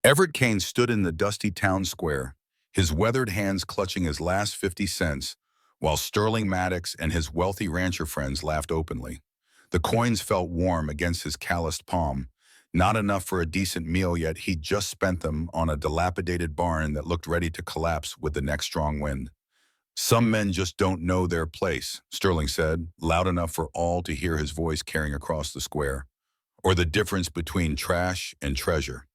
Everett Kane stood in the dusty town square, his weathered hands clutching his last 50 cents, while Sterling Maddox and his wealthy rancher friends laughed openly. The coins felt warm against his calloused palm, not enough for a decent meal, yet he'd just spent them on a dilapidated barn that looked ready to collapse with the next strong wind. "Some men just don't know their place," Sterling said, loud enough for all to hear his voice carrying across the square, "or the difference between trash and treasure."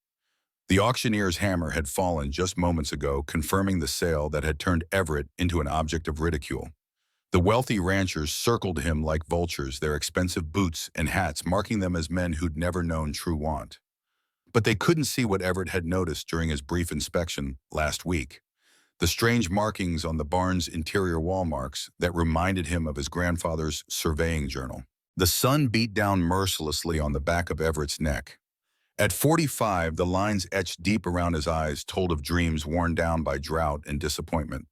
The auctioneer's hammer had fallen just moments ago, confirming the sale that had turned Everett into an object of ridicule. The wealthy ranchers circled him like vultures, their expensive boots and hats marking them as men who'd never known true want. But they couldn't see what Everett had noticed during his brief inspection last week: the strange markings on the barn's interior wall marks that reminded him of his grandfather's surveying journal. The sun beat down mercilessly on the back of Everett's neck. At 45, the lines etched deep around his eyes told of dreams worn down by drought and disappointment.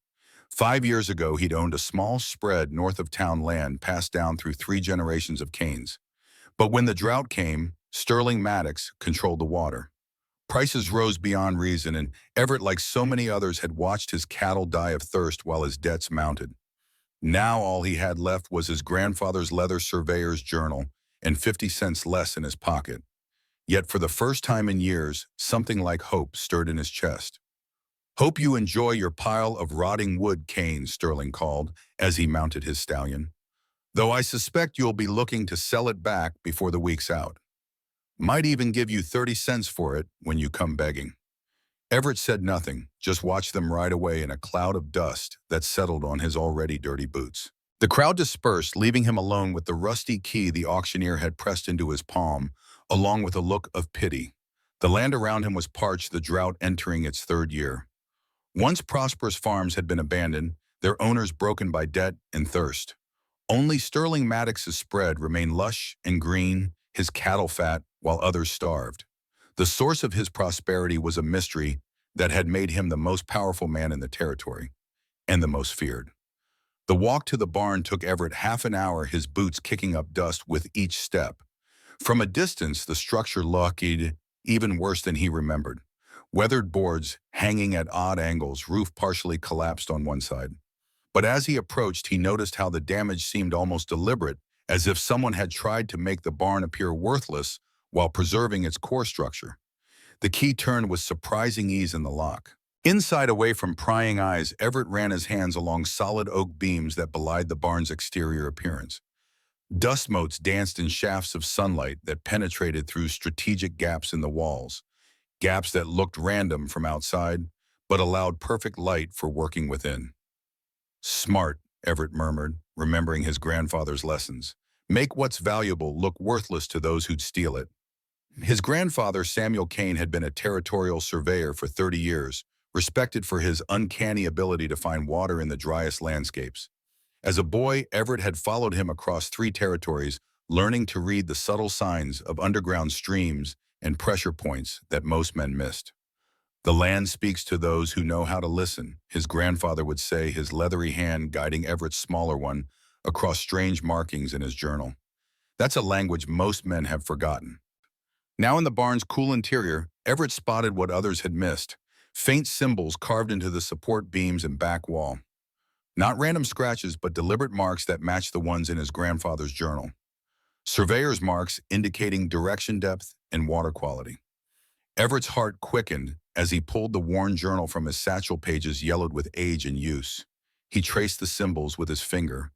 5 years ago, he'd owned a small spread north of town land passed down through 3 generations of Canes. But when the drought came, Sterling Maddox controlled the water. Prices rose beyond reason, and Everett, like so many others, had watched his cattle die of thirst while his debts mounted. Now all he had left was his grandfather's leather surveyor's journal and 50 cents less in his pocket. Yet for the first time in years, something like hope stirred in his chest. "Hope you enjoy your pile of rotting wood, Kane," Sterling called as he mounted his stallion. "Though I suspect you'll be looking to sell it back before the week's out. Might even give you 30 cents for it when you come begging." Everett said nothing, just watched them ride away in a cloud of dust that settled on his already dirty boots. The crowd dispersed, leaving him alone with the rusty key the auctioneer had pressed into his palm, along with a look of pity. The land around him was parched, the drought entering its third year. Once prosperous farms had been abandoned, their owners broken by debt and thirst. Only Sterling Maddox's spread remained lush and green, his cattle fat, while others starved. The source of his prosperity was a mystery that had made him the most powerful man in the territory, and the most feared. The walk to the barn took Everett half an hour, his boots kicking up dust with each step. From a distance, the structure looked even worse than he remembered. Weathered boards hanging at odd angles, roof partially collapsed on one side. But as he approached, he noticed how the damage seemed almost deliberate, as if someone had tried to make the barn appear worthless while preserving its core structure. The key turned with surprising ease in the lock. Inside, away from prying eyes, Everett ran his hands along solid oak beams that belied the barn's exterior appearance. Dust motes danced in shafts of sunlight that penetrated through strategic gaps in the walls, gaps that looked random from outside, but allowed perfect light for working within. "Smart," Everett murmured, remembering his grandfather's lessons. "Make what's valuable look worthless to those who'd steal it." His grandfather, Samuel Kane, had been a territorial surveyor for 30 years, respected for his uncanny ability to find water in the driest landscapes. As a boy, Everett had followed him across 3 territories, learning to read the subtle signs of underground streams and pressure points that most men missed. "The land speaks to those who know how to listen," his grandfather would say, his leathery hand guiding Everett's smaller one across strange markings in his journal. That's a language most men have forgotten. Now in the barn's cool interior, Everett spotted what others had missed: faint symbols carved into the support beams and back wall. Not random scratches, but deliberate marks that matched the ones in his grandfather's journal. Surveyor's marks indicating direction, depth, and water quality. Everett's heart quickened as he pulled the worn journal from his satchel, pages yellowed with age and use. He traced the symbols with his finger,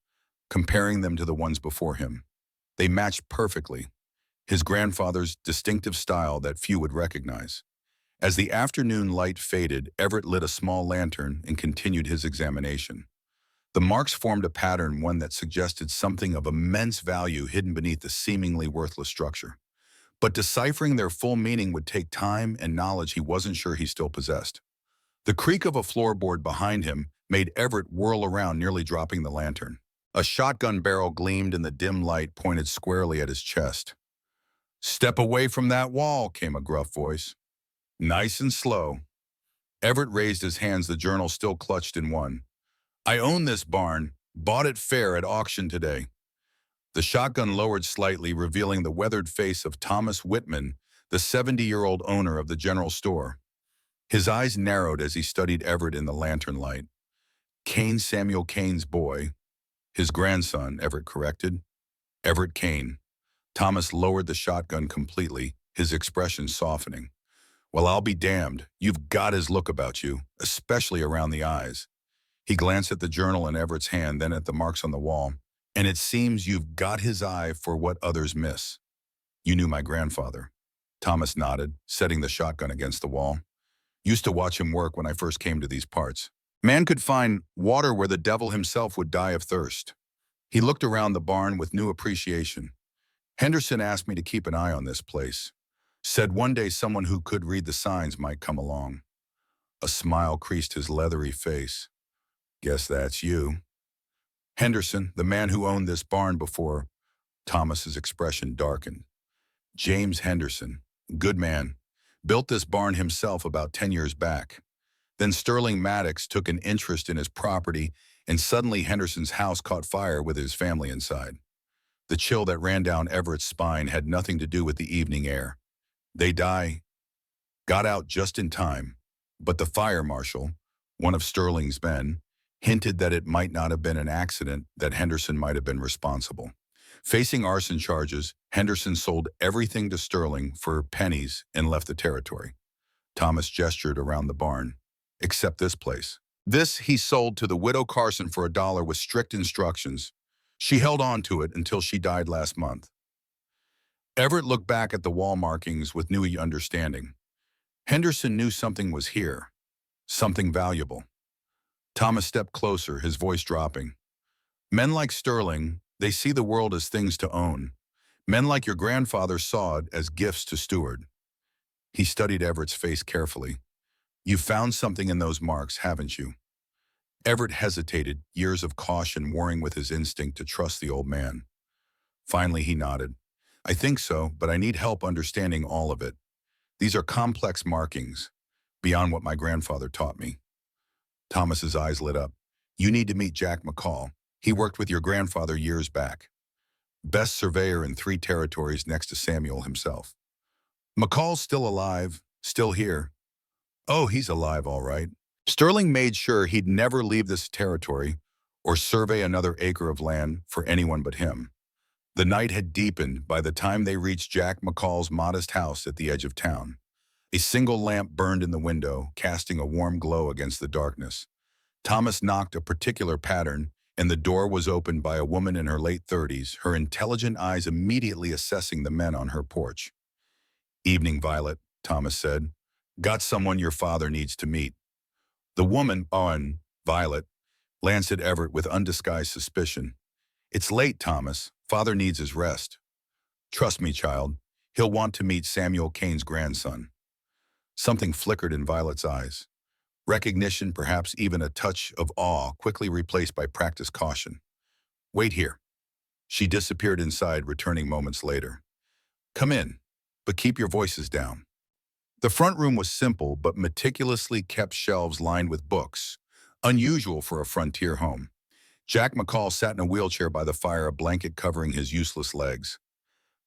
comparing them to the ones before him. They matched perfectly, his grandfather's distinctive style that few would recognize. As the afternoon light faded, Everett lit a small lantern and continued his examination. The marks formed a pattern, one that suggested something of immense value hidden beneath the seemingly worthless structure. But deciphering their full meaning would take time and knowledge he wasn't sure he still possessed. The creak of a floorboard behind him made Everett whirl around, nearly dropping the lantern. A shotgun barrel gleamed in the dim light, pointed squarely at his chest. "Step away from that wall," came a gruff voice. "Nice and slow." Everett raised his hands, the journal still clutched in one. "I own this barn, bought it fair at auction today." The shotgun lowered slightly, revealing the weathered face of Thomas Whitman, the 70-year-old owner of the general store. His eyes narrowed as he studied Everett in the lantern light. Kane Samuel Kane's boy, his grandson, Everett corrected. Everett Kane. Thomas lowered the shotgun completely, his expression softening. Well, I'll be damned. You've got his look about you, especially around the eyes. He glanced at the journal in Everett's hand, then at the marks on the wall. And it seems you've got his eye for what others miss. You knew my grandfather. Thomas nodded, setting the shotgun against the wall. Used to watch him work when I first came to these parts. Man could find water where the devil himself would die of thirst. He looked around the barn with new appreciation. Henderson asked me to keep an eye on this place. Said one day someone who could read the signs might come along. A smile creased his leathery face. Guess that's you. Henderson, the man who owned this barn before. Thomas's expression darkened. James Henderson, good man, built this barn himself about 10 years back. Then Sterling Maddox took an interest in his property, and suddenly Henderson's house caught fire with his family inside. The chill that ran down Everett's spine had nothing to do with the evening air. They got out just in time, but the fire marshal, one of Sterling's men, hinted that it might not have been an accident, that Henderson might have been responsible. Facing arson charges, Henderson sold everything to Sterling for pennies and left the territory. Thomas gestured around the barn. Except this place. This he sold to the widow Carson for $1 with strict instructions. She held on to it until she died last month. Everett looked back at the wall markings with new understanding. Henderson knew something was here, something valuable. Thomas stepped closer, his voice dropping. Men like Sterling, they see the world as things to own. Men like your grandfather saw it as gifts to steward. He studied Everett's face carefully. You've found something in those marks, haven't you? Everett hesitated, years of caution warring with his instinct to trust the old man. Finally, he nodded. I think so, but I need help understanding all of it. These are complex markings, beyond what my grandfather taught me. Thomas's eyes lit up. You need to meet Jack McCall. He worked with your grandfather years back. Best surveyor in 3 territories next to Samuel himself. McCall's still alive, still here. Oh, he's alive, all right. Sterling made sure he'd never leave this territory or survey another acre of land for anyone but him. The night had deepened by the time they reached Jack McCall's modest house at the edge of town. A single lamp burned in the window, casting a warm glow against the darkness. Thomas knocked a particular pattern, and the door was opened by a woman in her late 30s, her intelligent eyes immediately assessing the men on her porch. Evening, Violet, Thomas said. Got someone your father needs to meet. The woman, Violet, glanced at Everett with undisguised suspicion. It's late, Thomas. Father needs his rest. Trust me, child. He'll want to meet Samuel Kane's grandson. Something flickered in Violet's eyes. Recognition, perhaps even a touch of awe, quickly replaced by practiced caution. Wait here. She disappeared inside, returning moments later. Come in, but keep your voices down. The front room was simple, but meticulously kept shelves lined with books, unusual for a frontier home. Jack McCall sat in a wheelchair by the fire, a blanket covering his useless legs.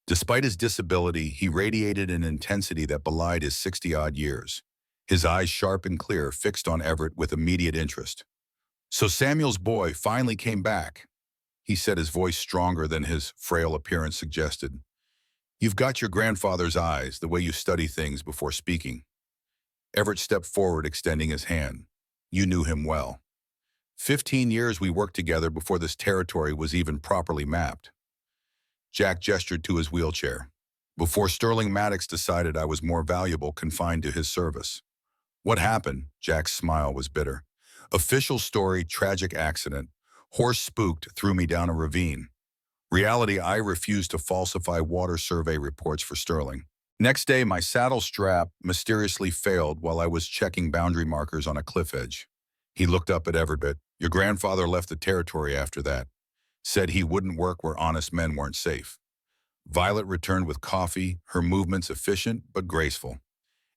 Despite his disability, he radiated an intensity that belied his 60-odd years. His eyes sharp and clear, fixed on Everett with immediate interest. So Samuel's boy finally came back, he said, his voice stronger than his frail appearance suggested. You've got your grandfather's eyes, the way you study things before speaking. Everett stepped forward, extending his hand. You knew him well. 15 years we worked together before this territory was even properly mapped. Jack gestured to his wheelchair. Before Sterling Maddox decided I was more valuable confined to his service. What happened? Jack's smile was bitter. Official story, tragic accident. Horse spooked, threw me down a ravine. Reality, I refused to falsify water survey reports for Sterling. Next day, my saddle strap mysteriously failed while I was checking boundary markers on a cliff edge. He looked up at Everett. Your grandfather left the territory after that. Said he wouldn't work where honest men weren't safe. Violet returned with coffee, her movements efficient but graceful.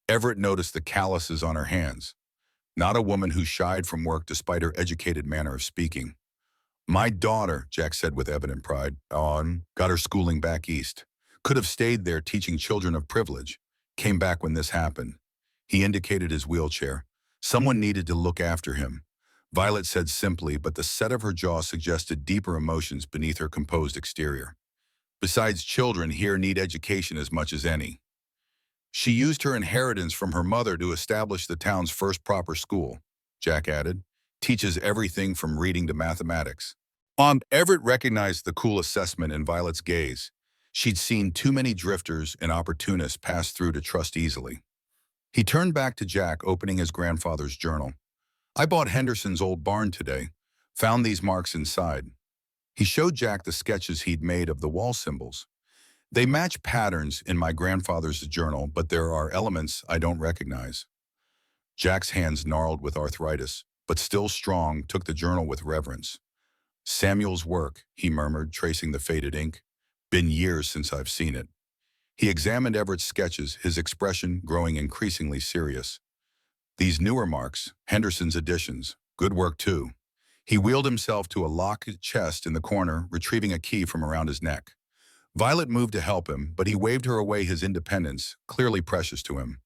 Everett noticed the calluses on her hands. Not a woman who shied from work despite her educated manner of speaking. My daughter, Jack said with evident pride, got her schooling back east. Could have stayed there teaching children of privilege. Came back when this happened. He indicated his wheelchair. Someone needed to look after him. Violet said simply, but the set of her jaw suggested deeper emotions beneath her composed exterior. Besides, children here need education as much as any. She used her inheritance from her mother to establish the town's first proper school, Jack added. Teaches everything from reading to mathematics. Everett recognized the cool assessment in Violet's gaze. She'd seen too many drifters and opportunists pass through to trust easily. He turned back to Jack, opening his grandfather's journal. I bought Henderson's old barn today. Found these marks inside. He showed Jack the sketches he'd made of the wall symbols. They match patterns in my grandfather's journal, but there are elements I don't recognize. Jack's hands gnarled with arthritis, but still strong, took the journal with reverence. Samuel's work, he murmured, tracing the faded ink. Been years since I've seen it. He examined Everett's sketches, his expression growing increasingly serious. These newer marks, Henderson's additions, good work too. He wheeled himself to a locked chest in the corner, retrieving a key from around his neck. Violet moved to help him, but he waved her away, his independence, clearly precious to him.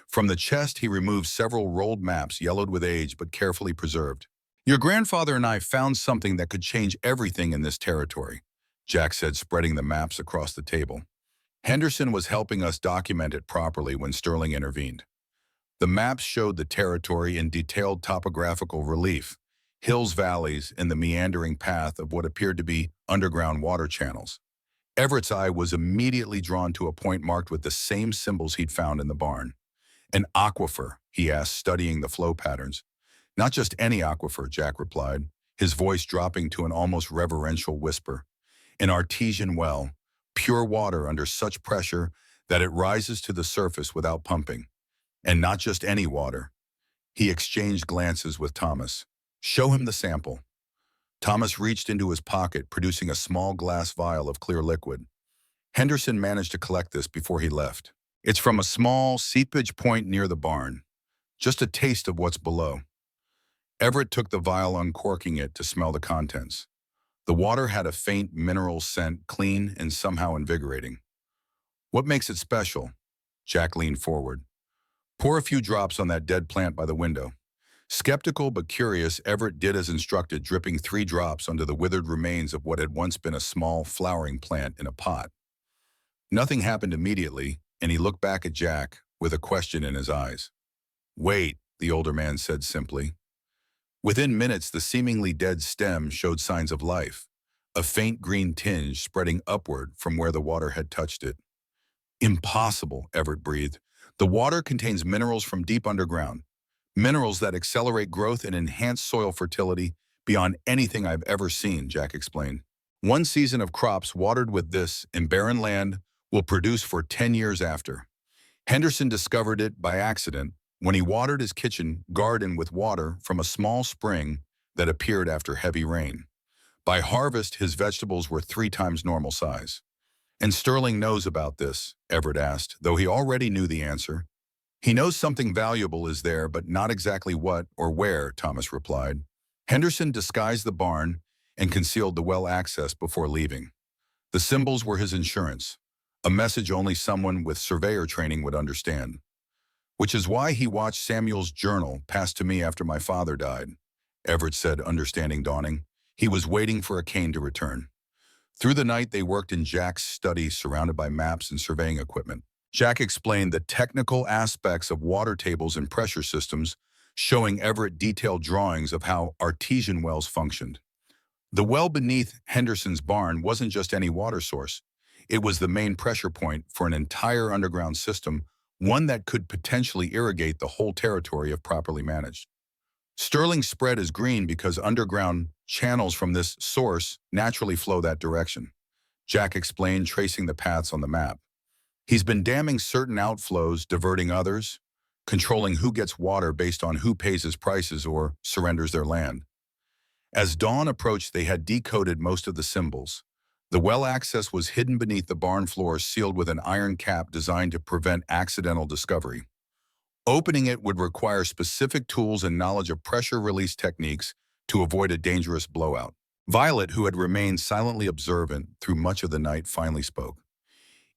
From the chest, he removed several rolled maps, yellowed with age but carefully preserved. Your grandfather and I found something that could change everything in this territory, Jack said, spreading the maps across the table. Henderson was helping us document it properly when Sterling intervened. The maps showed the territory in detailed topographical relief, hills, valleys, and the meandering path of what appeared to be underground water channels. Everett's eye was immediately drawn to a point marked with the same symbols he'd found in the barn. An aquifer, he asked, studying the flow patterns. Not just any aquifer, Jack replied, his voice dropping to an almost reverential whisper. An artesian well, pure water under such pressure that it rises to the surface without pumping. And not just any water. He exchanged glances with Thomas. Show him the sample. Thomas reached into his pocket, producing a small glass vial of clear liquid. Henderson managed to collect this before he left. It's from a small seepage point near the barn. Just a taste of what's below. Everett took the vial, uncorking it to smell the contents. The water had a faint mineral scent, clean and somehow invigorating. What makes it special? Jack leaned forward. Pour a few drops on that dead plant by the window. Skeptical but curious, Everett did as instructed, dripping 3 drops onto the withered remains of what had once been a small flowering plant in a pot. Nothing happened immediately, and he looked back at Jack with a question in his eyes. Wait, the older man said simply. Within minutes, the seemingly dead stem showed signs of life, a faint green tinge spreading upward from where the water had touched it. Impossible, Everett breathed. The water contains minerals from deep underground, minerals that accelerate growth and enhance soil fertility beyond anything I've ever seen, Jack explained. One season of crops watered with this in barren land will produce for 10 years after. Henderson discovered it by accident when he watered his kitchen garden with water from a small spring that appeared after heavy rain. By harvest, his vegetables were 3 times normal size. And Sterling knows about this, Everett asked, though he already knew the answer. He knows something valuable is there, but not exactly what or where, Thomas replied. Henderson disguised the barn and concealed the well access before leaving. The symbols were his insurance, a message only someone with surveyor training would understand. Which is why he watched Samuel's journal passed to me after my father died, Everett said, understanding dawning. He was waiting for a cane to return. Through the night, they worked in Jack's study, surrounded by maps and surveying equipment. Jack explained the technical aspects of water tables and pressure systems, showing Everett detailed drawings of how artesian wells functioned. The well beneath Henderson's barn wasn't just any water source. It was the main pressure point for an entire underground system, one that could potentially irrigate the whole territory if properly managed. Sterling spread is green because underground channels from this source naturally flow that direction, Jack explained, tracing the paths on the map. He's been damming certain outflows, diverting others, controlling who gets water based on who pays his prices or surrenders their land. As dawn approached, they had decoded most of the symbols. The well access was hidden beneath the barn floor, sealed with an iron cap designed to prevent accidental discovery. Opening it would require specific tools and knowledge of pressure release techniques to avoid a dangerous blowout. Violet, who had remained silently observant through much of the night, finally spoke.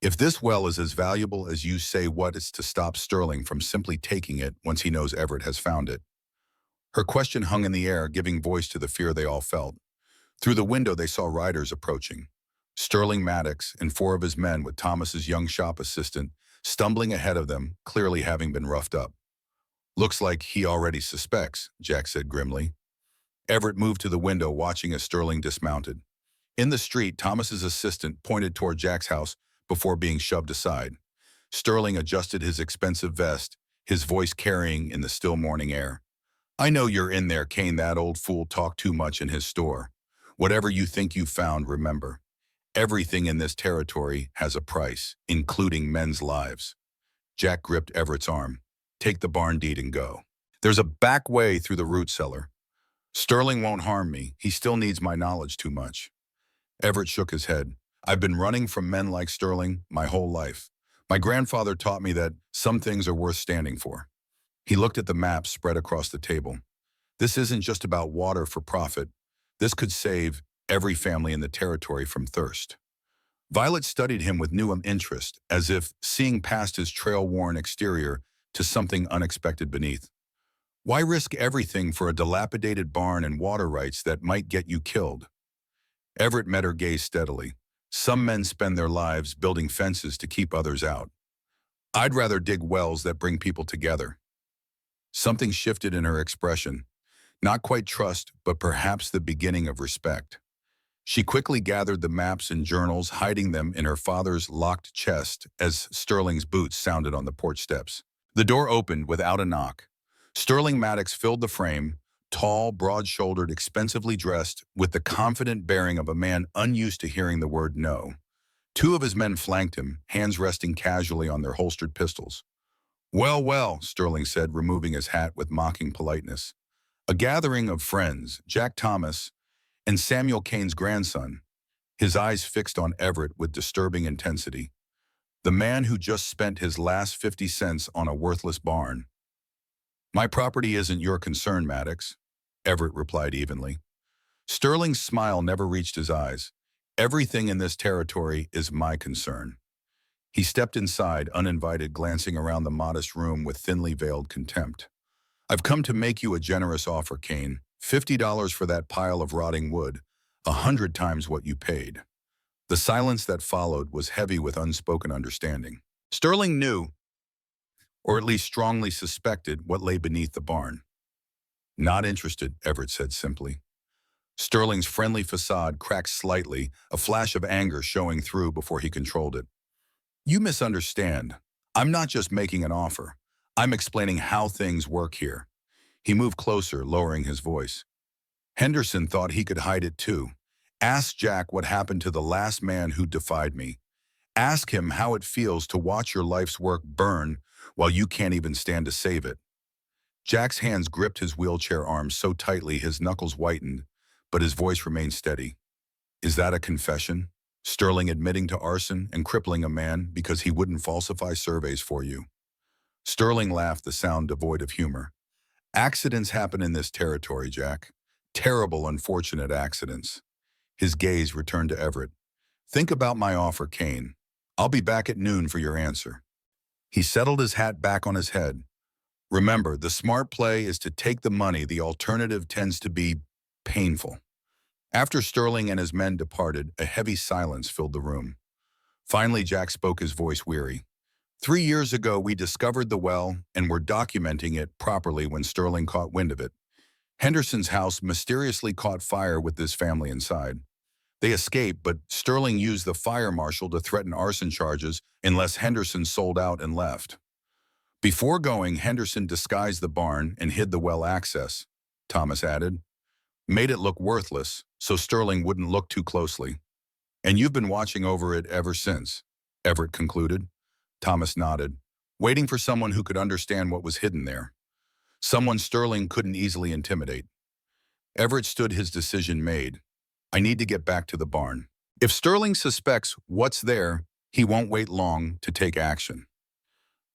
If this well is as valuable as you say, what is to stop Sterling from simply taking it once he knows Everett has found it? Her question hung in the air, giving voice to the fear they all felt. Through the window, they saw riders approaching. Sterling Maddox and four of his men with Thomas's young shop assistant stumbling ahead of them, clearly having been roughed up. Looks like he already suspects, Jack said grimly. Everett moved to the window, watching as Sterling dismounted. In the street, Thomas's assistant pointed toward Jack's house before being shoved aside. Sterling adjusted his expensive vest, his voice carrying in the still morning air. I know you're in there, Kane. That old fool talked too much in his store. Whatever you think you found, remember, everything in this territory has a price, including men's lives. Jack gripped Everett's arm. Take the barn deed and go. There's a back way through the root cellar. Sterling won't harm me. He still needs my knowledge too much. Everett shook his head. I've been running from men like Sterling my whole life. My grandfather taught me that some things are worth standing for. He looked at the maps spread across the table. This isn't just about water for profit. This could save every family in the territory from thirst. Violet studied him with new interest, as if seeing past his trail-worn exterior to something unexpected beneath. Why risk everything for a dilapidated barn and water rights that might get you killed? Everett met her gaze steadily. Some men spend their lives building fences to keep others out. I'd rather dig wells that bring people together. Something shifted in her expression. Not quite trust, but perhaps the beginning of respect. She quickly gathered the maps and journals, hiding them in her father's locked chest as Sterling's boots sounded on the porch steps. The door opened without a knock. Sterling Maddox filled the frame, tall, broad-shouldered, expensively dressed, with the confident bearing of a man unused to hearing the word no. Two of his men flanked him, hands resting casually on their holstered pistols. Well, well, Sterling said, removing his hat with mocking politeness. A gathering of friends, Jack Thomas and Samuel Kane's grandson, his eyes fixed on Everett with disturbing intensity. The man who just spent his last 50 cents on a worthless barn. My property isn't your concern, Maddox, Everett replied evenly. Sterling's smile never reached his eyes. Everything in this territory is my concern. He stepped inside, uninvited, glancing around the modest room with thinly veiled contempt. I've come to make you a generous offer, Kane. $50 for that pile of rotting wood, 100 times what you paid. The silence that followed was heavy with unspoken understanding. Sterling knew, or at least strongly suspected, what lay beneath the barn. Not interested, Everett said simply. Sterling's friendly facade cracked slightly, a flash of anger showing through before he controlled it. You misunderstand. I'm not just making an offer. I'm explaining how things work here. He moved closer, lowering his voice. Henderson thought he could hide it too. Ask Jack what happened to the last man who defied me. Ask him how it feels to watch your life's work burn while you can't even stand to save it. Jack's hands gripped his wheelchair arms so tightly his knuckles whitened, but his voice remained steady. Is that a confession? Sterling admitting to arson and crippling a man because he wouldn't falsify surveys for you? Sterling laughed, the sound devoid of humor. Accidents happen in this territory, Jack. Terrible, unfortunate accidents. His gaze returned to Everett. Think about my offer, Kane. I'll be back at noon for your answer. He settled his hat back on his head. Remember, the smart play is to take the money. The alternative tends to be painful. After Sterling and his men departed, a heavy silence filled the room. Finally, Jack spoke, his voice weary. 3 years ago, we discovered the well and were documenting it properly when Sterling caught wind of it. Henderson's house mysteriously caught fire with his family inside. They escaped, but Sterling used the fire marshal to threaten arson charges unless Henderson sold out and left. Before going, Henderson disguised the barn and hid the well access, Thomas added. Made it look worthless, so Sterling wouldn't look too closely. And you've been watching over it ever since, Everett concluded. Thomas nodded, waiting for someone who could understand what was hidden there. Someone Sterling couldn't easily intimidate. Everett stood, his decision made. I need to get back to the barn. If Sterling suspects what's there, he won't wait long to take action.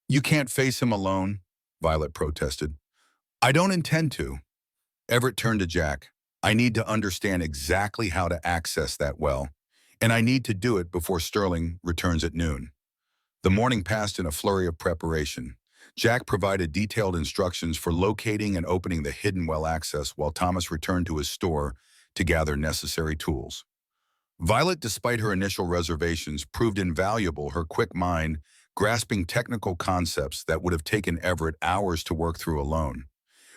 You can't face him alone, Violet protested. I don't intend to. Everett turned to Jack. I need to understand exactly how to access that well, and I need to do it before Sterling returns at noon. The morning passed in a flurry of preparation. Jack provided detailed instructions for locating and opening the hidden well access while Thomas returned to his store to gather necessary tools. Violet, despite her initial reservations, proved invaluable, her quick mind grasping technical concepts that would have taken Everett hours to work through alone.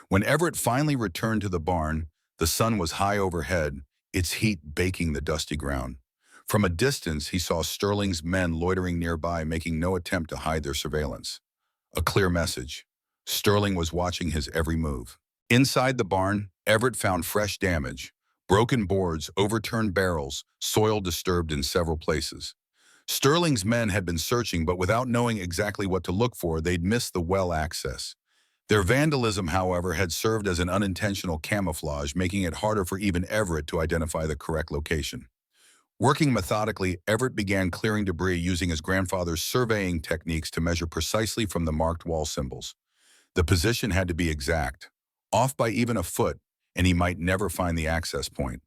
When Everett finally returned to the barn, the sun was high overhead, its heat baking the dusty ground. From a distance, he saw Sterling's men loitering nearby, making no attempt to hide their surveillance. A clear message. Sterling was watching his every move. Inside the barn, Everett found fresh damage. Broken boards, overturned barrels, soil disturbed in several places. Sterling's men had been searching, but without knowing exactly what to look for, they'd missed the well access. Their vandalism, however, had served as an unintentional camouflage, making it harder for even Everett to identify the correct location. Working methodically, Everett began clearing debris using his grandfather's surveying techniques to measure precisely from the marked wall symbols. The position had to be exact, off by even a foot, and he might never find the access point.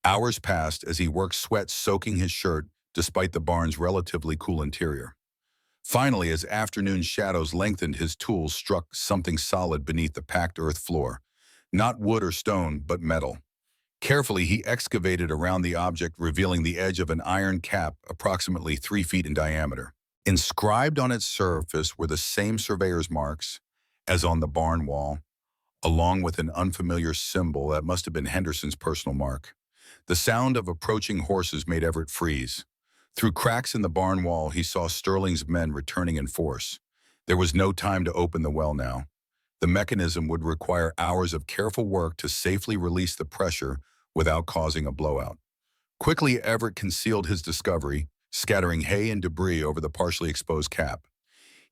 Hours passed as he worked, sweat soaking his shirt despite the barn's relatively cool interior. Finally, as afternoon shadows lengthened, his tools struck something solid beneath the packed earth floor. Not wood or stone, but metal. Carefully, he excavated around the object, revealing the edge of an iron cap approximately 3 feet in diameter. Inscribed on its surface were the same surveyor's marks as on the barn wall, along with an unfamiliar symbol that must have been Henderson's personal mark. The sound of approaching horses made Everett freeze. Through cracks in the barn wall, he saw Sterling's men returning in force. There was no time to open the well now. The mechanism would require hours of careful work to safely release the pressure without causing a blowout. Quickly, Everett concealed his discovery, scattering hay and debris over the partially exposed cap.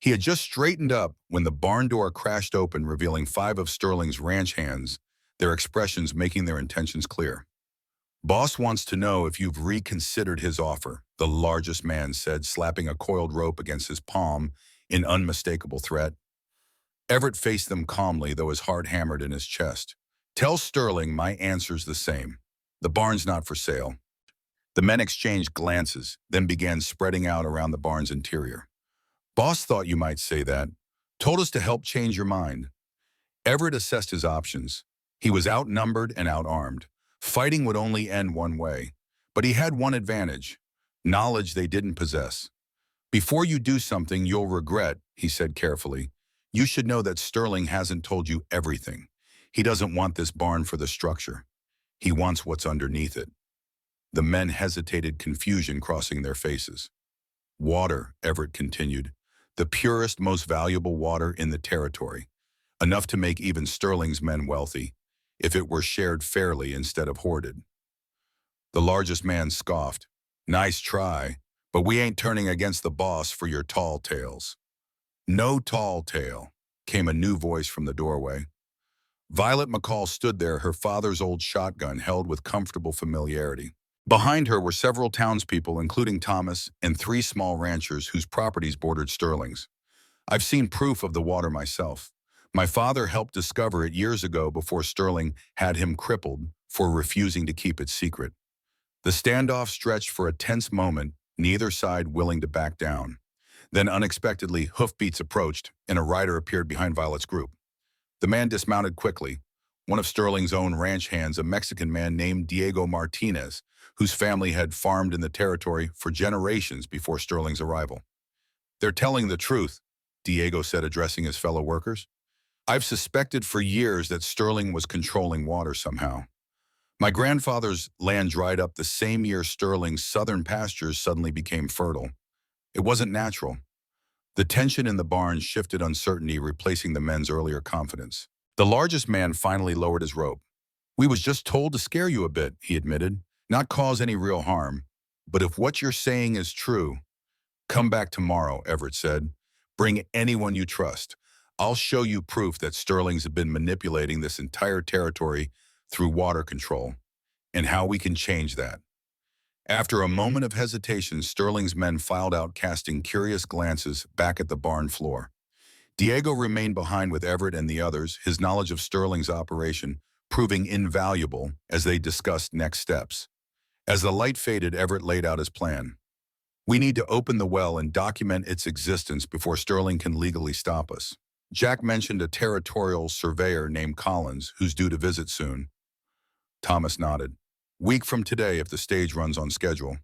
He had just straightened up when the barn door crashed open, revealing 5 of Sterling's ranch hands, their expressions making their intentions clear. "Boss wants to know if you've reconsidered his offer," the largest man said, slapping a coiled rope against his palm in unmistakable threat. Everett faced them calmly, though his heart hammered in his chest. "Tell Sterling my answer's the same. The barn's not for sale." The men exchanged glances, then began spreading out around the barn's interior. "Boss thought you might say that. Told us to help change your mind." Everett assessed his options. He was outnumbered and outarmed. Fighting would only end one way. But he had one advantage: knowledge they didn't possess. "Before you do something you'll regret," he said carefully, "you should know that Sterling hasn't told you everything. He doesn't want this barn for the structure. He wants what's underneath it." The men hesitated, confusion crossing their faces. "Water," Everett continued. "The purest, most valuable water in the territory. Enough to make even Sterling's men wealthy, if it were shared fairly instead of hoarded." The largest man scoffed. "Nice try, but we ain't turning against the boss for your tall tales." "No tall tale," came a new voice from the doorway. Violet McCalls stood there, her father's old shotgun held with comfortable familiarity. Behind her were several townspeople, including Thomas and 3 small ranchers whose properties bordered Sterling's. "I've seen proof of the water myself. My father helped discover it years ago before Sterling had him crippled for refusing to keep it secret." The standoff stretched for a tense moment, neither side willing to back down. Then unexpectedly, hoofbeats approached, and a rider appeared behind Violet's group. The man dismounted quickly, one of Sterling's own ranch hands, a Mexican man named Diego Martinez, whose family had farmed in the territory for generations before Sterling's arrival. "They're telling the truth," Diego said, addressing his fellow workers. "I've suspected for years that Sterling was controlling water somehow. My grandfather's land dried up the same year Sterling's southern pastures suddenly became fertile. It wasn't natural." The tension in the barn shifted, uncertainty replacing the men's earlier confidence. The largest man finally lowered his rope. "We was just told to scare you a bit," he admitted, "not cause any real harm. But if what you're saying is true—" "Come back tomorrow," Everett said. "Bring anyone you trust. I'll show you proof that Sterling's have been manipulating this entire territory through water control, and how we can change that." After a moment of hesitation, Sterling's men filed out, casting curious glances back at the barn floor. Diego remained behind with Everett and the others, his knowledge of Sterling's operation proving invaluable as they discussed next steps. As the light faded, Everett laid out his plan. We need to open the well and document its existence before Sterling can legally stop us. Jack mentioned a territorial surveyor named Collins who's due to visit soon. Thomas nodded. Week from today if the stage runs on schedule.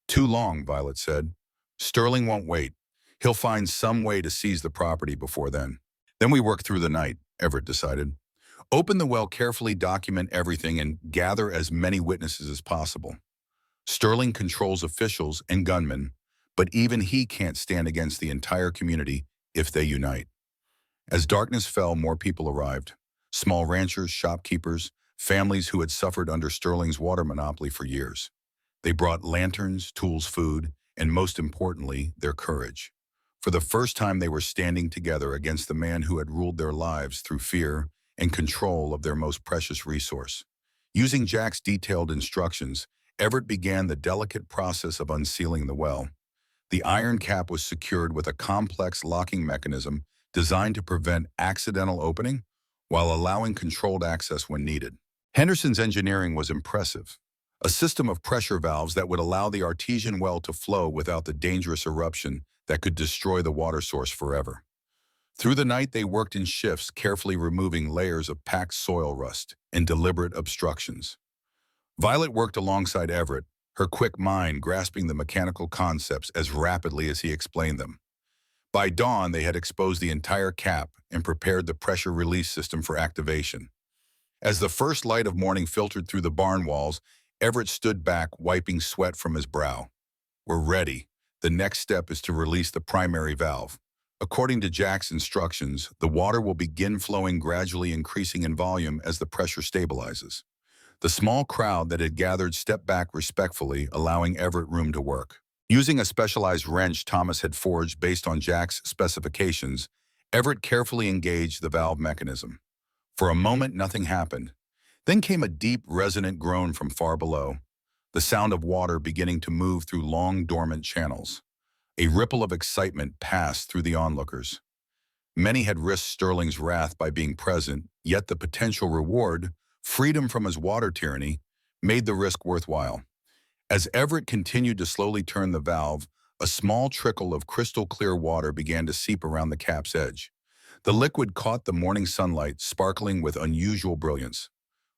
Too long, Violet said. Sterling won't wait. He'll find some way to seize the property before then. Then we work through the night, Everett decided. Open the well, carefully document everything, and gather as many witnesses as possible. Sterling controls officials and gunmen, but even he can't stand against the entire community if they unite. As darkness fell, more people arrived. Small ranchers, shopkeepers, families who had suffered under Sterling's water monopoly for years. They brought lanterns, tools, food, and most importantly, their courage. For the first time, they were standing together against the man who had ruled their lives through fear and control of their most precious resource. Using Jack's detailed instructions, Everett began the delicate process of unsealing the well. The iron cap was secured with a complex locking mechanism designed to prevent accidental opening while allowing controlled access when needed. Henderson's engineering was impressive. A system of pressure valves that would allow the artesian well to flow without the dangerous eruption that could destroy the water source forever. Through the night, they worked in shifts, carefully removing layers of packed soil rust and deliberate obstructions. Violet worked alongside Everett, her quick mind grasping the mechanical concepts as rapidly as he explained them. By dawn, they had exposed the entire cap and prepared the pressure release system for activation. As the first light of morning filtered through the barn walls, Everett stood back, wiping sweat from his brow. We're ready. The next step is to release the primary valve. According to Jack's instructions, the water will begin flowing, gradually increasing in volume as the pressure stabilizes. The small crowd that had gathered stepped back respectfully, allowing Everett room to work. Using a specialized wrench Thomas had forged based on Jack's specifications, Everett carefully engaged the valve mechanism. For a moment, nothing happened. Then came a deep, resonant groan from far below, the sound of water beginning to move through long, dormant channels. A ripple of excitement passed through the onlookers. Many had risked Sterling's wrath by being present, yet the potential reward, freedom from his water tyranny, made the risk worthwhile. As Everett continued to slowly turn the valve, a small trickle of crystal-clear water began to seep around the cap's edge. The liquid caught the morning sunlight, sparkling with unusual brilliance.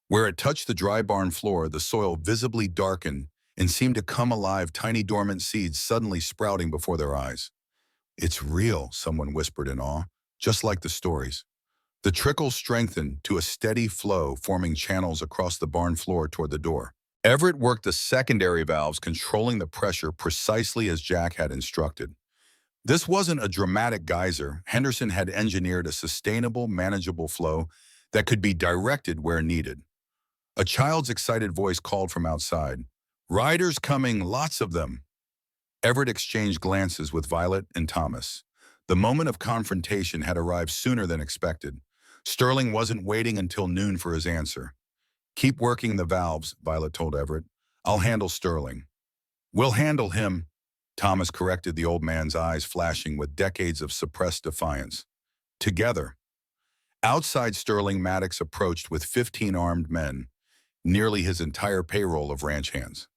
Where it touched the dry barn floor, the soil visibly darkened and seemed to come alive, tiny dormant seeds suddenly sprouting before their eyes. It's real, someone whispered in awe, just like the stories. The trickle strengthened to a steady flow, forming channels across the barn floor toward the door. Everett worked the secondary valves, controlling the pressure precisely as Jack had instructed. This wasn't a dramatic geyser. Henderson had engineered a sustainable, manageable flow that could be directed where needed. A child's excited voice called from outside. "Riders coming, lots of them." Everett exchanged glances with Violet and Thomas. The moment of confrontation had arrived sooner than expected. Sterling wasn't waiting until noon for his answer. "Keep working the valves," Violet told Everett. "I'll handle Sterling." "We'll handle him," Thomas corrected, the old man's eyes flashing with decades of suppressed defiance. Together. Outside Sterling, Maddox approached with 15 armed men, nearly his entire payroll of ranch hands.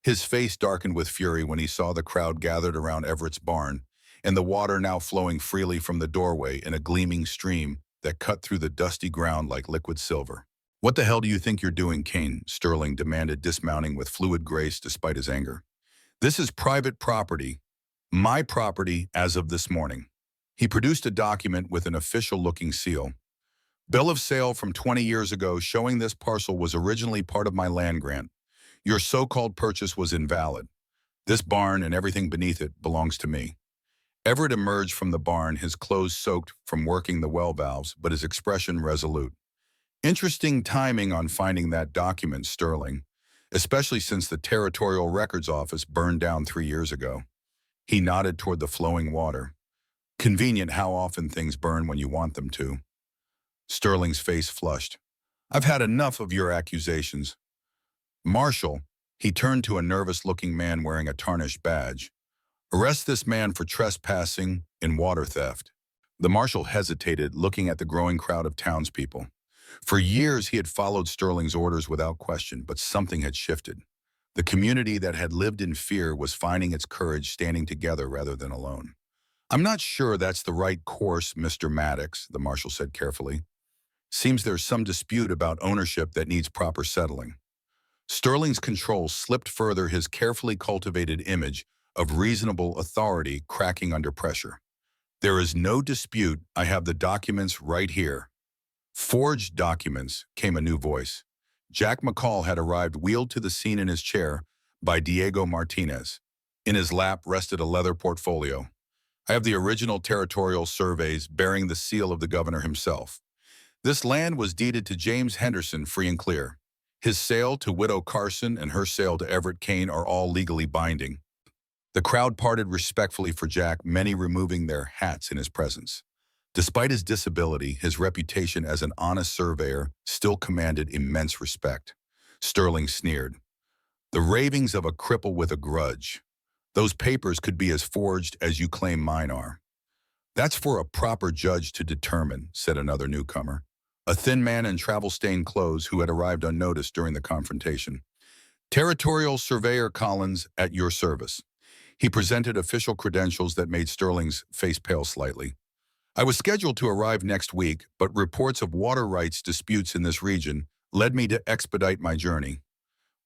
His face darkened with fury when he saw the crowd gathered around Everett's barn, and the water now flowing freely from the doorway in a gleaming stream that cut through the dusty ground like liquid silver. "What the hell do you think you're doing, Kane?" Sterling demanded, dismounting with fluid grace despite his anger. "This is private property. My property as of this morning." He produced a document with an official-looking seal. "Bill of sale from 20 years ago showing this parcel was originally part of my land grant. Your so-called purchase was invalid. This barn and everything beneath it belongs to me." Everett emerged from the barn, his clothes soaked from working the well valves, but his expression resolute. "Interesting timing on finding that document, Sterling, especially since the Territorial Records Office burned down 3 years ago." He nodded toward the flowing water. "Convenient how often things burn when you want them to." Sterling's face flushed. "I've had enough of your accusations." "Marshal," he turned to a nervous-looking man wearing a tarnished badge. "Arrest this man for trespassing and water theft." The marshal hesitated, looking at the growing crowd of townspeople. For years, he had followed Sterling's orders without question, but something had shifted. The community that had lived in fear was finding its courage standing together rather than alone. "I'm not sure that's the right course, Mr. Maddox," the marshal said carefully. "Seems there's some dispute about ownership that needs proper settling." Sterling's control slipped further, his carefully cultivated image of reasonable authority cracking under pressure. "There is no dispute. I have the documents right here." "Forged documents," came a new voice. Jack McCall had arrived, wheeled to the scene in his chair by Diego Martinez. In his lap rested a leather portfolio. "I have the original territorial surveys bearing the seal of the governor himself. This land was deeded to James Henderson free and clear. His sale to Widow Carson and her sale to Everett Kane are all legally binding." The crowd parted respectfully for Jack, many removing their hats in his presence. Despite his disability, his reputation as an honest surveyor still commanded immense respect. Sterling sneered. "The ravings of a cripple with a grudge. Those papers could be as forged as you claim mine are." "That's for a proper judge to determine," said another newcomer, a thin man in travel-stained clothes who had arrived unnoticed during the confrontation. "Territorial Surveyor Collins, at your service." He presented official credentials that made Sterling's face pale slightly. "I was scheduled to arrive next week, but reports of water rights disputes in this region led me to expedite my journey."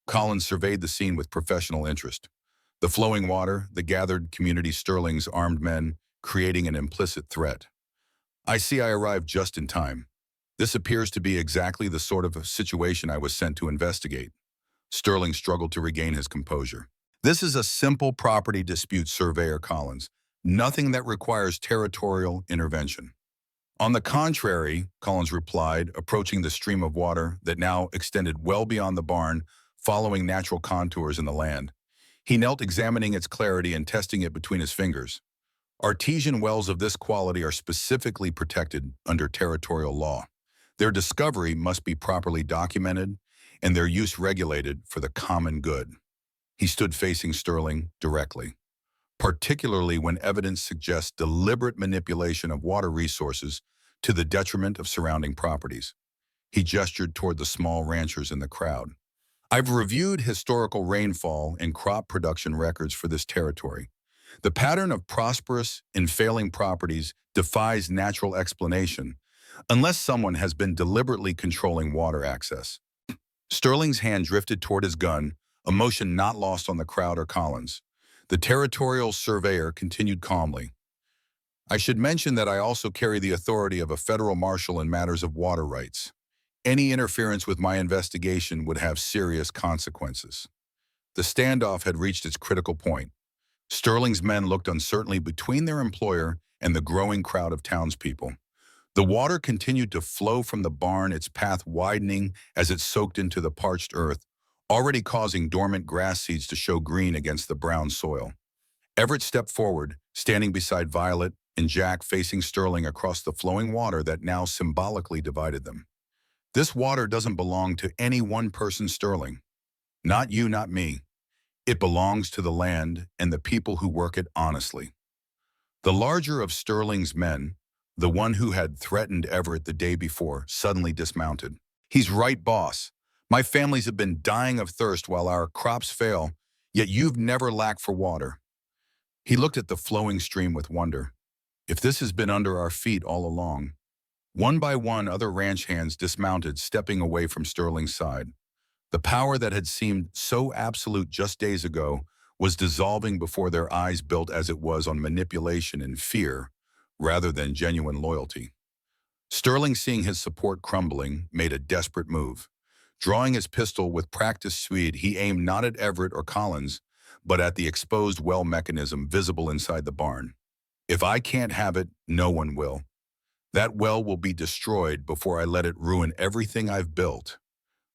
Collins surveyed the scene with professional interest. The flowing water, the gathered community, Sterling's armed men, creating an implicit threat. "I see I arrived just in time. This appears to be exactly the sort of situation I was sent to investigate." Sterling struggled to regain his composure. "This is a simple property dispute, Surveyor Collins. Nothing that requires territorial intervention." "On the contrary," Collins replied, approaching the stream of water that now extended well beyond the barn, following natural contours in the land. He knelt, examining its clarity and testing it between his fingers. "Artesian wells of this quality are specifically protected under territorial law. Their discovery must be properly documented and their use regulated for the common good." He stood facing Sterling directly. "Particularly when evidence suggests deliberate manipulation of water resources to the detriment of surrounding properties." He gestured toward the small ranchers in the crowd. "I've reviewed historical rainfall and crop production records for this territory. The pattern of prosperous and failing properties defies natural explanation unless someone has been deliberately controlling water access." Sterling's hand drifted toward his gun, a motion not lost on the crowd or Collins. The territorial surveyor continued calmly. "I should mention that I also carry the authority of a federal marshal in matters of water rights. Any interference with my investigation would have serious consequences." The standoff had reached its critical point. Sterling's men looked uncertainly between their employer and the growing crowd of townspeople. The water continued to flow from the barn, its path widening as it soaked into the parched earth, already causing dormant grass seeds to show green against the brown soil. Everett stepped forward, standing beside Violet and Jack, facing Sterling across the flowing water that now symbolically divided them. "This water doesn't belong to any one person, Sterling. Not you, not me. It belongs to the land and the people who work it honestly." The larger of Sterling's men, the one who had threatened Everett the day before, suddenly dismounted. "He's right, boss. My families have been dying of thirst while our crops fail, yet you've never lacked for water." He looked at the flowing stream with wonder. "If this has been under our feet all along." One by one, other ranch hands dismounted, stepping away from Sterling's side. The power that had seemed so absolute just days ago was dissolving before their eyes, built as it was on manipulation and fear, rather than genuine loyalty. Sterling, seeing his support crumbling, made a desperate move. Drawing his pistol with practiced speed, he aimed not at Everett or Collins, but at the exposed well mechanism visible inside the barn. "If I can't have it, no one will. That well will be destroyed before I let it ruin everything I've built."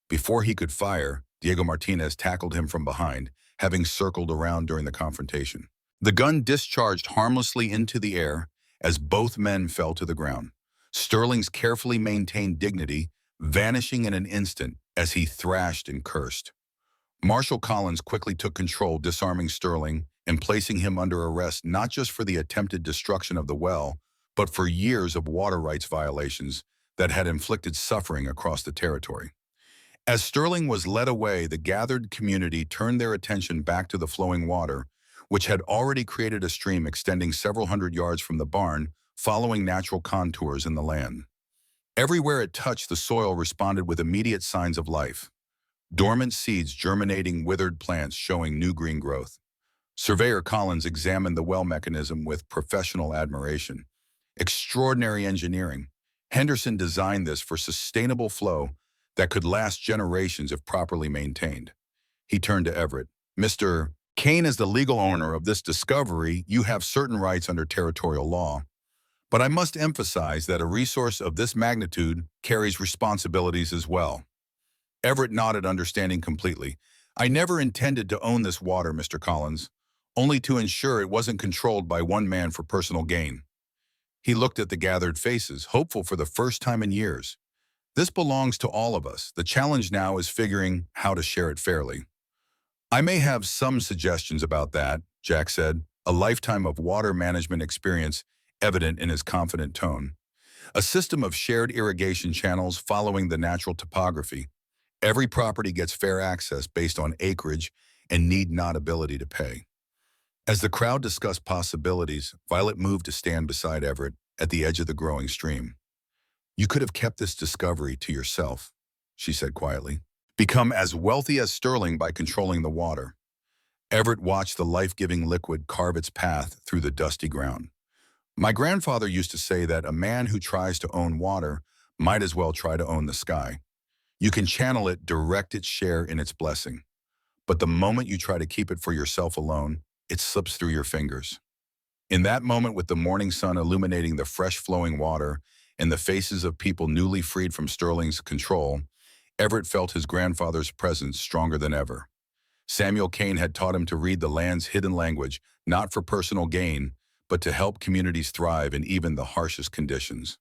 Before he could fire, Diego Martinez tackled him from behind, having circled around during the confrontation. The gun discharged harmlessly into the air as both men fell to the ground. Sterling's carefully maintained dignity vanishing in an instant as he thrashed and cursed. Marshal Collins quickly took control, disarming Sterling and placing him under arrest, not just for the attempted destruction of the well, but for years of water rights violations that had inflicted suffering across the territory. As Sterling was led away, the gathered community turned their attention back to the flowing water, which had already created a stream extending several hundred yards from the barn, following natural contours in the land. Everywhere it touched, the soil responded with immediate signs of life. Dormant seeds germinating, withered plants showing new green growth. Surveyor Collins examined the well mechanism with professional admiration. Extraordinary engineering. Henderson designed this for sustainable flow that could last generations if properly maintained. He turned to Everett. Mr. Kane, as the legal owner of this discovery, you have certain rights under territorial law. But I must emphasize that a resource of this magnitude carries responsibilities as well. Everett nodded, understanding completely. I never intended to own this water, Mr. Collins, only to ensure it wasn't controlled by one man for personal gain. He looked at the gathered faces, hopeful for the first time in years. This belongs to all of us. The challenge now is figuring how to share it fairly. I may have some suggestions about that, Jack said, a lifetime of water management experience evident in his confident tone. A system of shared irrigation channels following the natural topography. Every property gets fair access based on acreage and need not ability to pay. As the crowd discussed possibilities, Violet moved to stand beside Everett at the edge of the growing stream. You could have kept this discovery to yourself, she said quietly. Become as wealthy as Sterling by controlling the water. Everett watched the life-giving liquid carve its path through the dusty ground. My grandfather used to say that a man who tries to own water might as well try to own the sky. You can channel it, direct its share in its blessing. But the moment you try to keep it for yourself alone, it slips through your fingers. In that moment, with the morning sun illuminating the fresh flowing water and the faces of people newly freed from Sterling's control, Everett felt his grandfather's presence stronger than ever. Samuel Kane had taught him to read the land's hidden language, not for personal gain, but to help communities thrive in even the harshest conditions.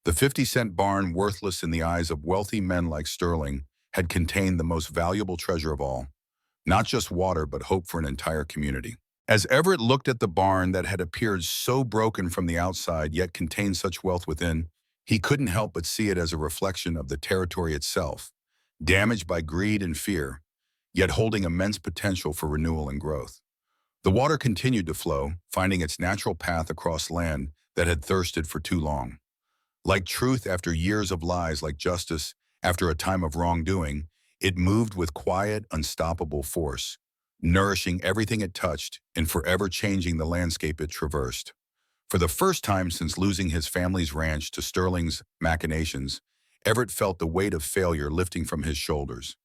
The 50-cent barn, worthless in the eyes of wealthy men like Sterling, had contained the most valuable treasure of all, not just water, but hope for an entire community. As Everett looked at the barn that had appeared so broken from the outside yet contained such wealth within, he couldn't help but see it as a reflection of the territory itself, damaged by greed and fear, yet holding immense potential for renewal and growth. The water continued to flow, finding its natural path across land that had thirsted for too long. Like truth after years of lies, like justice after a time of wrongdoing, it moved with quiet, unstoppable force, nourishing everything it touched and forever changing the landscape it traversed. For the first time since losing his family's ranch to Sterling's machinations, Everett felt the weight of failure lifting from his shoulders.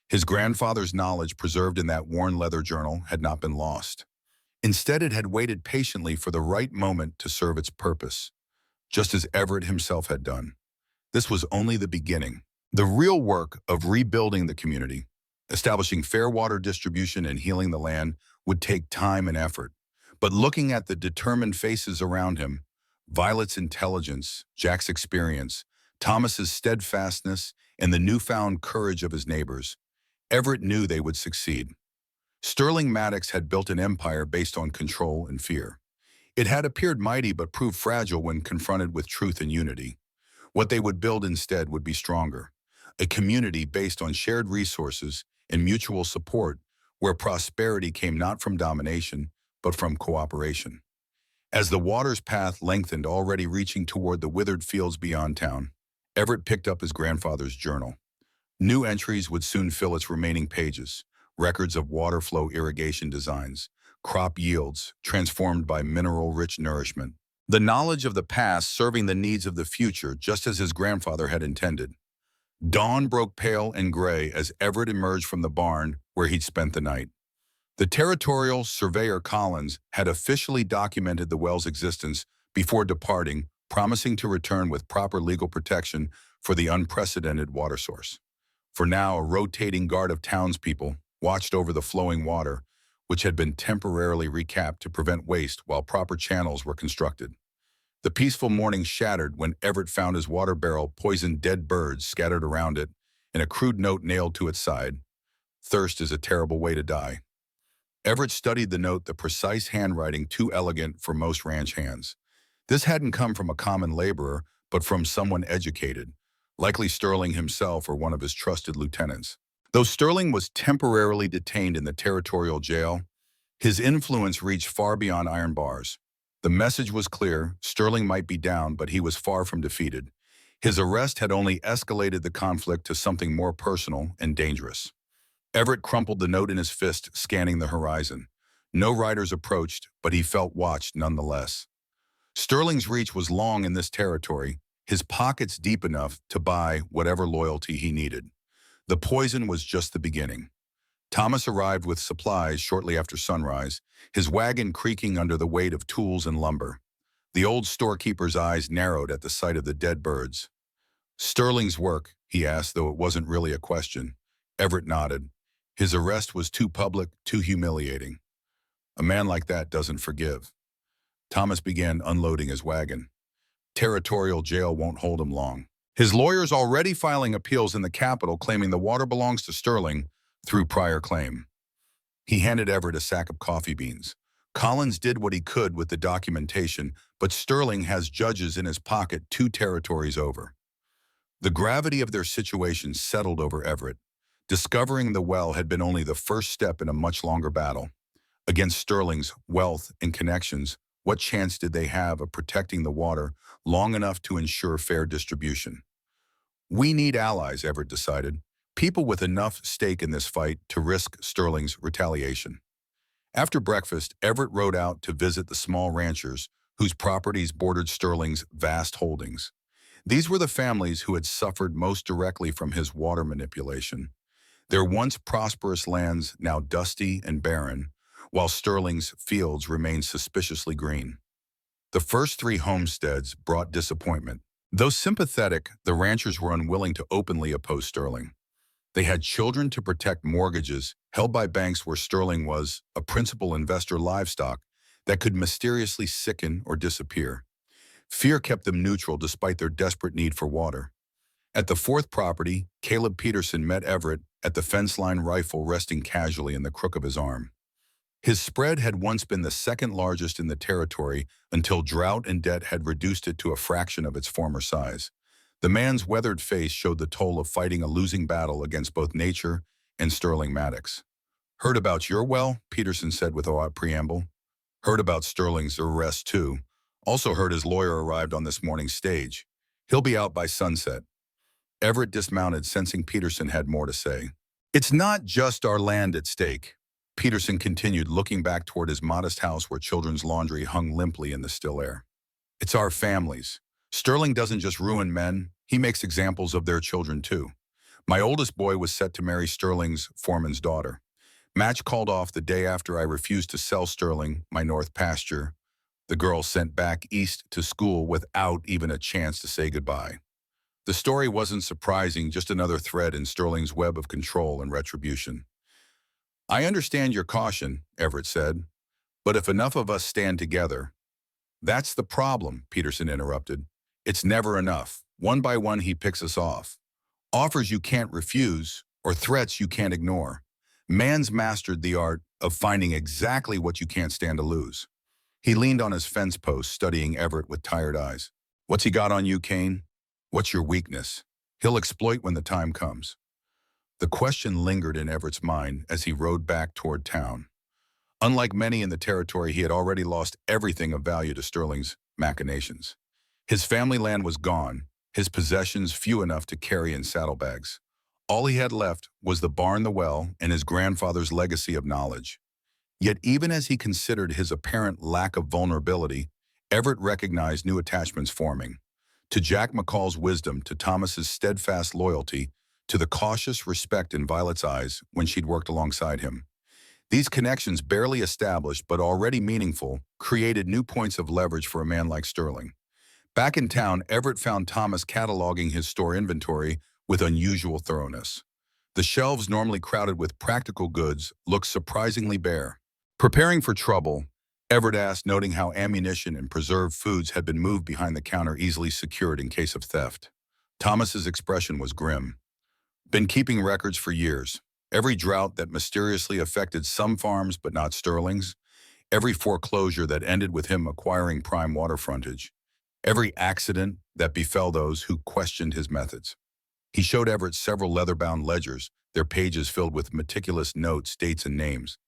His grandfather's knowledge, preserved in that worn leather journal, had not been lost. Instead, it had waited patiently for the right moment to serve its purpose, just as Everett himself had done. This was only the beginning. The real work of rebuilding the community, establishing fair water distribution and healing the land, would take time and effort. But looking at the determined faces around him, Violet's intelligence, Jack's experience, Thomas's steadfastness, and the newfound courage of his neighbors, Everett knew they would succeed. Sterling Maddox had built an empire based on control and fear. It had appeared mighty but proved fragile when confronted with truth and unity. What they would build instead would be stronger, a community based on shared resources and mutual support, where prosperity came not from domination, but from cooperation. As the water's path lengthened, already reaching toward the withered fields beyond town, Everett picked up his grandfather's journal. New entries would soon fill its remaining pages, records of water flow irrigation designs, crop yields transformed by mineral-rich nourishment. The knowledge of the past serving the needs of the future, just as his grandfather had intended. Dawn broke pale and gray as Everett emerged from the barn where he'd spent the night. The territorial surveyor Collins had officially documented the well's existence before departing, promising to return with proper legal protection for the unprecedented water source. For now, a rotating guard of townspeople watched over the flowing water, which had been temporarily recapped to prevent waste while proper channels were constructed. The peaceful morning shattered when Everett found his water barrel poisoned dead birds scattered around it and a crude note nailed to its side. Thirst is a terrible way to die. Everett studied the note, the precise handwriting too elegant for most ranch hands. This hadn't come from a common laborer, but from someone educated, likely Sterling himself or one of his trusted lieutenants. Though Sterling was temporarily detained in the territorial jail, his influence reached far beyond iron bars. The message was clear: Sterling might be down, but he was far from defeated. His arrest had only escalated the conflict to something more personal and dangerous. Everett crumpled the note in his fist, scanning the horizon. No riders approached, but he felt watched nonetheless. Sterling's reach was long in this territory, his pockets deep enough to buy whatever loyalty he needed. The poison was just the beginning. Thomas arrived with supplies shortly after sunrise, his wagon creaking under the weight of tools and lumber. The old storekeeper's eyes narrowed at the sight of the dead birds. "Sterling's work?" he asked, though it wasn't really a question. Everett nodded. His arrest was too public, too humiliating. A man like that doesn't forgive. Thomas began unloading his wagon. Territorial jail won't hold him long. His lawyer's already filing appeals in the capital claiming the water belongs to Sterling through prior claim. He handed Everett a sack of coffee beans. Collins did what he could with the documentation, but Sterling has judges in his pocket 2 territories over. The gravity of their situation settled over Everett. Discovering the well had been only the first step in a much longer battle. Against Sterling's wealth and connections, what chance did they have of protecting the water long enough to ensure fair distribution? "We need allies," Everett decided. "People with enough stake in this fight to risk Sterling's retaliation." After breakfast, Everett rode out to visit the small ranchers whose properties bordered Sterling's vast holdings. These were the families who had suffered most directly from his water manipulation. Their once prosperous lands now dusty and barren, while Sterling's fields remained suspiciously green. The first 3 homesteads brought disappointment. Though sympathetic, the ranchers were unwilling to openly oppose Sterling. They had children to protect mortgages held by banks where Sterling was a principal investor livestock that could mysteriously sicken or disappear. Fear kept them neutral despite their desperate need for water. At the 4th property, Caleb Peterson met Everett at the fence line, rifle resting casually in the crook of his arm. His spread had once been the 2nd largest in the territory until drought and debt had reduced it to a fraction of its former size. The man's weathered face showed the toll of fighting a losing battle against both nature and Sterling Maddox. "Heard about your well?" Peterson said with a preamble. "Heard about Sterling's arrest too. Also heard his lawyer arrived on this morning's stage. He'll be out by sunset." Everett dismounted, sensing Peterson had more to say. "It's not just our land at stake," Peterson continued, looking back toward his modest house where children's laundry hung limply in the still air. "It's our families. Sterling doesn't just ruin men, he makes examples of their children too. My oldest boy was set to marry Sterling's foreman's daughter. Match called off the day after I refused to sell Sterling my north pasture. The girl sent back east to school without even a chance to say goodbye." The story wasn't surprising, just another thread in Sterling's web of control and retribution. "I understand your caution," Everett said, "but if enough of us stand together—" "That's the problem," Peterson interrupted. "It's never enough. One by one he picks us off. Offers you can't refuse, or threats you can't ignore. Man's mastered the art of finding exactly what you can't stand to lose." He leaned on his fence post, studying Everett with tired eyes. "What's he got on you, Kane? What's your weakness? He'll exploit when the time comes." The question lingered in Everett's mind as he rode back toward town. Unlike many in the territory, he had already lost everything of value to Sterling's machinations. His family land was gone, his possessions few enough to carry in saddlebags. All he had left was the barn, the well, and his grandfather's legacy of knowledge. Yet even as he considered his apparent lack of vulnerability, Everett recognized new attachments forming. To Jack McCall's wisdom, to Thomas's steadfast loyalty, to the cautious respect in Violet's eyes when she'd worked alongside him. These connections, barely established but already meaningful, created new points of leverage for a man like Sterling. Back in town, Everett found Thomas cataloging his store inventory with unusual thoroughness. The shelves, normally crowded with practical goods, looked surprisingly bare. Preparing for trouble, Everett asked, noting how ammunition and preserved foods had been moved behind the counter, easily secured in case of theft. Thomas's expression was grim. "Been keeping records for years. Every drought that mysteriously affected some farms but not Sterling's. Every foreclosure that ended with him acquiring prime water frontage. Every accident that befell those who questioned his methods. He showed Everett several leather-bound ledgers, their pages filled with meticulous notes, dates, and names.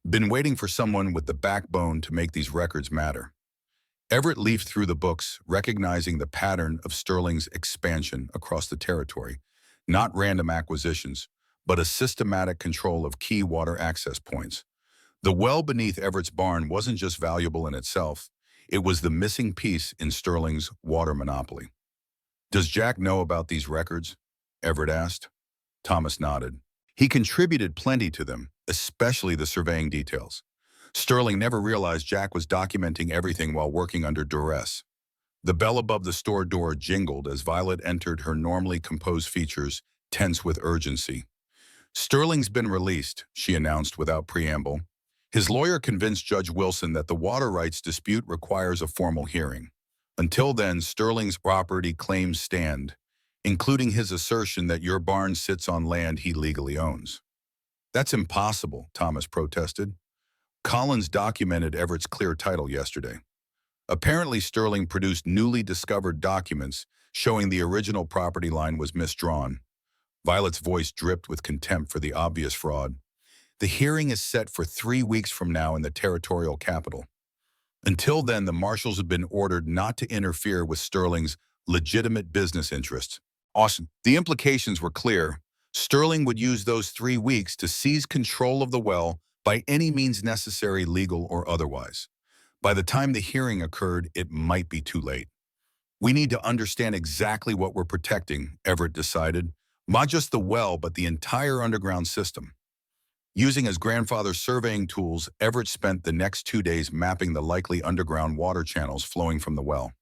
Been waiting for someone with the backbone to make these records matter. Everett leafed through the books, recognizing the pattern of Sterling's expansion across the territory. Not random acquisitions, but a systematic control of key water access points. The well beneath Everett's barn wasn't just valuable in itself, it was the missing piece in Sterling's water monopoly. "Does Jack know about these records?" Everett asked. Thomas nodded. He contributed plenty to them, especially the surveying details. Sterling never realized Jack was documenting everything while working under duress. The bell above the store door jingled as Violet entered her normally composed features, tense with urgency. "Sterling's been released," she announced without preamble. His lawyer convinced Judge Wilson that the water rights dispute requires a formal hearing. Until then, Sterling's property claims stand, including his assertion that your barn sits on land he legally owns. "That's impossible," Thomas protested. "Collins documented Everett's clear title yesterday. Apparently, Sterling produced newly discovered documents showing the original property line was misdrawn." Violet's voice dripped with contempt for the obvious fraud. "The hearing is set for 3 weeks from now in the territorial capital. Until then, the marshals have been ordered not to interfere with Sterling's legitimate business interests." Awesome. The implications were clear. Sterling would use those 3 weeks to seize control of the well by any means necessary, legal or otherwise. By the time the hearing occurred, it might be too late. "We need to understand exactly what we're protecting," Everett decided. "Not just the well, but the entire underground system." Using his grandfather's surveying tools, Everett spent the next 2 days mapping the likely underground water channels flowing from the well.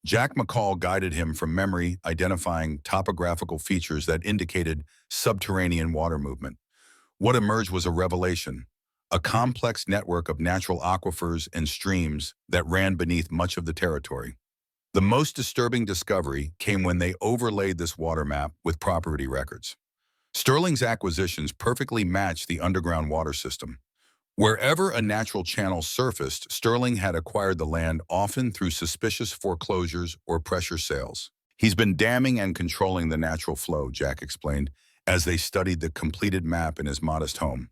Jack McCall guided him from memory, identifying topographical features that indicated subterranean water movement. What emerged was a revelation: a complex network of natural aquifers and streams that ran beneath much of the territory. The most disturbing discovery came when they overlaid this water map with property records. Sterling's acquisitions perfectly matched the underground water system. Wherever a natural channel surfaced, Sterling had acquired the land, often through suspicious foreclosures or pressure sales. "He's been damming and controlling the natural flow," Jack explained, as they studied the completed map in his modest home,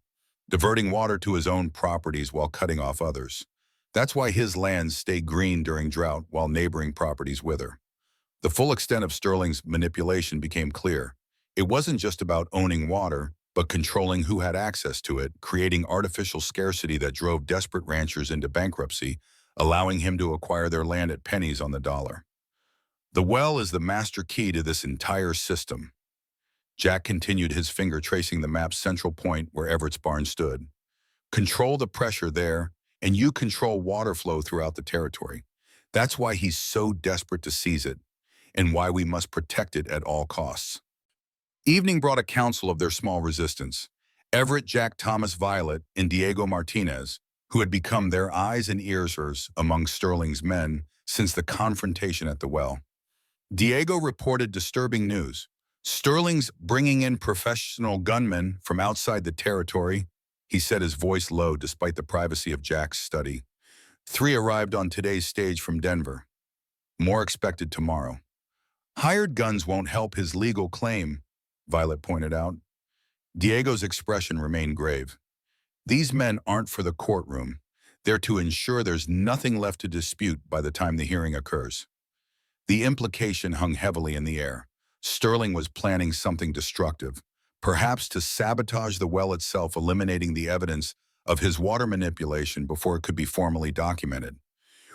diverting water to his own properties while cutting off others. That's why his lands stay green during drought while neighboring properties wither. The full extent of Sterling's manipulation became clear. It wasn't just about owning water, but controlling who had access to it, creating artificial scarcity that drove desperate ranchers into bankruptcy, allowing him to acquire their land at pennies on the dollar. "The well is the master key to this entire system." Jack continued, his finger tracing the map's central point where Everett's barn stood. "Control the pressure there, and you control water flow throughout the territory. That's why he's so desperate to seize it, and why we must protect it at all costs." Evening brought a council of their small resistance: Everett, Jack, Thomas, Violet, and Diego Martinez, who had become their eyes and ears among Sterling's men since the confrontation at the well. Diego reported disturbing news. "Sterling's bringing in professional gunmen from outside the territory," he said, his voice low despite the privacy of Jack's study. 3 arrived on today's stage from Denver. More expected tomorrow. "Hired guns won't help his legal claim," Violet pointed out. Diego's expression remained grave. "These men aren't for the courtroom. They're to ensure there's nothing left to dispute by the time the hearing occurs." The implication hung heavily in the air. Sterling was planning something destructive, perhaps to sabotage the well itself, eliminating the evidence of his water manipulation before it could be formally documented.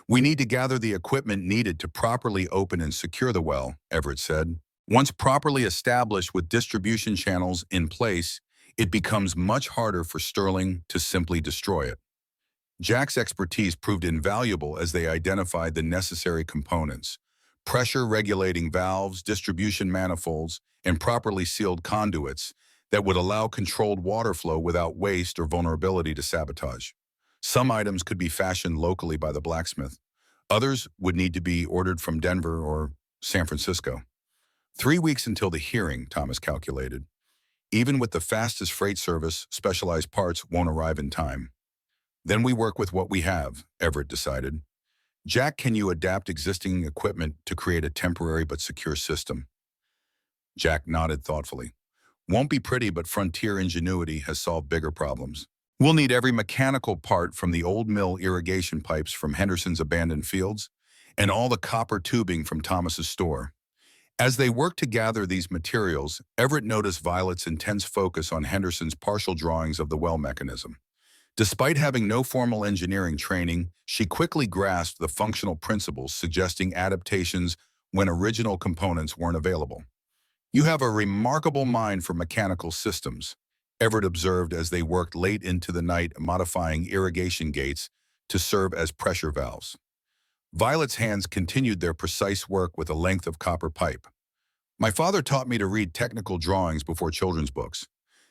"We need to gather the equipment needed to properly open and secure the well," Everett said. "Once properly established with distribution channels in place, it becomes much harder for Sterling to simply destroy it." Jack's expertise proved invaluable as they identified the necessary components: pressure regulating valves, distribution manifolds, and properly sealed conduits that would allow controlled water flow without waste or vulnerability to sabotage. Some items could be fashioned locally by the blacksmith. Others would need to be ordered from Denver or San Francisco. 3 weeks until the hearing, Thomas calculated. Even with the fastest freight service, specialized parts won't arrive in time. "Then we work with what we have," Everett decided. "Jack, can you adapt existing equipment to create a temporary but secure system?" Jack nodded thoughtfully. Won't be pretty, but frontier ingenuity has solved bigger problems. We'll need every mechanical part from the old mill irrigation pipes from Henderson's abandoned fields and all the copper tubing from Thomas's store. As they worked to gather these materials, Everett noticed Violet's intense focus on Henderson's partial drawings of the well mechanism. Despite having no formal engineering training, she quickly grasped the functional principles, suggesting adaptations when original components weren't available. You have a remarkable mind for mechanical systems, Everett observed as they worked late into the night modifying irrigation gates to serve as pressure valves. Violet's hands continued their precise work with a length of copper pipe. My father taught me to read technical drawings before children's books,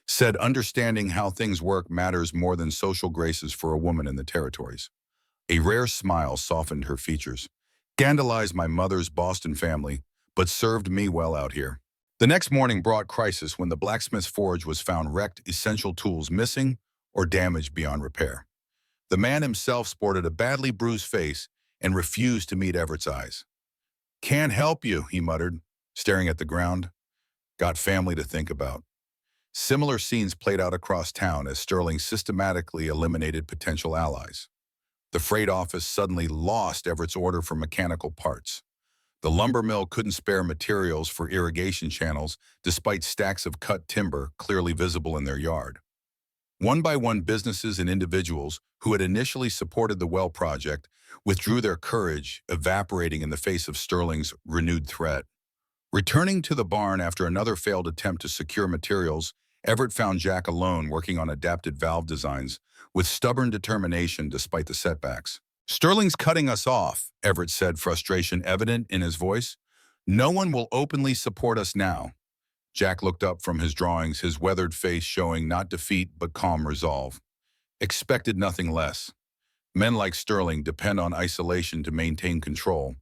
said understanding how things work matters more than social graces for a woman in the territories. A rare smile softened her features. Scandalized my mother's Boston family, but served me well out here. The next morning brought crisis when the blacksmith's forge was found wrecked, essential tools missing or damaged beyond repair. The man himself sported a badly bruised face and refused to meet Everett's eyes. "Can't help you," he muttered, staring at the ground. Got family to think about. Similar scenes played out across town as Sterling systematically eliminated potential allies. The freight office suddenly lost Everett's order for mechanical parts. The lumber mill couldn't spare materials for irrigation channels despite stacks of cut timber clearly visible in their yard. One by one, businesses and individuals who had initially supported the well project withdrew, their courage evaporating in the face of Sterling's renewed threat. Returning to the barn after another failed attempt to secure materials, Everett found Jack alone working on adapted valve designs with stubborn determination despite the setbacks. "Sterling's cutting us off," Everett said, frustration evident in his voice. "No one will openly support us now." Jack looked up from his drawings, his weathered face showing not defeat but calm resolve. Expected nothing less. Men like Sterling depend on isolation to maintain control,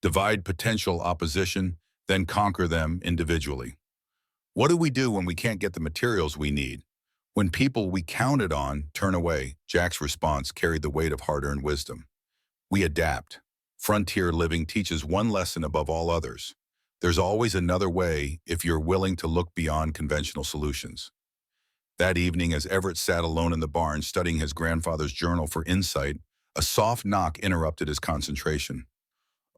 divide potential opposition, then conquer them individually. "What do we do when we can't get the materials we need? When people we counted on turn away?" Jack's response carried the weight of hard-earned wisdom. "We adapt. Frontier living teaches one lesson above all others. There's always another way if you're willing to look beyond conventional solutions." That evening, as Everett sat alone in the barn studying his grandfather's journal for insight, a soft knock interrupted his concentration.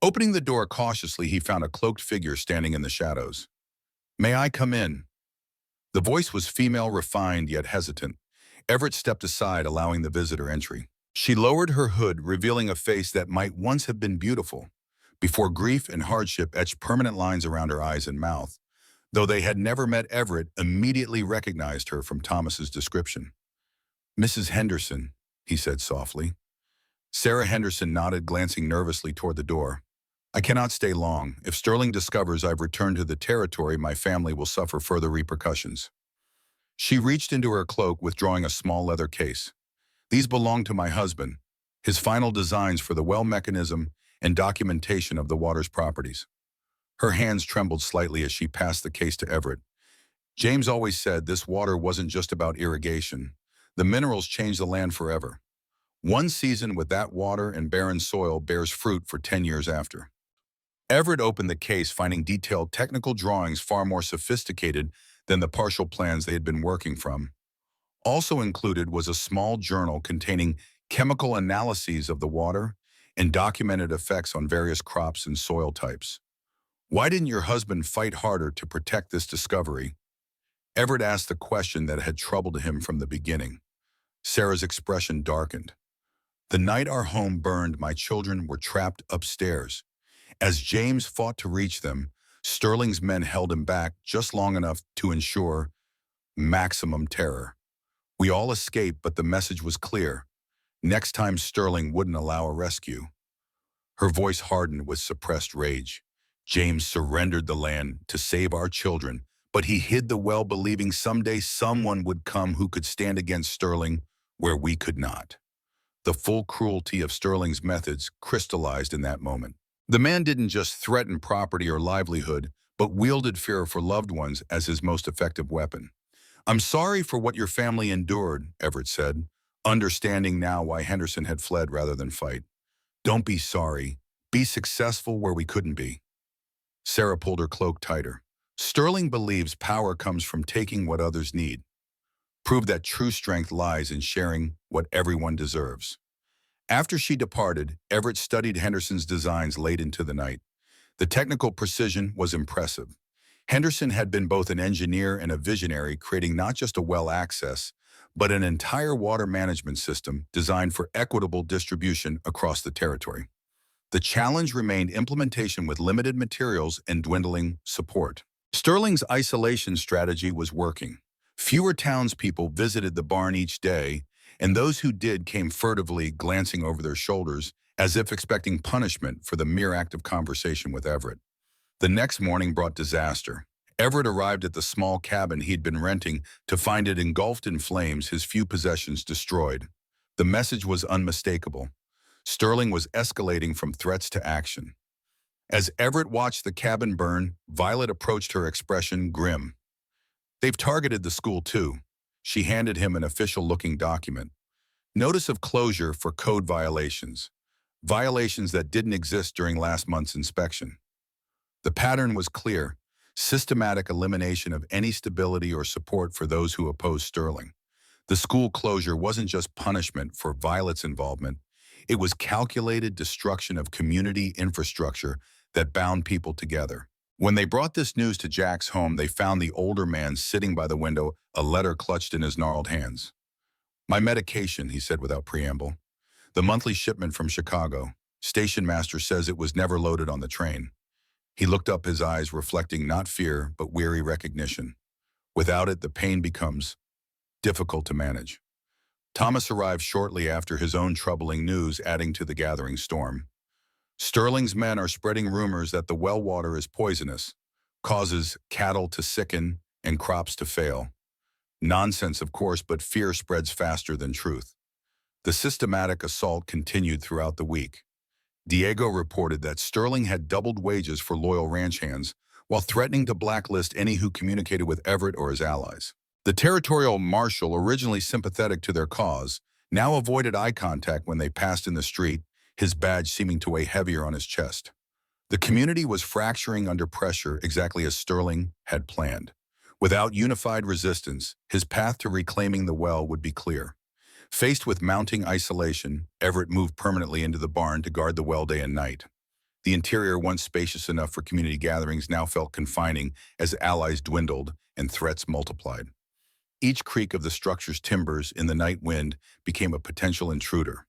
Opening the door cautiously, he found a cloaked figure standing in the shadows. "May I come in?" The voice was female, refined yet hesitant. Everett stepped aside, allowing the visitor entry. She lowered her hood, revealing a face that might once have been beautiful, before grief and hardship etched permanent lines around her eyes and mouth. Though they had never met, Everett immediately recognized her from Thomas's description. "Mrs. Henderson," he said softly. Sarah Henderson nodded, glancing nervously toward the door. "I cannot stay long. If Sterling discovers I've returned to the territory, my family will suffer further repercussions." She reached into her cloak, withdrawing a small leather case. "These belong to my husband, his final designs for the well mechanism and documentation of the water's properties." Her hands trembled slightly as she passed the case to Everett. "James always said this water wasn't just about irrigation. The minerals change the land forever. One season with that water and barren soil bears fruit for 10 years after." Everett opened the case, finding detailed technical drawings far more sophisticated than the partial plans they had been working from. Also included was a small journal containing chemical analyses of the water and documented effects on various crops and soil types. "Why didn't your husband fight harder to protect this discovery?" Everett asked the question that had troubled him from the beginning. Sarah's expression darkened. "The night our home burned, my children were trapped upstairs. As James fought to reach them, Sterling's men held him back just long enough to ensure maximum terror. We all escaped, but the message was clear. Next time Sterling wouldn't allow a rescue." Her voice hardened with suppressed rage. "James surrendered the land to save our children, but he hid the well, believing someday someone would come who could stand against Sterling where we could not." The full cruelty of Sterling's methods crystallized in that moment. The man didn't just threaten property or livelihood, but wielded fear for loved ones as his most effective weapon. "I'm sorry for what your family endured," Everett said, understanding now why Henderson had fled rather than fight. "Don't be sorry. Be successful where we couldn't be." Sarah pulled her cloak tighter. Sterling believes power comes from taking what others need. Prove that true strength lies in sharing what everyone deserves. After she departed, Everett studied Henderson's designs late into the night. The technical precision was impressive. Henderson had been both an engineer and a visionary, creating not just a well access, but an entire water management system designed for equitable distribution across the territory. The challenge remained implementation with limited materials and dwindling support. Sterling's isolation strategy was working. Fewer townspeople visited the barn each day, and those who did came furtively, glancing over their shoulders, as if expecting punishment for the mere act of conversation with Everett. The next morning brought disaster. Everett arrived at the small cabin he'd been renting to find it engulfed in flames, his few possessions destroyed. The message was unmistakable. Sterling was escalating from threats to action. As Everett watched the cabin burn, Violet approached, her expression grim. "They've targeted the school too." She handed him an official-looking document. Notice of closure for code violations. Violations that didn't exist during last month's inspection. The pattern was clear: systematic elimination of any stability or support for those who opposed Sterling. The school closure wasn't just punishment for Violet's involvement. It was calculated destruction of community infrastructure that bound people together. When they brought this news to Jack's home, they found the older man sitting by the window, a letter clutched in his gnarled hands. "My medication," he said without preamble. "The monthly shipment from Chicago. Station master says it was never loaded on the train." He looked up, his eyes reflecting not fear, but weary recognition. Without it, the pain becomes difficult to manage. Thomas arrived shortly after, his own troubling news adding to the gathering storm. "Sterling's men are spreading rumors that the well water is poisonous, causes cattle to sicken and crops to fail. Nonsense, of course, but fear spreads faster than truth." The systematic assault continued throughout the week. Diego reported that Sterling had doubled wages for loyal ranch hands, while threatening to blacklist any who communicated with Everett or his allies. The territorial marshal, originally sympathetic to their cause, now avoided eye contact when they passed in the street, his badge seeming to weigh heavier on his chest. The community was fracturing under pressure, exactly as Sterling had planned. Without unified resistance, his path to reclaiming the well would be clear. Faced with mounting isolation, Everett moved permanently into the barn to guard the well day and night. The interior, once spacious enough for community gatherings, now felt confining as allies dwindled and threats multiplied. Each creak of the structure's timbers in the night wind became a potential intruder.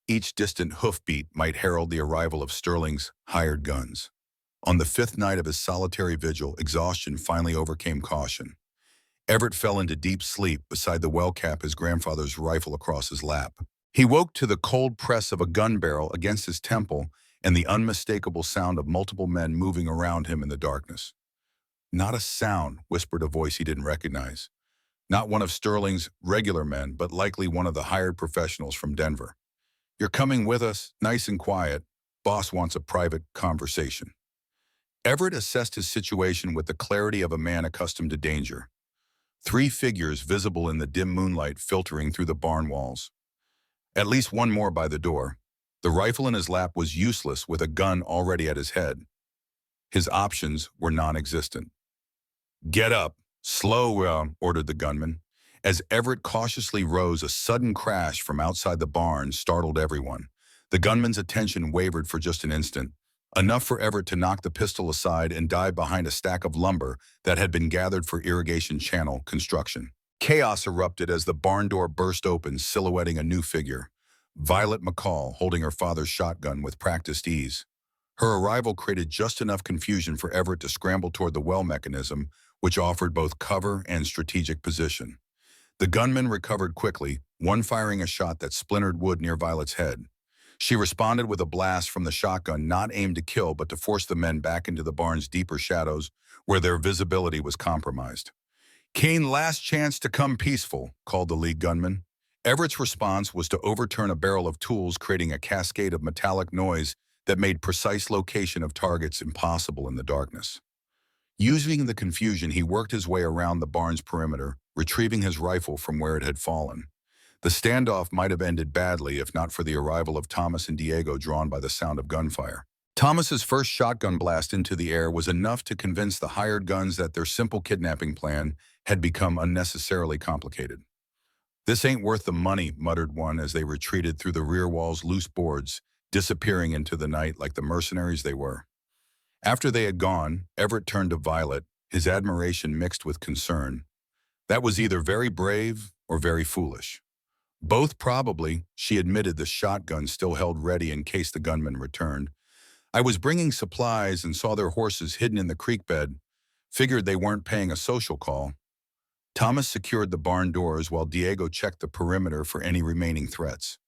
Each distant hoofbeat might herald the arrival of Sterling's hired guns. On the fifth night of his solitary vigil, exhaustion finally overcame caution. Everett fell into deep sleep beside the well cap, his grandfather's rifle across his lap. He woke to the cold press of a gun barrel against his temple and the unmistakable sound of multiple men moving around him in the darkness. "Not a sound," whispered a voice he didn't recognize. Not one of Sterling's regular men, but likely one of the hired professionals from Denver. "You're coming with us, nice and quiet. Boss wants a private conversation." Everett assessed his situation with the clarity of a man accustomed to danger. Three figures visible in the dim moonlight filtering through the barn walls. At least one more by the door. The rifle in his lap was useless with a gun already at his head. His options were non-existent. "Get up, slow," ordered the gunman. As Everett cautiously rose, a sudden crash from outside the barn startled everyone. The gunman's attention wavered for just an instant, enough for Everett to knock the pistol aside and dive behind a stack of lumber that had been gathered for irrigation channel construction. Chaos erupted as the barn door burst open, silhouetting a new figure. Violet McCall, holding her father's shotgun with practiced ease. Her arrival created just enough confusion for Everett to scramble toward the well mechanism, which offered both cover and strategic position. The gunman recovered quickly, one firing a shot that splintered wood near Violet's head. She responded with a blast from the shotgun, not aimed to kill, but to force the men back into the barn's deeper shadows, where their visibility was compromised. "Kane, last chance to come peaceful," called the lead gunman. Everett's response was to overturn a barrel of tools, creating a cascade of metallic noise that made precise location of targets impossible in the darkness. Using the confusion, he worked his way around the barn's perimeter, retrieving his rifle from where it had fallen. The standoff might have ended badly if not for the arrival of Thomas and Diego, drawn by the sound of gunfire. Thomas's first shotgun blast into the air was enough to convince the hired guns that their simple kidnapping plan had become unnecessarily complicated. "This ain't worth the money," muttered one as they retreated through the rear wall's loose boards, disappearing into the night like the mercenaries they were. After they had gone, Everett turned to Violet, his admiration mixed with concern. That was either very brave or very foolish. Both probably, she admitted, the shotgun still held ready in case the gunman returned. "I was bringing supplies and saw their horses hidden in the creek bed. Figured they weren't paying a social call." Thomas secured the barn doors while Diego checked the perimeter for any remaining threats.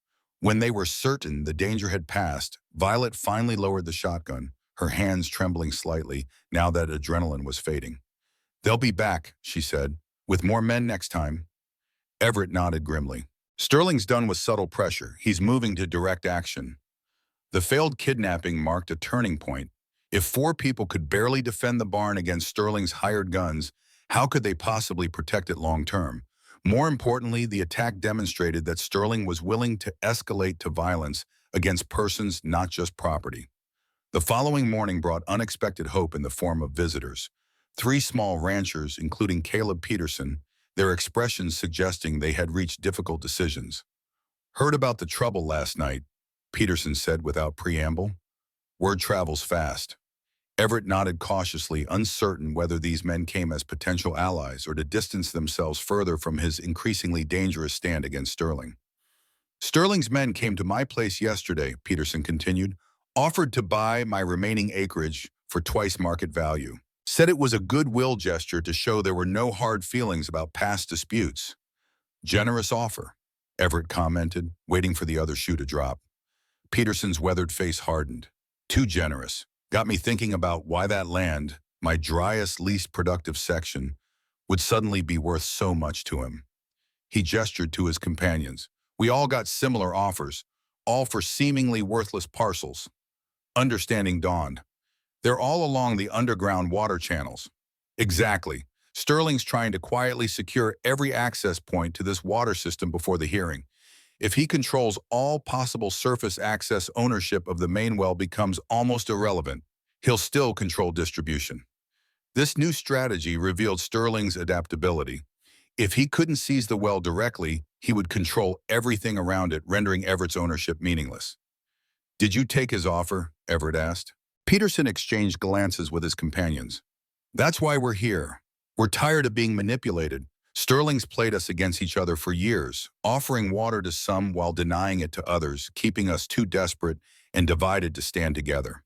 When they were certain the danger had passed, Violet finally lowered the shotgun, her hands trembling slightly now that adrenaline was fading. "They'll be back," she said, "with more men next time." Everett nodded grimly. "Sterling's done with subtle pressure. He's moving to direct action." The failed kidnapping marked a turning point. If 4 people could barely defend the barn against Sterling's hired guns, how could they possibly protect it long-term? More importantly, the attack demonstrated that Sterling was willing to escalate to violence against persons, not just property. The following morning brought unexpected hope in the form of visitors. 3 small ranchers, including Caleb Peterson, their expressions suggesting they had reached difficult decisions. "Heard about the trouble last night," Peterson said without preamble. "Word travels fast." Everett nodded cautiously, uncertain whether these men came as potential allies or to distance themselves further from his increasingly dangerous stand against Sterling. "Sterling's men came to my place yesterday," Peterson continued, "offered to buy my remaining acreage for twice market value. Said it was a goodwill gesture to show there were no hard feelings about past disputes." "Generous offer," Everett commented, waiting for the other shoe to drop. Peterson's weathered face hardened. "Too generous. Got me thinking about why that land, my driest, least productive section, would suddenly be worth so much to him." He gestured to his companions. "We all got similar offers, all for seemingly worthless parcels." Understanding dawned. "They're all along the underground water channels." "Exactly. Sterling's trying to quietly secure every access point to this water system before the hearing. If he controls all possible surface access, ownership of the main well becomes almost irrelevant. He'll still control distribution." This new strategy revealed Sterling's adaptability. If he couldn't seize the well directly, he would control everything around it, rendering Everett's ownership meaningless. "Did you take his offer?" Everett asked. Peterson exchanged glances with his companions. "That's why we're here. We're tired of being manipulated. Sterling's played us against each other for years, offering water to some while denying it to others, keeping us too desperate and divided to stand together."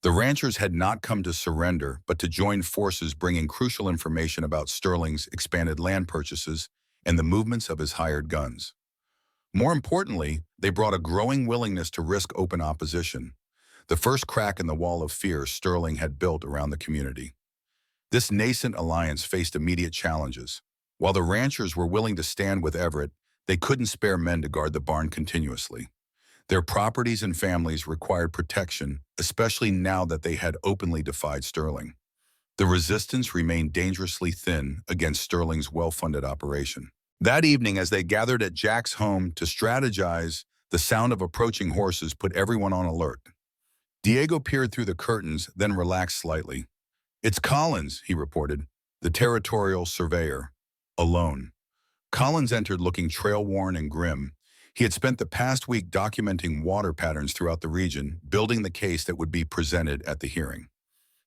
The ranchers had not come to surrender, but to join forces, bringing crucial information about Sterling's expanded land purchases and the movements of his hired guns. More importantly, they brought a growing willingness to risk open opposition, the first crack in the wall of fear Sterling had built around the community. This nascent alliance faced immediate challenges. While the ranchers were willing to stand with Everett, they couldn't spare men to guard the barn continuously. Their properties and families required protection, especially now that they had openly defied Sterling. The resistance remained dangerously thin against Sterling's well-funded operation. That evening, as they gathered at Jack's home to strategize, the sound of approaching horses put everyone on alert. Diego peered through the curtains, then relaxed slightly. "It's Collins," he reported, "the territorial surveyor. Alone." Collins entered looking trail-worn and grim. He had spent the past week documenting water patterns throughout the region, building the case that would be presented at the hearing.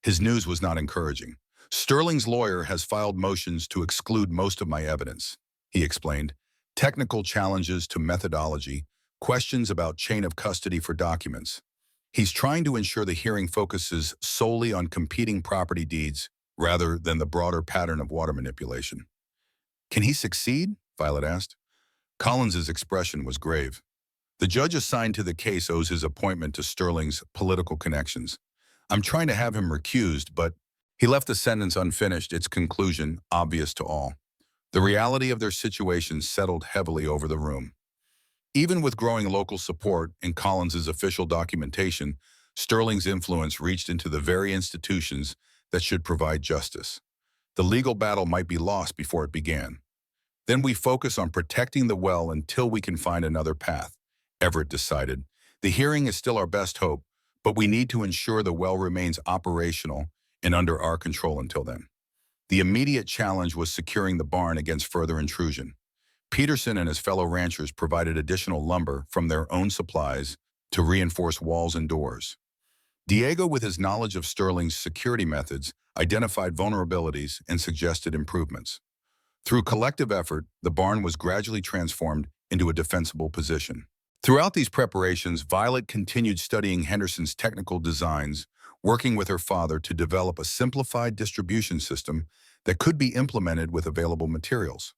His news was not encouraging. "Sterling's lawyer has filed motions to exclude most of my evidence," he explained. "Technical challenges to methodology, questions about chain of custody for documents. He's trying to ensure the hearing focuses solely on competing property deeds rather than the broader pattern of water manipulation." "Can he succeed?" Violet asked. Collins's expression was grave. "The judge assigned to the case owes his appointment to Sterling's political connections. I'm trying to have him recused, but..." He left the sentence unfinished, its conclusion obvious to all. The reality of their situation settled heavily over the room. Even with growing local support and Collins's official documentation, Sterling's influence reached into the very institutions that should provide justice. The legal battle might be lost before it began. "Then we focus on protecting the well until we can find another path," Everett decided. "The hearing is still our best hope, but we need to ensure the well remains operational and under our control until then. The immediate challenge was securing the barn against further intrusion. Peterson and his fellow ranchers provided additional lumber from their own supplies to reinforce walls and doors. Diego, with his knowledge of Sterling's security methods, identified vulnerabilities and suggested improvements. Through collective effort, the barn was gradually transformed into a defensible position. Throughout these preparations, Violet continued studying Henderson's technical designs, working with her father to develop a simplified distribution system that could be implemented with available materials.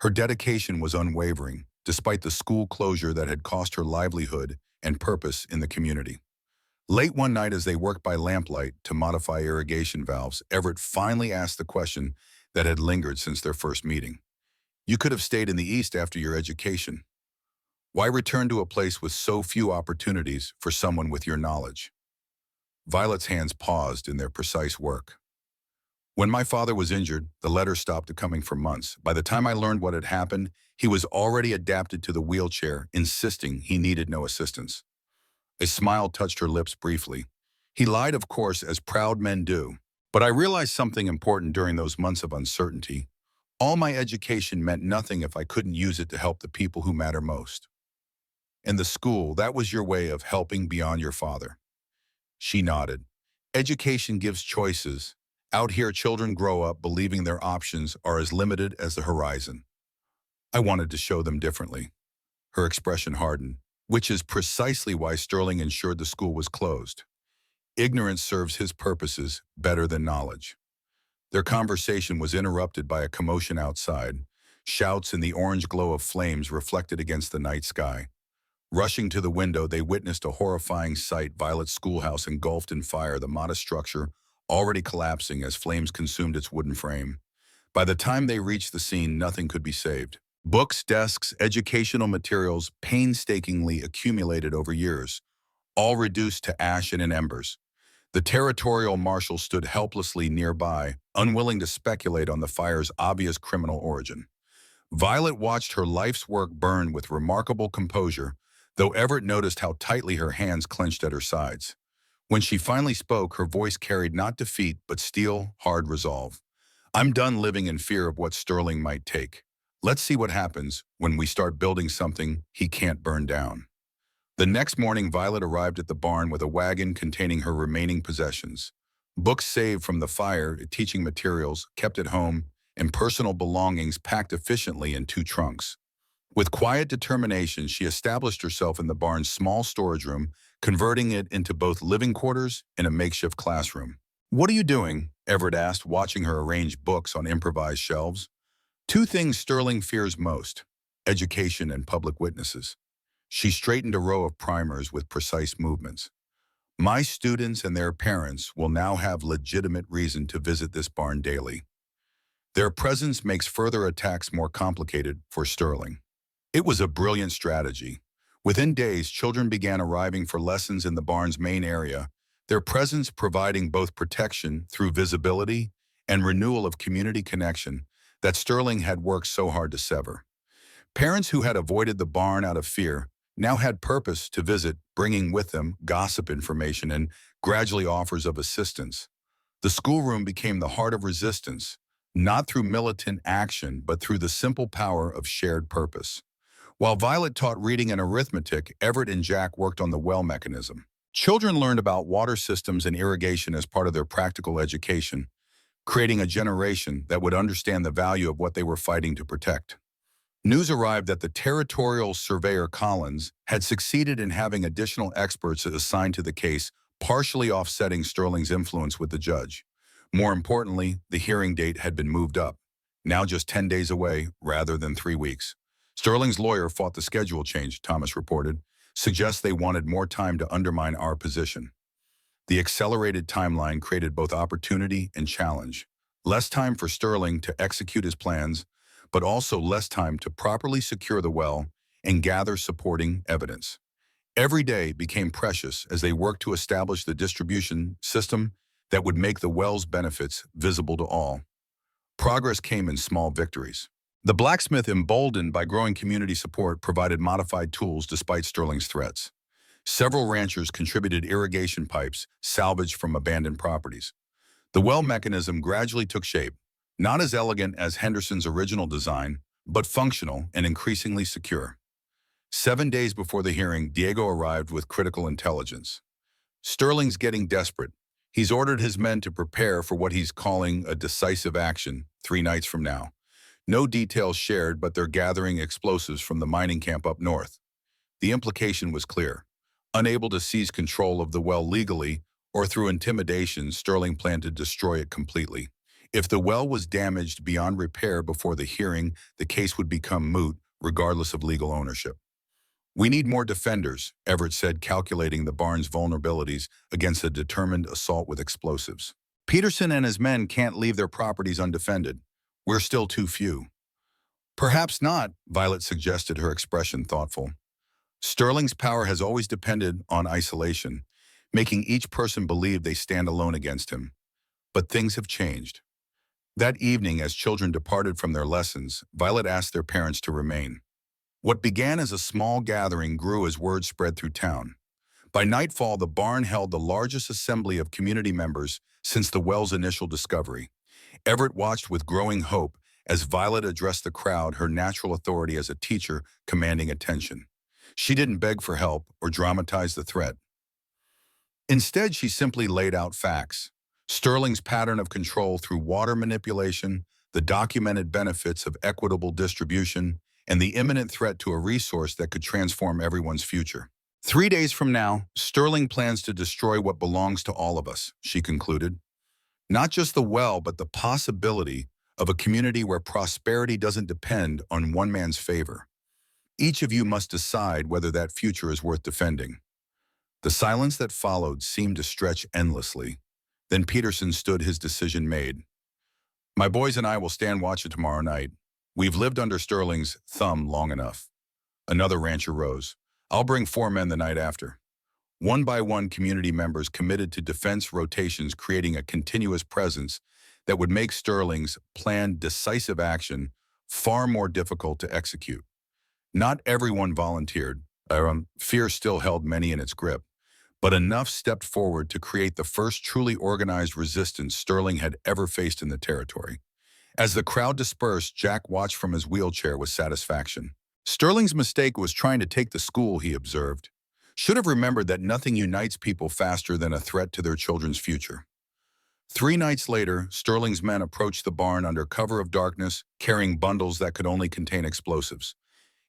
Her dedication was unwavering, despite the school closure that had cost her livelihood and purpose in the community. Late one night, as they worked by lamplight to modify irrigation valves, Everett finally asked the question that had lingered since their first meeting. "You could have stayed in the East after your education. Why return to a place with so few opportunities for someone with your knowledge?" Violet's hands paused in their precise work. "When my father was injured, the letters stopped coming for months. By the time I learned what had happened, he was already adapted to the wheelchair, insisting he needed no assistance." A smile touched her lips briefly. "He lied, of course, as proud men do. But I realized something important during those months of uncertainty. All my education meant nothing if I couldn't use it to help the people who matter most. And the school, that was your way of helping beyond your father." She nodded. "Education gives choices. Out here, children grow up believing their options are as limited as the horizon. I wanted to show them differently." Her expression hardened, which is precisely why Sterling ensured the school was closed. Ignorance serves his purposes better than knowledge. Their conversation was interrupted by a commotion outside. Shouts and the orange glow of flames reflected against the night sky. Rushing to the window, they witnessed a horrifying sight: Violet's schoolhouse engulfed in fire, the modest structure already collapsing as flames consumed its wooden frame. By the time they reached the scene, nothing could be saved. Books, desks, educational materials painstakingly accumulated over years, all reduced to ash and in embers. The territorial marshal stood helplessly nearby, unwilling to speculate on the fire's obvious criminal origin. Violet watched her life's work burn with remarkable composure, though Everett noticed how tightly her hands clenched at her sides. When she finally spoke, her voice carried not defeat, but steel, hard resolve. "I'm done living in fear of what Sterling might take. Let's see what happens when we start building something he can't burn down." The next morning, Violet arrived at the barn with a wagon containing her remaining possessions. Books saved from the fire, teaching materials kept at home, and personal belongings packed efficiently in 2 trunks. With quiet determination, she established herself in the barn's small storage room, converting it into both living quarters and a makeshift classroom. "What are you doing?" Everett asked, watching her arrange books on improvised shelves. "2 things Sterling fears most: education and public witnesses." She straightened a row of primers with precise movements. "My students and their parents will now have legitimate reason to visit this barn daily. Their presence makes further attacks more complicated for Sterling." It was a brilliant strategy. Within days, children began arriving for lessons in the barn's main area, their presence providing both protection through visibility and renewal of community connection that Sterling had worked so hard to sever. Parents who had avoided the barn out of fear now had purpose to visit, bringing with them gossip information and gradually offers of assistance. The schoolroom became the heart of resistance, not through militant action, but through the simple power of shared purpose. While Violet taught reading and arithmetic, Everett and Jack worked on the well mechanism. Children learned about water systems and irrigation as part of their practical education, creating a generation that would understand the value of what they were fighting to protect. News arrived that the territorial surveyor Collins had succeeded in having additional experts assigned to the case, partially offsetting Sterling's influence with the judge. More importantly, the hearing date had been moved up, now just 10 days away rather than 3 weeks. "Sterling's lawyer fought the schedule change," Thomas reported, "suggests they wanted more time to undermine our position." The accelerated timeline created both opportunity and challenge. Less time for Sterling to execute his plans, but also less time to properly secure the well and gather supporting evidence. Every day became precious as they worked to establish the distribution system that would make the well's benefits visible to all. Progress came in small victories. The blacksmith, emboldened by growing community support, provided modified tools despite Sterling's threats. Several ranchers contributed irrigation pipes salvaged from abandoned properties. The well mechanism gradually took shape, not as elegant as Henderson's original design, but functional and increasingly secure. 7 days before the hearing, Diego arrived with critical intelligence. Sterling's getting desperate. He's ordered his men to prepare for what he's calling a decisive action 3 nights from now. No details shared, but they're gathering explosives from the mining camp up north. The implication was clear. Unable to seize control of the well legally or through intimidation, Sterling planned to destroy it completely. If the well was damaged beyond repair before the hearing, the case would become moot, regardless of legal ownership. "We need more defenders," Everett said, calculating the barn's vulnerabilities against a determined assault with explosives. "Peterson and his men can't leave their properties undefended. We're still too few." "Perhaps not," Violet suggested, her expression thoughtful. "Sterling's power has always depended on isolation, making each person believe they stand alone against him. But things have changed." That evening, as children departed from their lessons, Violet asked their parents to remain. What began as a small gathering grew as word spread through town. By nightfall, the barn held the largest assembly of community members since the well's initial discovery. Everett watched with growing hope as Violet addressed the crowd, her natural authority as a teacher commanding attention. She didn't beg for help or dramatize the threat. Instead, she simply laid out facts. Sterling's pattern of control through water manipulation, the documented benefits of equitable distribution, and the imminent threat to a resource that could transform everyone's future. 3 days from now, Sterling plans to destroy what belongs to all of us, she concluded. Not just the well, but the possibility of a community where prosperity doesn't depend on one man's favor. Each of you must decide whether that future is worth defending. The silence that followed seemed to stretch endlessly. Then Peterson stood, his decision made. "My boys and I will stand watch tomorrow night. We've lived under Sterling's thumb long enough." Another rancher rose. "I'll bring 4 men the night after." One by one, community members committed to defense rotations, creating a continuous presence that would make Sterling's planned decisive action far more difficult to execute. Not everyone volunteered. Fear still held many in its grip, but enough stepped forward to create the first truly organized resistance Sterling had ever faced in the territory. As the crowd dispersed, Jack watched from his wheelchair with satisfaction. "Sterling's mistake was trying to take the school," he observed. "Should have remembered that nothing unites people faster than a threat to their children's future." 3 nights later, Sterling's men approached the barn under cover of darkness, carrying bundles that could only contain explosives.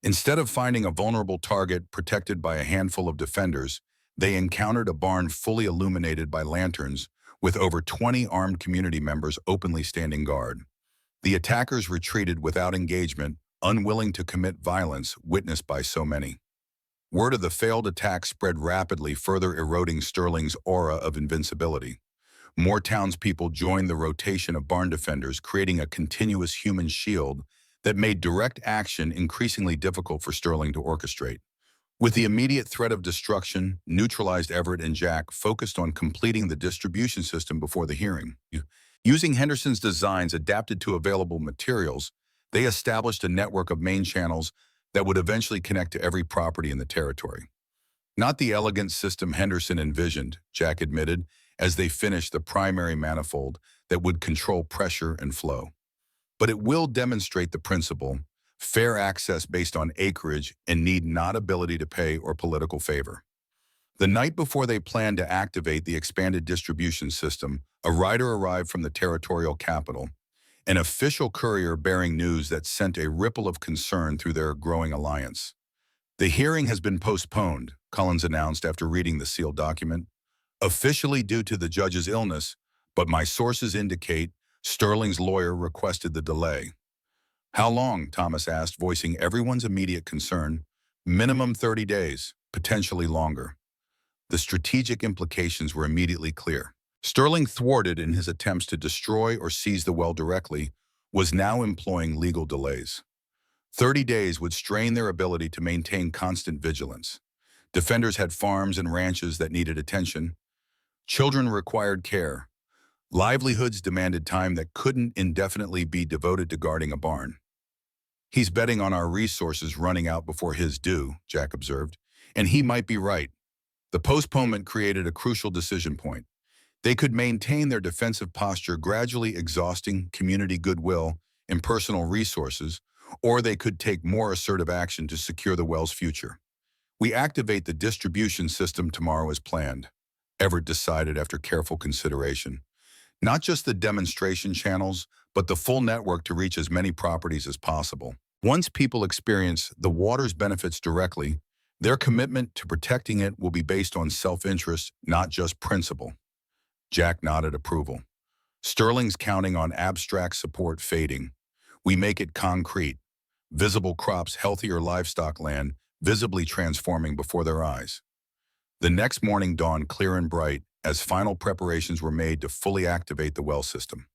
Instead of finding a vulnerable target protected by a handful of defenders, they encountered a barn fully illuminated by lanterns, with over 20 armed community members openly standing guard. The attackers retreated without engagement, unwilling to commit violence witnessed by so many. Word of the failed attack spread rapidly, further eroding Sterling's aura of invincibility. More townspeople joined the rotation of barn defenders, creating a continuous human shield that made direct action increasingly difficult for Sterling to orchestrate. With the immediate threat of destruction neutralized, Everett and Jack focused on completing the distribution system before the hearing. Using Henderson's designs adapted to available materials, they established a network of main channels that would eventually connect to every property in the territory. "Not the elegant system Henderson envisioned," Jack admitted, as they finished the primary manifold that would control pressure and flow. "But it will demonstrate the principle: fair access based on acreage and need, not ability to pay or political favor." The night before they planned to activate the expanded distribution system, a rider arrived from the territorial capital, an official courier bearing news that sent a ripple of concern through their growing alliance. "The hearing has been postponed," Collins announced after reading the sealed document. "Officially due to the judge's illness, but my sources indicate Sterling's lawyer requested the delay." "How long?" Thomas asked, voicing everyone's immediate concern. "Minimum 30 days, potentially longer." The strategic implications were immediately clear. Sterling, thwarted in his attempts to destroy or seize the well directly, was now employing legal delays. 30 days would strain their ability to maintain constant vigilance. Defenders had farms and ranches that needed attention. Children required care. Livelihoods demanded time that couldn't indefinitely be devoted to guarding a barn. "He's betting on our resources running out before his due," Jack observed. "And he might be right. The postponement created a crucial decision point. They could maintain their defensive posture, gradually exhausting community goodwill and personal resources, or they could take more assertive action to secure the well's future. We activate the distribution system tomorrow as planned, Everett decided after careful consideration. Not just the demonstration channels, but the full network to reach as many properties as possible. Once people experience the water's benefits directly, their commitment to protecting it will be based on self-interest, not just principle. Jack nodded approval. Sterling's counting on abstract support fading. We make it concrete. Visible crops, healthier livestock land, visibly transforming before their eyes. The next morning dawned clear and bright as final preparations were made to fully activate the well system.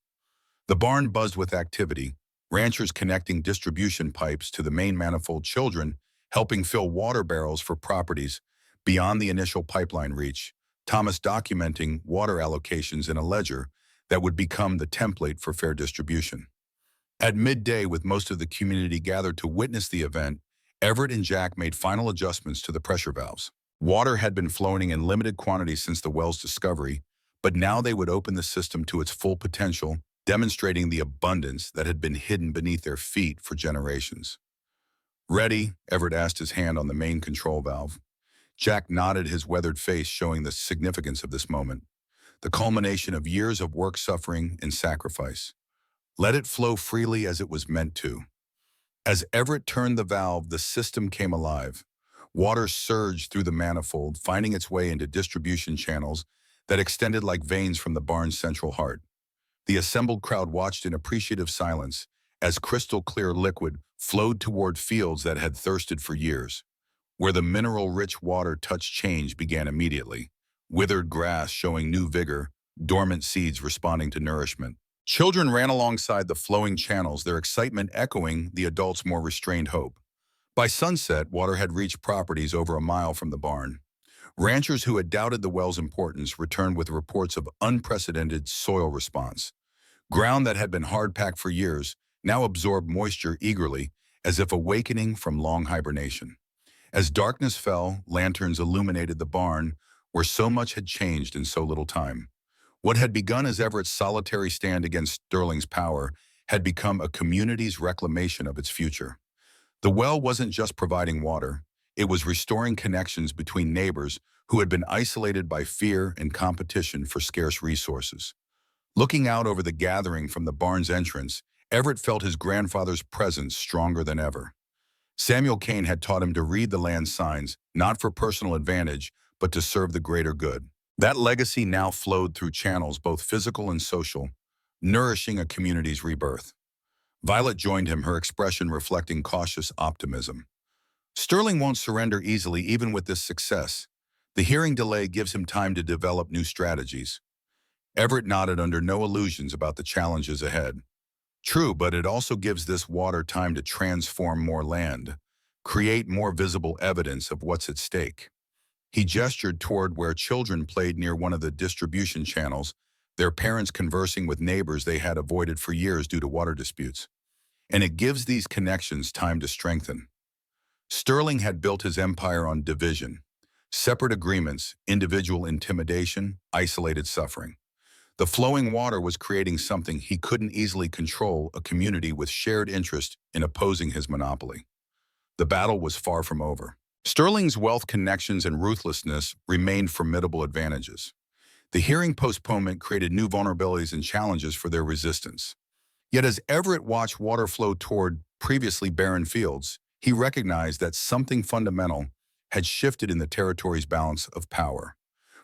The barn buzzed with activity, ranchers connecting distribution pipes to the main manifold, children helping fill water barrels for properties beyond the initial pipeline reach, Thomas documenting water allocations in a ledger that would become the template for fair distribution. At midday, with most of the community gathered to witness the event, Everett and Jack made final adjustments to the pressure valves. Water had been flowing in limited quantities since the well's discovery, but now they would open the system to its full potential, demonstrating the abundance that had been hidden beneath their feet for generations. "Ready?" Everett asked, his hand on the main control valve. Jack nodded, his weathered face showing the significance of this moment, the culmination of years of work, suffering, and sacrifice. Let it flow freely as it was meant to. As Everett turned the valve, the system came alive. Water surged through the manifold, finding its way into distribution channels that extended like veins from the barn's central heart. The assembled crowd watched in appreciative silence as crystal-clear liquid flowed toward fields that had thirsted for years. Where the mineral-rich water touched, change began immediately. Withered grass showing new vigor, dormant seeds responding to nourishment. Children ran alongside the flowing channels, their excitement echoing the adults' more restrained hope. By sunset, water had reached properties over a mile from the barn. Ranchers who had doubted the well's importance returned with reports of unprecedented soil response. Ground that had been hard-packed for years now absorbed moisture eagerly, as if awakening from long hibernation. As darkness fell, lanterns illuminated the barn, where so much had changed in so little time. What had begun as Everett's solitary stand against Sterling's power had become a community's reclamation of its future. The well wasn't just providing water, it was restoring connections between neighbors who had been isolated by fear and competition for scarce resources. Looking out over the gathering from the barn's entrance, Everett felt his grandfather's presence stronger than ever. Samuel Cain had taught him to read the land signs, not for personal advantage, but to serve the greater good. That legacy now flowed through channels both physical and social, nourishing a community's rebirth. Violet joined him, her expression reflecting cautious optimism. Sterling won't surrender easily even with this success. The hearing delay gives him time to develop new strategies. Everett nodded, under no illusions about the challenges ahead. True, but it also gives this water time to transform more land, create more visible evidence of what's at stake. He gestured toward where children played near one of the distribution channels, their parents conversing with neighbors they had avoided for years due to water disputes. And it gives these connections time to strengthen. Sterling had built his empire on division, separate agreements, individual intimidation, isolated suffering. The flowing water was creating something he couldn't easily control, a community with shared interest in opposing his monopoly. The battle was far from over. Sterling's wealth, connections, and ruthlessness remained formidable advantages. The hearing postponement created new vulnerabilities and challenges for their resistance. Yet as Everett watched water flow toward previously barren fields, he recognized that something fundamental had shifted in the territory's balance of power.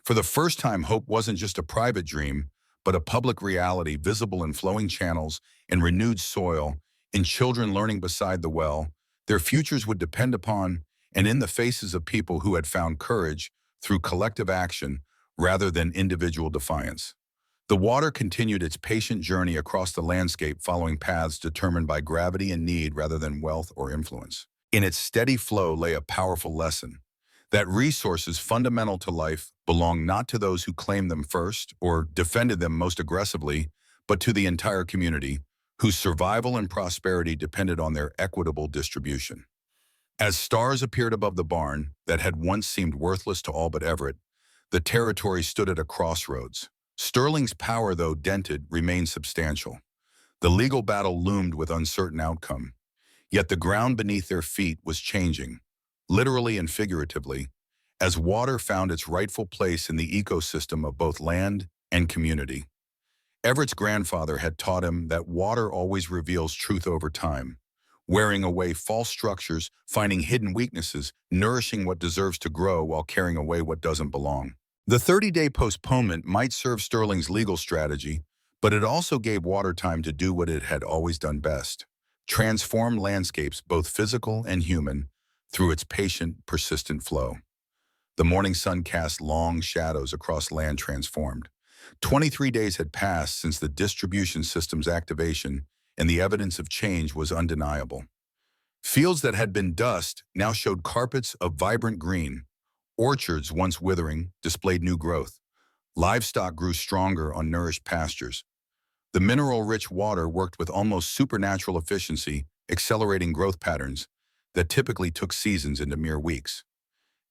For the first time, hope wasn't just a private dream, but a public reality, visible in flowing channels and renewed soil, in children learning beside the well. Their futures would depend upon, and in the faces of people who had found courage through collective action rather than individual defiance. The water continued its patient journey across the landscape, following paths determined by gravity and need rather than wealth or influence. In its steady flow lay a powerful lesson: that resources fundamental to life belong not to those who claimed them first or defended them most aggressively, but to the entire community, whose survival and prosperity depended on their equitable distribution. As stars appeared above the barn that had once seemed worthless to all but Everett, The territory stood at a crossroads. Sterling's power, though dented, remained substantial. The legal battle loomed with uncertain outcome. Yet the ground beneath their feet was changing, literally and figuratively, as water found its rightful place in the ecosystem of both land and community. Everett's grandfather had taught him that water always reveals truth over time, wearing away false structures, finding hidden weaknesses, nourishing what deserves to grow while carrying away what doesn't belong. The 30-day postponement might serve Sterling's legal strategy, but it also gave water time to do what it had always done best: transform landscapes, both physical and human, through its patient, persistent flow. The morning sun cast long shadows across land transformed. 23 days had passed since the distribution system's activation, and the evidence of change was undeniable. Fields that had been dust now showed carpets of vibrant green. Orchards, once withering, displayed new growth. Livestock grew stronger on nourished pastures. The mineral-rich water worked with almost supernatural efficiency, accelerating growth patterns that typically took seasons into mere weeks.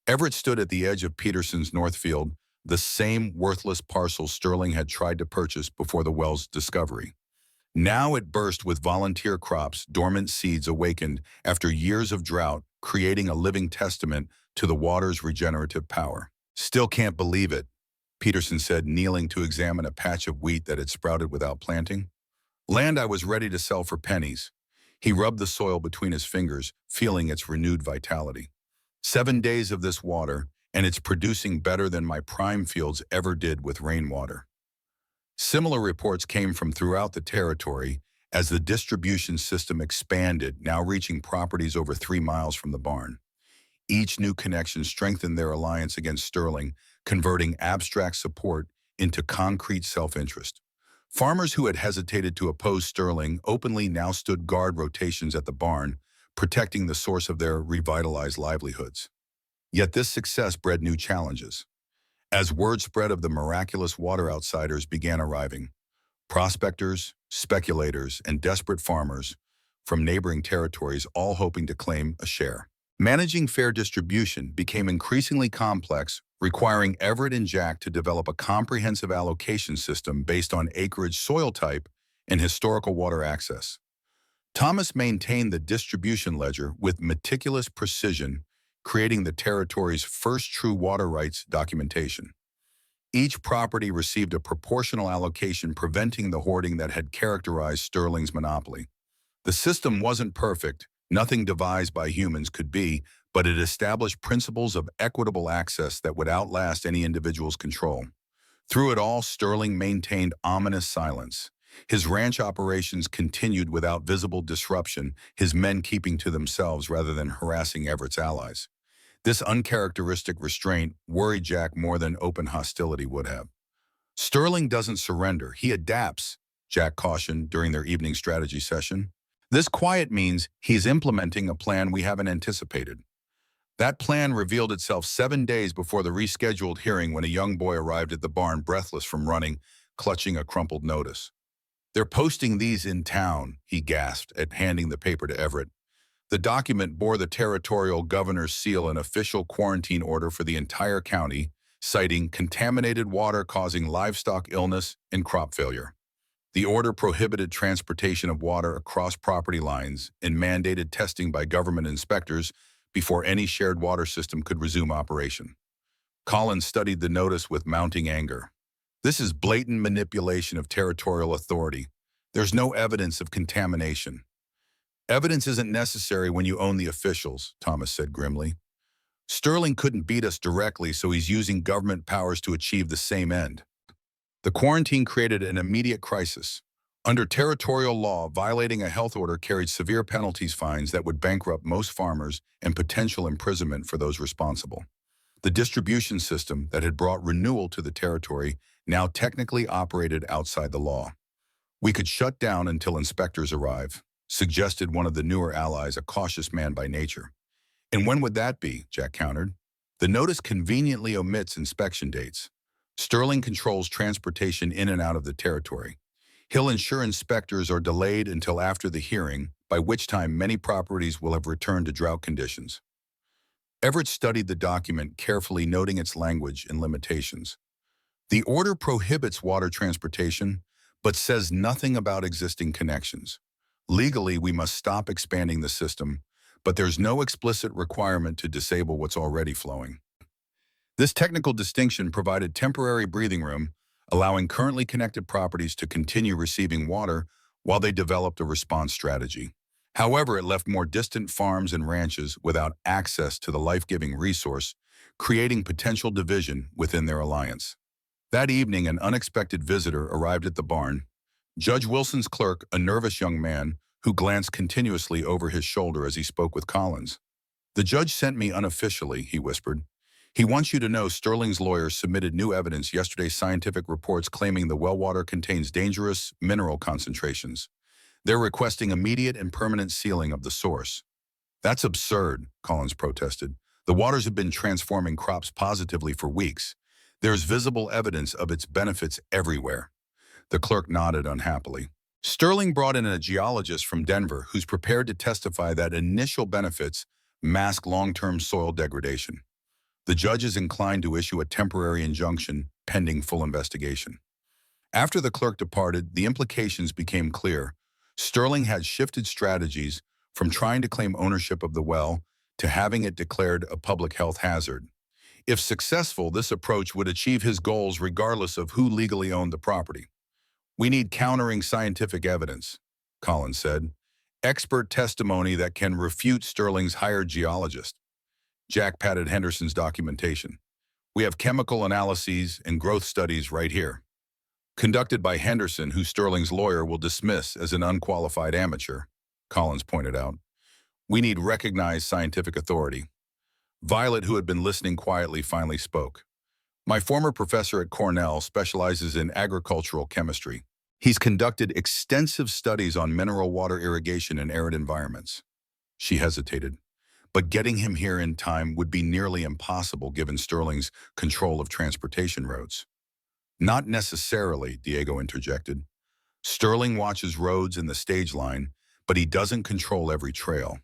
Everett stood at the edge of Peterson's Northfield, the same worthless parcel Sterling had tried to purchase before the well's discovery. Now it burst with volunteer crops, dormant seeds awakened after years of drought, creating a living testament to the water's regenerative power. "Still can't believe it," Peterson said, kneeling to examine a patch of wheat that had sprouted without planting. "Land I was ready to sell for pennies." He rubbed the soil between his fingers, feeling its renewed vitality. 7 days of this water, and it's producing better than my prime fields ever did with rainwater. Similar reports came from throughout the territory as the distribution system expanded, now reaching properties over 3 miles from the barn. Each new connection strengthened their alliance against Sterling, converting abstract support into concrete self-interest. Farmers who had hesitated to oppose Sterling openly now stood guard rotations at the barn, protecting the source of their revitalized livelihoods. Yet this success bred new challenges. As word spread of the miraculous water outsiders began arriving, prospectors, speculators, and desperate farmers from neighboring territories all hoping to claim a share. Managing fair distribution became increasingly complex, requiring Everett and Jack to develop a comprehensive allocation system based on acreage, soil type, and historical water access. Thomas maintained the distribution ledger with meticulous precision, creating the territory's first true water rights documentation. Each property received a proportional allocation, preventing the hoarding that had characterized Sterling's monopoly. The system wasn't perfect, nothing devised by humans could be, but it established principles of equitable access that would outlast any individual's control. Through it all, Sterling maintained ominous silence. His ranch operations continued without visible disruption, his men keeping to themselves rather than harassing Everett's allies. This uncharacteristic restraint worried Jack more than open hostility would have. "Sterling doesn't surrender, he adapts," Jack cautioned during their evening strategy session. "This quiet means he's implementing a plan we haven't anticipated." That plan revealed itself 7 days before the rescheduled hearing, when a young boy arrived at the barn, breathless from running, clutching a crumpled notice. "They're posting these in town," he gasped at handing the paper to Everett. The document bore the territorial governor's seal, an official quarantine order for the entire county, citing contaminated water causing livestock illness and crop failure. The order prohibited transportation of water across property lines and mandated testing by government inspectors before any shared water system could resume operation. Collins studied the notice with mounting anger. "This is blatant manipulation of territorial authority. There's no evidence of contamination." "Evidence isn't necessary when you own the officials," Thomas said grimly. "Sterling couldn't beat us directly, so he's using government powers to achieve the same end." The quarantine created an immediate crisis. Under territorial law, violating a health order carried severe penalties, fines that would bankrupt most farmers, and potential imprisonment for those responsible. The distribution system that had brought renewal to the territory now technically operated outside the law. "We could shut down until inspectors arrive," suggested one of the newer allies, a cautious man by nature. "And when would that be?" Jack countered. "The notice conveniently omits inspection dates. Sterling controls transportation in and out of the territory. He'll ensure inspectors are delayed until after the hearing, by which time many properties will have returned to drought conditions." Everett studied the document carefully, noting its language and limitations. The order prohibits water transportation, but says nothing about existing connections. Legally, we must stop expanding the system, but there's no explicit requirement to disable what's already flowing. This technical distinction provided temporary breathing room, allowing currently connected properties to continue receiving water while they developed a response strategy. However, it left more distant farms and ranches without access to the life-giving resource, creating potential division within their alliance. That evening, an unexpected visitor arrived at the barn. Judge Wilson's clerk, a nervous young man who glanced continuously over his shoulder as he spoke with Collins. "The judge sent me unofficially," he whispered. "He wants you to know Sterling's lawyers submitted new evidence yesterday's scientific reports claiming the well water contains dangerous mineral concentrations. They're requesting immediate and permanent sealing of the source." "That's absurd," Collins protested. "The waters have been transforming crops positively for weeks. There's visible evidence of its benefits everywhere." The clerk nodded unhappily. "Sterling brought in a geologist from Denver who's prepared to testify that initial benefits mask long-term soil degradation. The judge is inclined to issue a temporary injunction pending full investigation." After the clerk departed, the implications became clear. Sterling had shifted strategies from trying to claim ownership of the well to having it declared a public health hazard. If successful, this approach would achieve his goals regardless of who legally owned the property. "We need countering scientific evidence," Collins said. "Expert testimony that can refute Sterling's hired geologist." Jack patted Henderson's documentation. "We have chemical analyses and growth studies right here." "Conducted by Henderson, who Sterling's lawyer will dismiss as an unqualified amateur," Collins pointed out. "We need recognized scientific authority." Violet, who had been listening quietly, finally spoke. "My former professor at Cornell specializes in agricultural chemistry. He's conducted extensive studies on mineral water irrigation in arid environments." She hesitated. "But getting him here in time would be nearly impossible given Sterling's control of transportation roads." "Not necessarily," Diego interjected. "Sterling watches roads and the stage line, but he doesn't control every trail.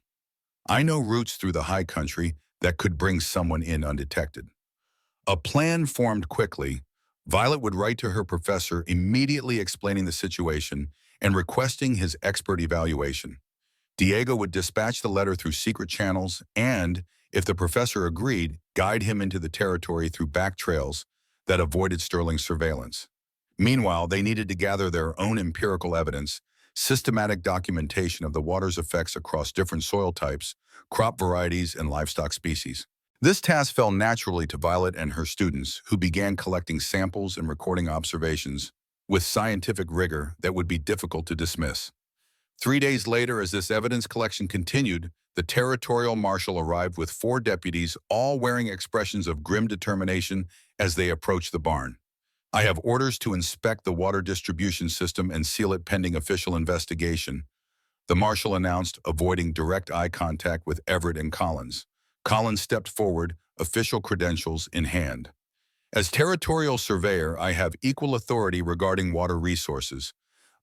I know routes through the high country that could bring someone in undetected." A plan formed quickly. Violet would write to her professor, immediately explaining the situation and requesting his expert evaluation. Diego would dispatch the letter through secret channels and, if the professor agreed, guide him into the territory through back trails that avoided Sterling's surveillance. Meanwhile, they needed to gather their own empirical evidence, systematic documentation of the water's effects across different soil types, crop varieties, and livestock species. This task fell naturally to Violet and her students, who began collecting samples and recording observations with scientific rigor that would be difficult to dismiss. 3 days later, as this evidence collection continued, the territorial marshal arrived with 4 deputies, all wearing expressions of grim determination as they approached the barn. "I have orders to inspect the water distribution system and seal it pending official investigation," the marshal announced, avoiding direct eye contact with Everett and Collins. Collins stepped forward, official credentials in hand. "As territorial surveyor, I have equal authority regarding water resources.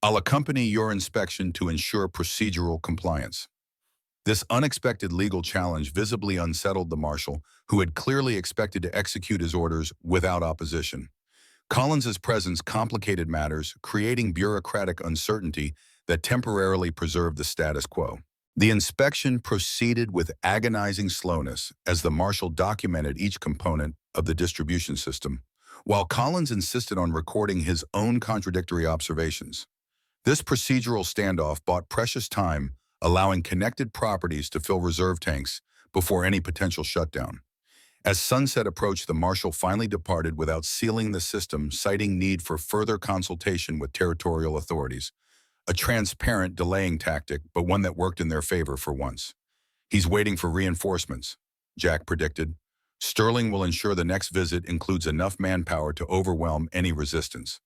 I'll accompany your inspection to ensure procedural compliance." This unexpected legal challenge visibly unsettled the marshal, who had clearly expected to execute his orders without opposition. Collins's presence complicated matters, creating bureaucratic uncertainty that temporarily preserved the status quo. The inspection proceeded with agonizing slowness as the marshal documented each component of the distribution system, while Collins insisted on recording his own contradictory observations. This procedural standoff bought precious time, allowing connected properties to fill reserve tanks before any potential shutdown. As sunset approached, the marshal finally departed without sealing the system, citing need for further consultation with territorial authorities. A transparent delaying tactic, but one that worked in their favor for once. "He's waiting for reinforcements," Jack predicted. "Sterling will ensure the next visit includes enough manpower to overwhelm any resistance."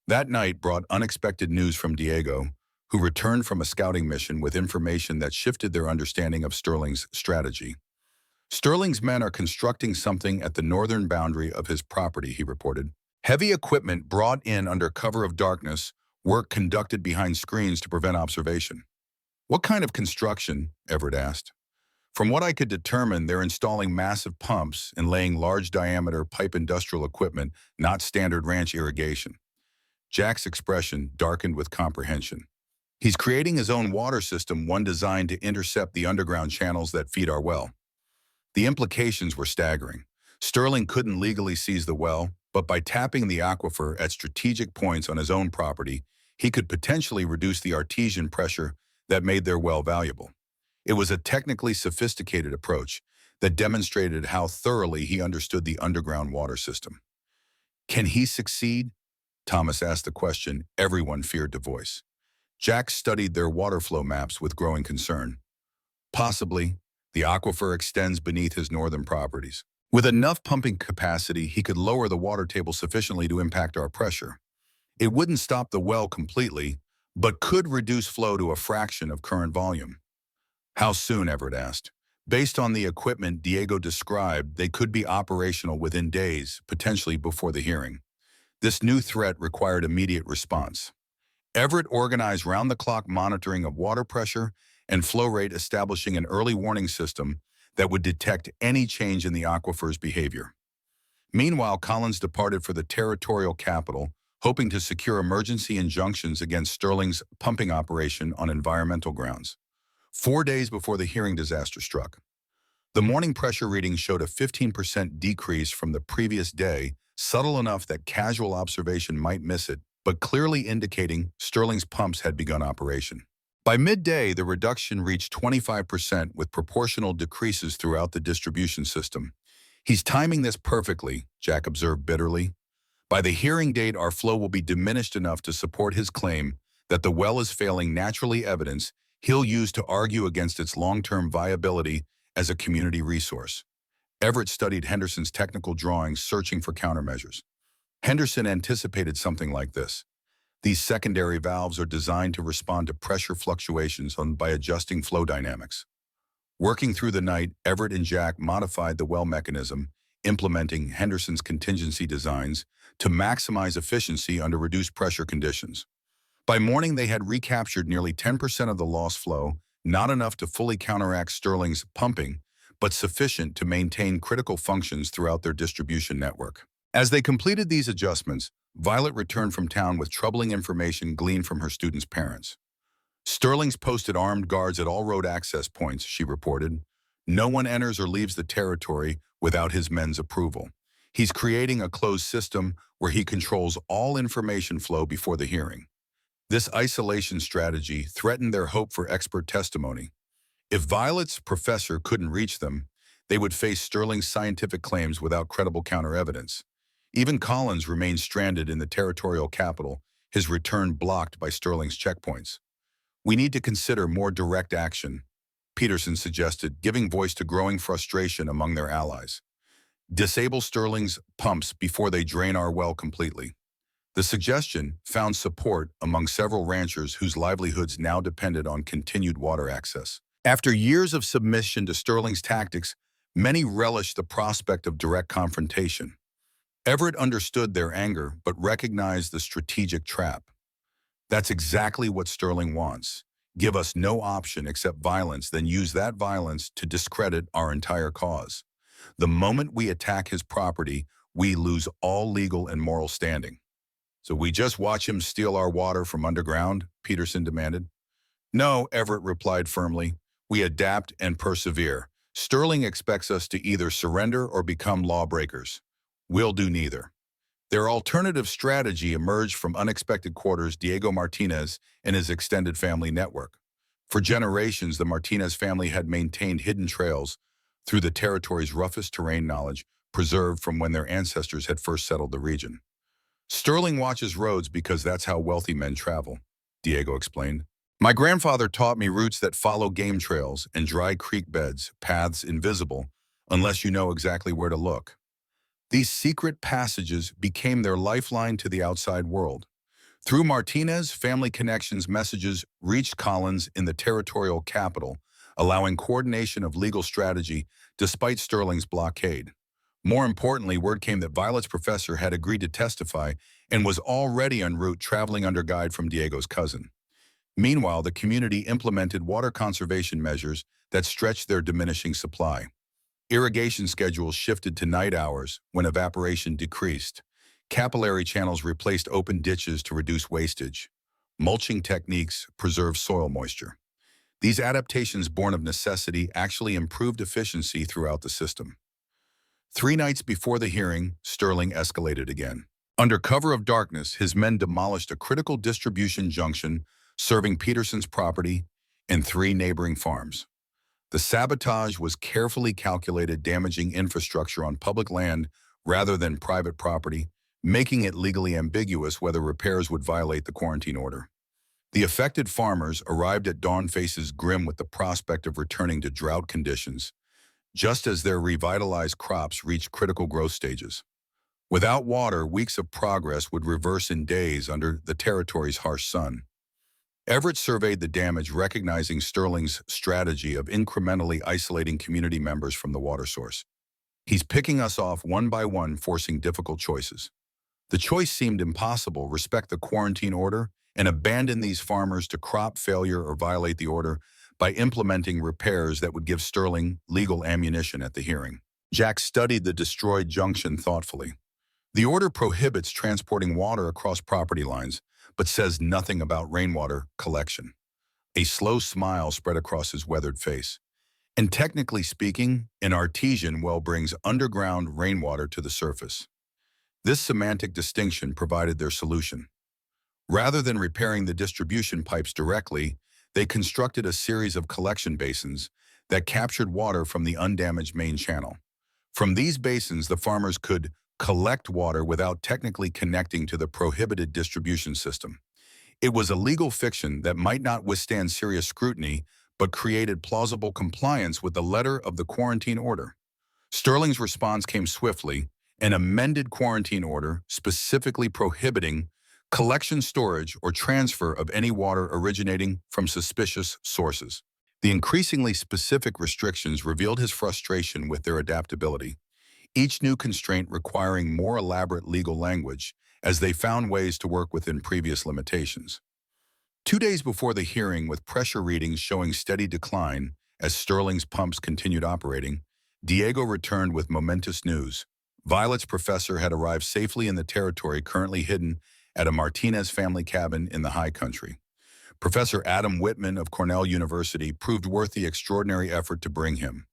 That night brought unexpected news from Diego, who returned from a scouting mission with information that shifted their understanding of Sterling's strategy. "Sterling's men are constructing something at the northern boundary of his property," he reported. "Heavy equipment brought in under cover of darkness, work conducted behind screens to prevent observation." "What kind of construction?" Everett asked. From what I could determine, they're installing massive pumps and laying large-diameter pipe industrial equipment, not standard ranch irrigation. Jack's expression darkened with comprehension. He's creating his own water system, one designed to intercept the underground channels that feed our well. The implications were staggering. Sterling couldn't legally seize the well, but by tapping the aquifer at strategic points on his own property, he could potentially reduce the artesian pressure that made their well valuable. It was a technically sophisticated approach that demonstrated how thoroughly he understood the underground water system. Can he succeed? Thomas asked the question everyone feared to voice. Jack studied their water flow maps with growing concern. Possibly. The aquifer extends beneath his northern properties. With enough pumping capacity, he could lower the water table sufficiently to impact our pressure. It wouldn't stop the well completely, but could reduce flow to a fraction of current volume. How soon, Everett asked. Based on the equipment Diego described, they could be operational within days, potentially before the hearing. This new threat required immediate response. Everett organized round-the-clock monitoring of water pressure and flow rate, establishing an early warning system that would detect any change in the aquifer's behavior. Meanwhile, Collins departed for the territorial capital, hoping to secure emergency injunctions against Sterling's pumping operation on environmental grounds. 4 days before the hearing, disaster struck. The morning pressure reading showed a 15% decrease from the previous day, subtle enough that casual observation might miss it, but clearly indicating Sterling's pumps had begun operation. By midday, the reduction reached 25% with proportional decreases throughout the distribution system. He's timing this perfectly, Jack observed bitterly. By the hearing date, our flow will be diminished enough to support his claim that the well is failing, naturally evidence he'll use to argue against its long-term viability as a community resource. Everett studied Henderson's technical drawings, searching for countermeasures. Henderson anticipated something like this. These secondary valves are designed to respond to pressure fluctuations by adjusting flow dynamics. Working through the night, Everett and Jack modified the well mechanism, implementing Henderson's contingency designs to maximize efficiency under reduced pressure conditions. By morning, they had recaptured nearly 10% of the lost flow, not enough to fully counteract Sterling's pumping, but sufficient to maintain critical functions throughout their distribution network. As they completed these adjustments, Violet returned from town with troubling information gleaned from her students' parents. Sterling's posted armed guards at all road access points, she reported. No one enters or leaves the territory without his men's approval. He's creating a closed system where he controls all information flow before the hearing. This isolation strategy threatened their hope for expert testimony. If Violet's professor couldn't reach them, they would face Sterling's scientific claims without credible counter-evidence. Even Collins remained stranded in the territorial capital, his return blocked by Sterling's checkpoints. We need to consider more direct action, Peterson suggested, giving voice to growing frustration among their allies. Disable Sterling's pumps before they drain our well completely. The suggestion found support among several ranchers whose livelihoods now depended on continued water access. After years of submission to Sterling's tactics, many relished the prospect of direct confrontation. Everett understood their anger, but recognized the strategic trap. That's exactly what Sterling wants. Give us no option except violence, then use that violence to discredit our entire cause. The moment we attack his property, we lose all legal and moral standing. So we just watch him steal our water from underground? Peterson demanded. No, Everett replied firmly. We adapt and persevere. Sterling expects us to either surrender or become lawbreakers. We'll do neither. Their alternative strategy emerged from unexpected quarters Diego Martinez and his extended family network. For generations, the Martinez family had maintained hidden trails through the territory's roughest terrain, knowledge preserved from when their ancestors had first settled the region. Sterling watches roads because that's how wealthy men travel, Diego explained. My grandfather taught me routes that follow game trails and dry creek beds, paths invisible unless you know exactly where to look. These secret passages became their lifeline to the outside world. Through Martinez, family connections messages reached Collins in the territorial capital, allowing coordination of legal strategy despite Sterling's blockade. More importantly, word came that Violet's professor had agreed to testify and was already en route, traveling under guide from Diego's cousin. Meanwhile, the community implemented water conservation measures that stretched their diminishing supply. Irrigation schedules shifted to night hours when evaporation decreased. Capillary channels replaced open ditches to reduce wastage. Mulching techniques preserved soil moisture. These adaptations, born of necessity, actually improved efficiency throughout the system. 3 nights before the hearing, Sterling escalated again. Under cover of darkness, his men demolished a critical distribution junction serving Peterson's property and 3 neighboring farms. The sabotage was carefully calculated, damaging infrastructure on public land rather than private property, making it legally ambiguous whether repairs would violate the quarantine order. The affected farmers arrived at dawn faces grim with the prospect of returning to drought conditions, just as their revitalized crops reached critical growth stages. Without water, weeks of progress would reverse in days under the territory's harsh sun. Everett surveyed the damage, recognizing Sterling's strategy of incrementally isolating community members from the water source. He's picking us off one by one, forcing difficult choices. The choice seemed impossible: respect the quarantine order and abandon these farmers to crop failure, or violate the order by implementing repairs that would give Sterling legal ammunition at the hearing. Jack studied the destroyed junction thoughtfully. The order prohibits transporting water across property lines, but says nothing about rainwater collection. A slow smile spread across his weathered face. And technically speaking, an artesian well brings underground rainwater to the surface. This semantic distinction provided their solution. Rather than repairing the distribution pipes directly, they constructed a series of collection basins that captured water from the undamaged main channel. From these basins, the farmers could collect water without technically connecting to the prohibited distribution system. It was a legal fiction that might not withstand serious scrutiny, but created plausible compliance with the letter of the quarantine order. Sterling's response came swiftly: an amended quarantine order specifically prohibiting collection, storage, or transfer of any water originating from suspicious sources. The increasingly specific restrictions revealed his frustration with their adaptability, each new constraint requiring more elaborate legal language as they found ways to work within previous limitations. 2 days before the hearing, with pressure readings showing steady decline as Sterling's pumps continued operating, Diego returned with momentous news. Violet's professor had arrived safely in the territory currently hidden at a Martinez family cabin in the high country. Professor Adam Whitman of Cornell University proved worth the extraordinary effort to bring him.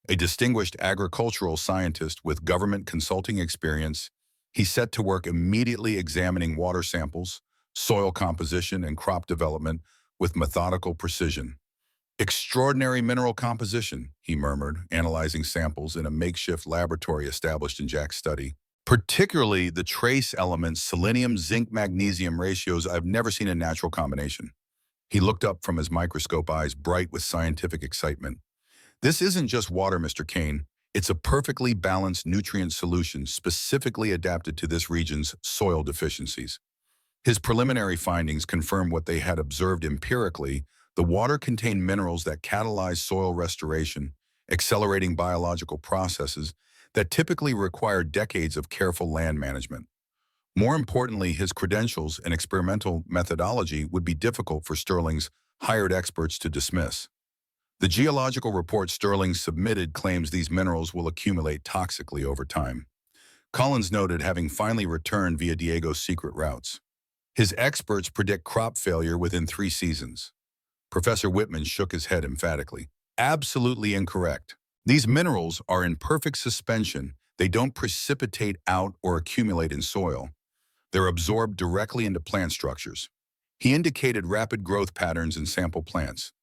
A distinguished agricultural scientist with government consulting experience, he set to work immediately examining water samples, soil composition, and crop development with methodical precision. "Extraordinary mineral composition," he murmured, analyzing samples in a makeshift laboratory established in Jack's study. "Particularly the trace elements, selenium, zinc, magnesium ratios. I've never seen a natural combination." He looked up from his microscope, eyes bright with scientific excitement. "This isn't just water, Mr. Kane. It's a perfectly balanced nutrient solution specifically adapted to this region's soil deficiencies." His preliminary findings confirmed what they had observed empirically. The water contained minerals that catalyze soil restoration, accelerating biological processes that typically require decades of careful land management. More importantly, his credentials and experimental methodology would be difficult for Sterling's hired experts to dismiss. The geological report Sterling submitted claims these minerals will accumulate toxically over time. Collins noted, having finally returned via Diego's secret routes. His experts predict crop failure within 3 seasons. Professor Whitman shook his head emphatically. "Absolutely incorrect. These minerals are in perfect suspension. They don't precipitate out or accumulate in soil. They're absorbed directly into plant structures." He indicated rapid growth patterns in sample plants.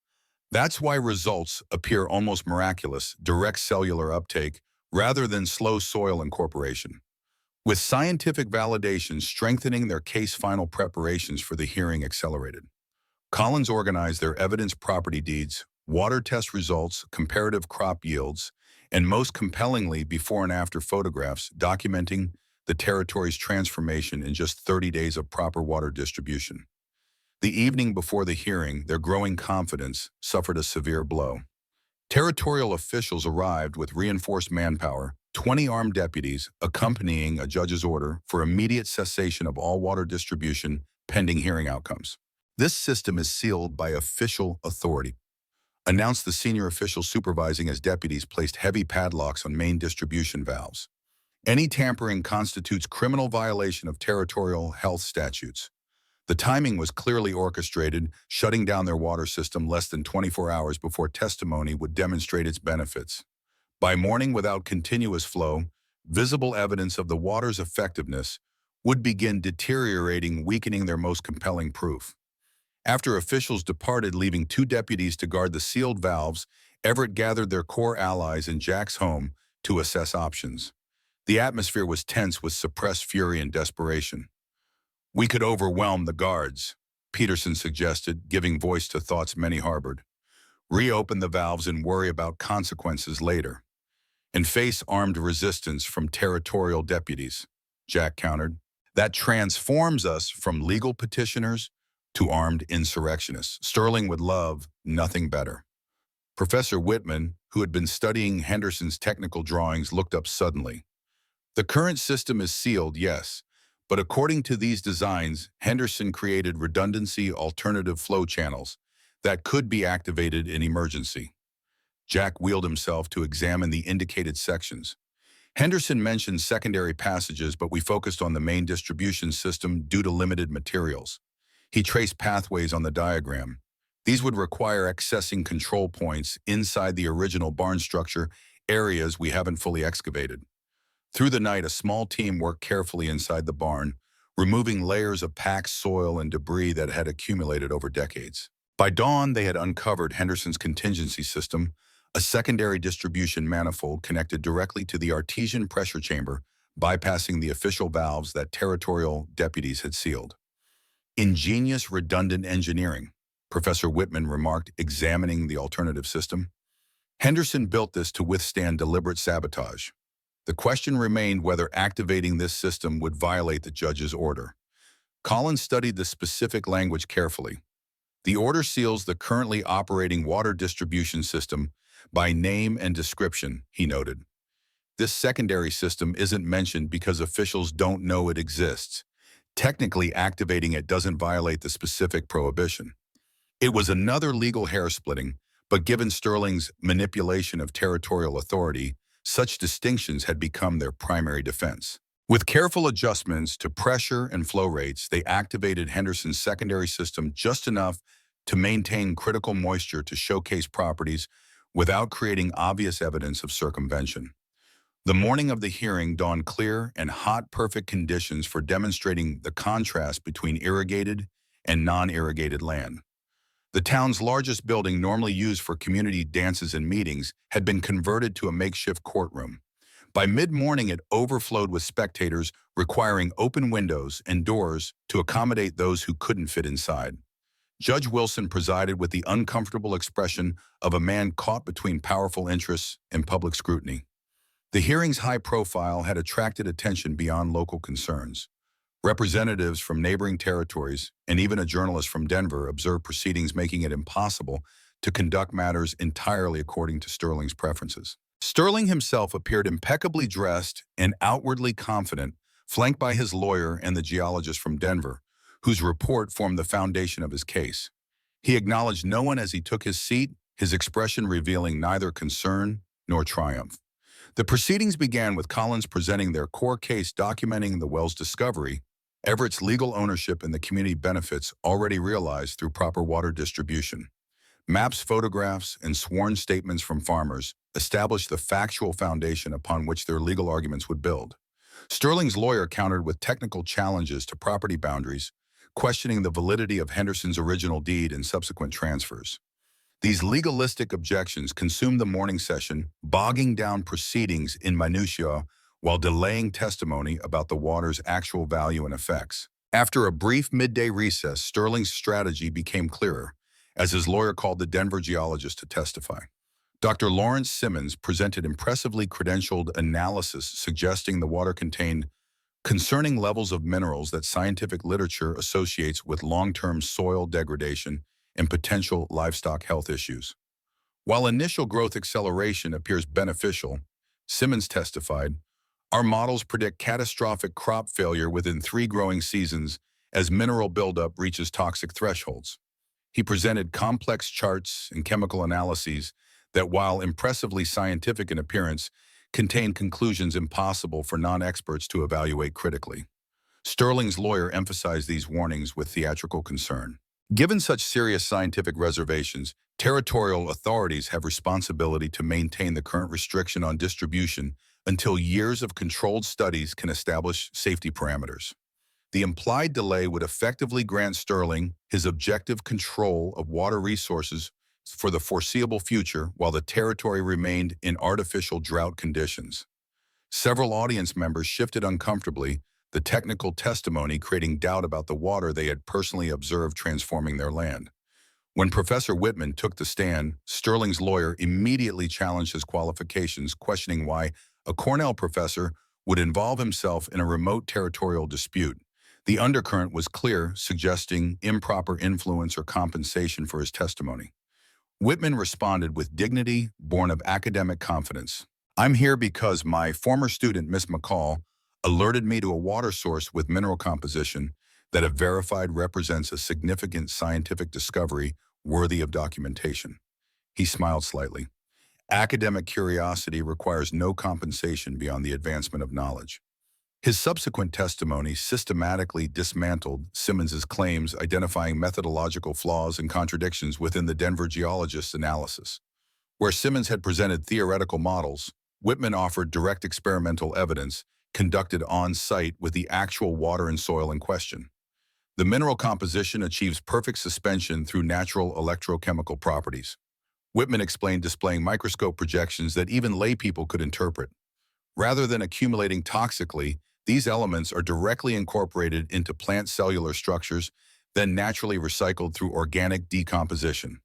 "That's why results appear almost miraculous: direct cellular uptake rather than slow soil incorporation." With scientific validation strengthening their case, final preparations for the hearing accelerated. Collins organized their evidence: property deeds, water test results, comparative crop yields, and most compellingly, before and after photographs documenting the territory's transformation in just 30 days of proper water distribution. The evening before the hearing, their growing confidence suffered a severe blow. Territorial officials arrived with reinforced manpower, 20 armed deputies accompanying a judge's order for immediate cessation of all water distribution pending hearing outcomes. This system is sealed by official authority. Announced the senior official supervising as deputies placed heavy padlocks on main distribution valves. Any tampering constitutes criminal violation of territorial health statutes. The timing was clearly orchestrated, shutting down their water system less than 24 hours before testimony would demonstrate its benefits. By morning without continuous flow, visible evidence of the water's effectiveness would begin deteriorating, weakening their most compelling proof. After officials departed, leaving 2 deputies to guard the sealed valves, Everett gathered their core allies in Jack's home to assess options. The atmosphere was tense with suppressed fury and desperation. "We could overwhelm the guards," Peterson suggested, giving voice to thoughts many harbored. "Reopen the valves and worry about consequences later." "And face armed resistance from territorial deputies," Jack countered. "That transforms us from legal petitioners to armed insurrectionists. Sterling would love nothing better." Professor Whitman, who had been studying Henderson's technical drawings, looked up suddenly. "The current system is sealed, yes, but according to these designs, Henderson created redundancy alternative flow channels that could be activated in emergency." Jack wheeled himself to examine the indicated sections. "Henderson mentioned secondary passages, but we focused on the main distribution system due to limited materials." He traced pathways on the diagram. "These would require accessing control points inside the original barn structure, areas we haven't fully excavated." Through the night, a small team worked carefully inside the barn, removing layers of packed soil and debris that had accumulated over decades. By dawn, they had uncovered Henderson's contingency system, a secondary distribution manifold connected directly to the artesian pressure chamber, bypassing the official valves that territorial deputies had sealed. "Ingenious redundant engineering," Professor Whitman remarked, examining the alternative system. "Henderson built this to withstand deliberate sabotage." The question remained whether activating this system would violate the judge's order. Collins studied the specific language carefully. "The order seals the currently operating water distribution system by name and description," he noted. "This secondary system isn't mentioned because officials don't know it exists. Technically, activating it doesn't violate the specific prohibition." It was another legal hair-splitting, but given Sterling's manipulation of territorial authority, such distinctions had become their primary defense. With careful adjustments to pressure and flow rates, they activated Henderson's secondary system just enough to maintain critical moisture to showcase properties without creating obvious evidence of circumvention. The morning of the hearing dawned clear and hot, perfect conditions for demonstrating the contrast between irrigated and non-irrigated land. The town's largest building, normally used for community dances and meetings, had been converted to a makeshift courtroom. By mid-morning, it overflowed with spectators, requiring open windows and doors to accommodate those who couldn't fit inside. Judge Wilson presided with the uncomfortable expression of a man caught between powerful interests and public scrutiny. The hearing's high profile had attracted attention beyond local concerns. Representatives from neighboring territories and even a journalist from Denver observed proceedings, making it impossible to conduct matters entirely according to Sterling's preferences. Sterling himself appeared impeccably dressed and outwardly confident, flanked by his lawyer and the geologist from Denver, whose report formed the foundation of his case. He acknowledged no one as he took his seat, his expression revealing neither concern nor triumph. The proceedings began with Collins presenting their core case, documenting the well's discovery, Everett's legal ownership, and the community benefits already realized through proper water distribution. Maps, photographs, and sworn statements from farmers established the factual foundation upon which their legal arguments would build. Sterling's lawyer countered with technical challenges to property boundaries, questioning the validity of Henderson's original deed and subsequent transfers. These legalistic objections consumed the morning session, bogging down proceedings in minutiae while delaying testimony about the water's actual value and effects. After a brief midday recess, Sterling's strategy became clearer, as his lawyer called the Denver geologist to testify. Dr. Lawrence Simmons presented impressively credentialed analysis suggesting the water contained concerning levels of minerals that scientific literature associates with long-term soil degradation and potential livestock health issues. While initial growth acceleration appears beneficial, Simmons testified, "Our models predict catastrophic crop failure within 3 growing seasons as mineral buildup reaches toxic thresholds. He presented complex charts and chemical analyses that, while impressively scientific in appearance, contained conclusions impossible for non-experts to evaluate critically. Sterling's lawyer emphasized these warnings with theatrical concern. Given such serious scientific reservations, territorial authorities have responsibility to maintain the current restriction on distribution until years of controlled studies can establish safety parameters. The implied delay would effectively grant Sterling his objective control of water resources for the foreseeable future while the territory remained in artificial drought conditions. Several audience members shifted uncomfortably, the technical testimony creating doubt about the water they had personally observed transforming their land. When Professor Whitman took the stand, Sterling's lawyer immediately challenged his qualifications, questioning why a Cornell professor would involve himself in a remote territorial dispute. The undercurrent was clear, suggesting improper influence or compensation for his testimony. Whitman responded with dignity born of academic confidence. "I'm here because my former student, Miss McCall, alerted me to a water source with mineral composition that, if verified, represents a significant scientific discovery worthy of documentation." He smiled slightly. Academic curiosity requires no compensation beyond the advancement of knowledge. His subsequent testimony systematically dismantled Simmons's claims, identifying methodological flaws and contradictions within the Denver geologist's analysis. Where Simmons had presented theoretical models, Whitman offered direct experimental evidence conducted on-site with the actual water and soil in question. The mineral composition achieves perfect suspension through natural electrochemical properties. Whitman explained, displaying microscope projections that even laypeople could interpret. Rather than accumulating toxically, these elements are directly incorporated into plant cellular structures, then naturally recycled through organic decomposition.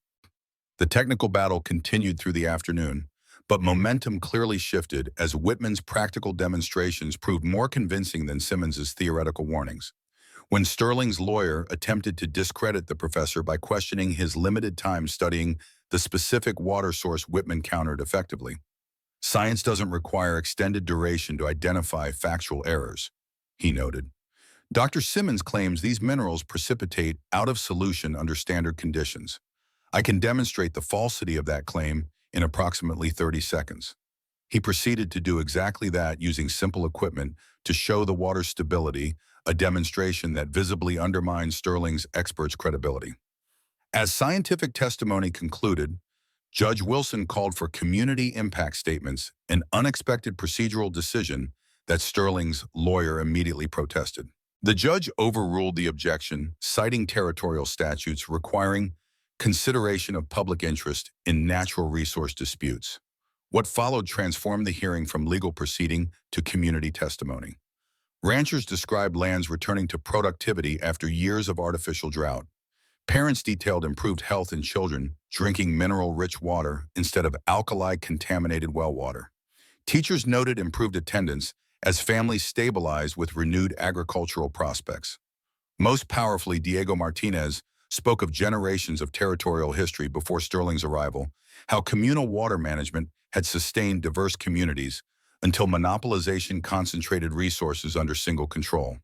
The technical battle continued through the afternoon, but momentum clearly shifted as Whitman's practical demonstrations proved more convincing than Simmons's theoretical warnings. When Sterling's lawyer attempted to discredit the professor by questioning his limited time studying the specific water source, Whitman countered effectively. "Science doesn't require extended duration to identify factual errors," he noted. "Dr. Simmons claims these minerals precipitate out of solution under standard conditions. I can demonstrate the falsity of that claim in approximately 30 seconds. He proceeded to do exactly that using simple equipment to show the water's stability, a demonstration that visibly undermines Sterling's expert's credibility. As scientific testimony concluded, Judge Wilson called for community impact statements, an unexpected procedural decision that Sterling's lawyer immediately protested. The judge overruled the objection, citing territorial statutes requiring consideration of public interest in natural resource disputes. What followed transformed the hearing from legal proceeding to community testimony. Ranchers described lands returning to productivity after years of artificial drought. Parents detailed improved health in children drinking mineral-rich water instead of alkali-contaminated well water. Teachers noted improved attendance as families stabilized with renewed agricultural prospects. Most powerfully, Diego Martinez spoke of generations of territorial history before Sterling's arrival, how communal water management had sustained diverse communities until monopolization concentrated resources under single control.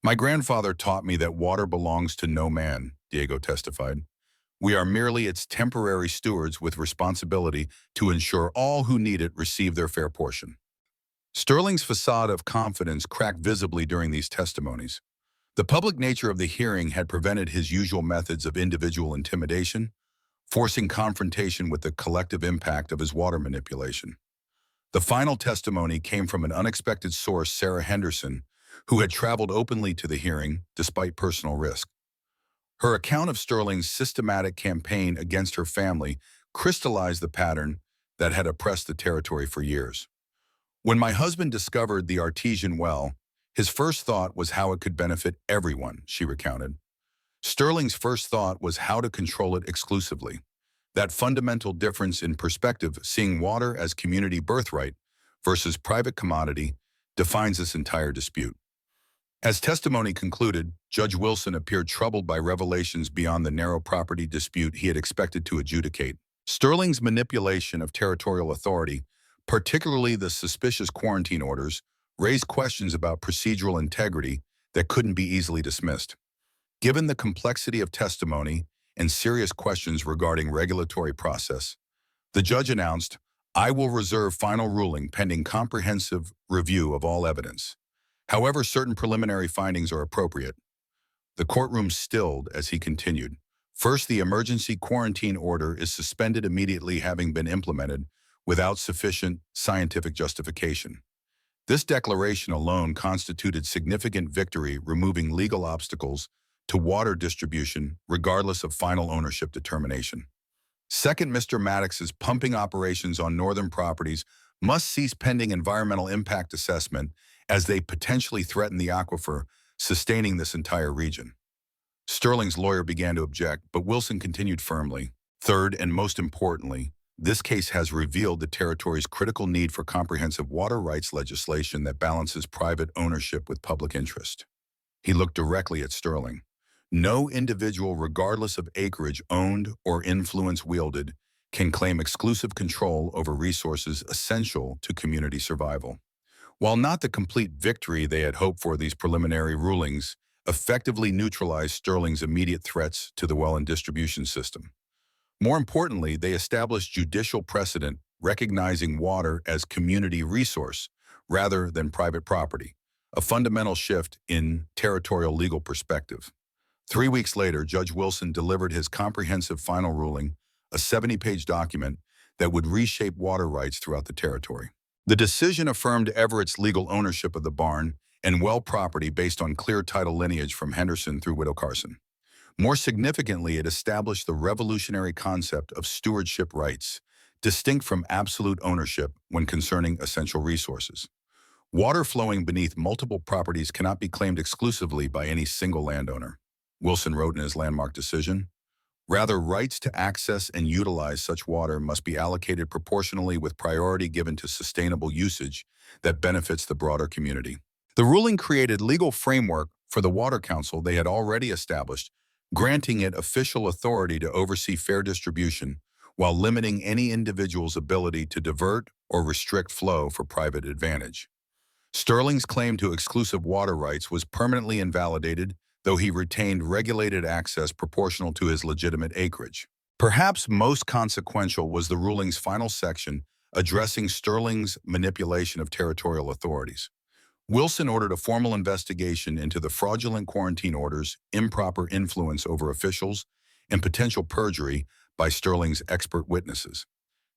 "My grandfather taught me that water belongs to no man," Diego testified. "We are merely its temporary stewards with responsibility to ensure all who need it receive their fair portion." Sterling's facade of confidence cracked visibly during these testimonies. The public nature of the hearing had prevented his usual methods of individual intimidation, forcing confrontation with the collective impact of his water manipulation. The final testimony came from an unexpected source, Sarah Henderson, who had traveled openly to the hearing despite personal risk. Her account of Sterling's systematic campaign against her family crystallized the pattern that had oppressed the territory for years. "When my husband discovered the artesian well, his first thought was how it could benefit everyone," she recounted. "Sterling's first thought was how to control it exclusively. That fundamental difference in perspective, seeing water as community birthright versus private commodity, defines this entire dispute." As testimony concluded, Judge Wilson appeared troubled by revelations beyond the narrow property dispute he had expected to adjudicate. Sterling's manipulation of territorial authority, particularly the suspicious quarantine orders, raised questions about procedural integrity that couldn't be easily dismissed. Given the complexity of testimony and serious questions regarding regulatory process, the judge announced, "I will reserve final ruling pending comprehensive review of all evidence. However, certain preliminary findings are appropriate." The courtroom stilled as he continued. First, the emergency quarantine order is suspended immediately, having been implemented without sufficient scientific justification. This declaration alone constituted significant victory, removing legal obstacles to water distribution regardless of final ownership determination. Second, Mr. Maddox's pumping operations on northern properties must cease pending environmental impact assessment as they potentially threaten the aquifer sustaining this entire region. Sterling's lawyer began to object, but Wilson continued firmly. Third, and most importantly, this case has revealed the territory's critical need for comprehensive water rights legislation that balances private ownership with public interest. He looked directly at Sterling. No individual, regardless of acreage owned or influence wielded, can claim exclusive control over resources essential to community survival. While not the complete victory they had hoped for, these preliminary rulings effectively neutralized Sterling's immediate threats to the well and distribution system. More importantly, they established judicial precedent recognizing water as community resource rather than private property, a fundamental shift in territorial legal perspective. 3 weeks later, Judge Wilson delivered his comprehensive final ruling, a 70-page document that would reshape water rights throughout the territory. The decision affirmed Everett's legal ownership of the barn and well property based on clear title lineage from Henderson through Widow Carson. More significantly, it established the revolutionary concept of stewardship rights, distinct from absolute ownership when concerning essential resources. Water flowing beneath multiple properties cannot be claimed exclusively by any single landowner, Wilson wrote in his landmark decision. Rather, rights to access and utilize such water must be allocated proportionally with priority given to sustainable usage that benefits the broader community. The ruling created legal framework for the Water Council they had already established, granting it official authority to oversee fair distribution while limiting any individual's ability to divert or restrict flow for private advantage. Sterling's claim to exclusive water rights was permanently invalidated, though he retained regulated access proportional to his legitimate acreage. Perhaps most consequential was the ruling's final section addressing Sterling's manipulation of territorial authorities. Wilson ordered a formal investigation into the fraudulent quarantine orders, improper influence over officials, and potential perjury by Sterling's expert witnesses.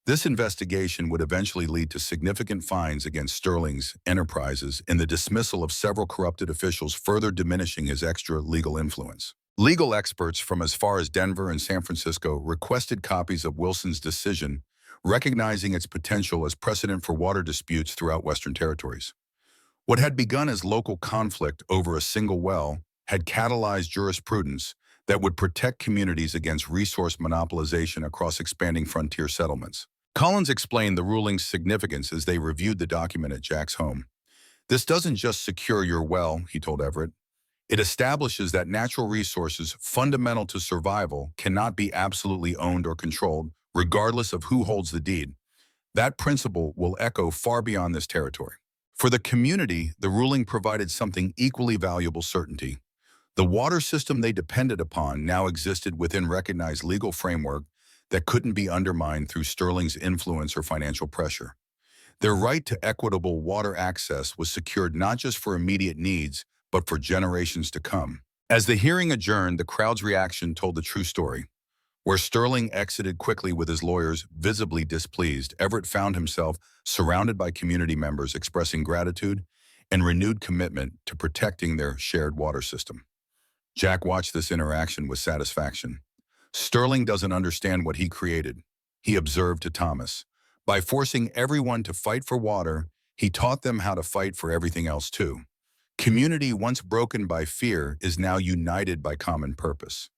This investigation would eventually lead to significant fines against Sterling's enterprises and the dismissal of several corrupted officials, further diminishing his extra legal influence. Legal experts from as far as Denver and San Francisco requested copies of Wilson's decision, recognizing its potential as precedent for water disputes throughout Western territories. What had begun as local conflict over a single well had catalyzed jurisprudence that would protect communities against resource monopolization across expanding frontier settlements. Collins explained the ruling's significance as they reviewed the document at Jack's home. "This doesn't just secure your well," he told Everett. "It establishes that natural resources fundamental to survival cannot be absolutely owned or controlled, regardless of who holds the deed. That principle will echo far beyond this territory." For the community, the ruling provided something equally valuable: certainty. The water system they depended upon now existed within recognized legal framework that couldn't be undermined through Sterling's influence or financial pressure. Their right to equitable water access was secured not just for immediate needs, but for generations to come. As the hearing adjourned, the crowd's reaction told the true story. Where Sterling exited quickly with his lawyers visibly displeased, Everett found himself surrounded by community members expressing gratitude and renewed commitment to protecting their shared water system. Jack watched this interaction with satisfaction. "Sterling doesn't understand what he created," he observed to Thomas. "By forcing everyone to fight for water, he taught them how to fight for everything else too. Community, once broken by fear, is now united by common purpose."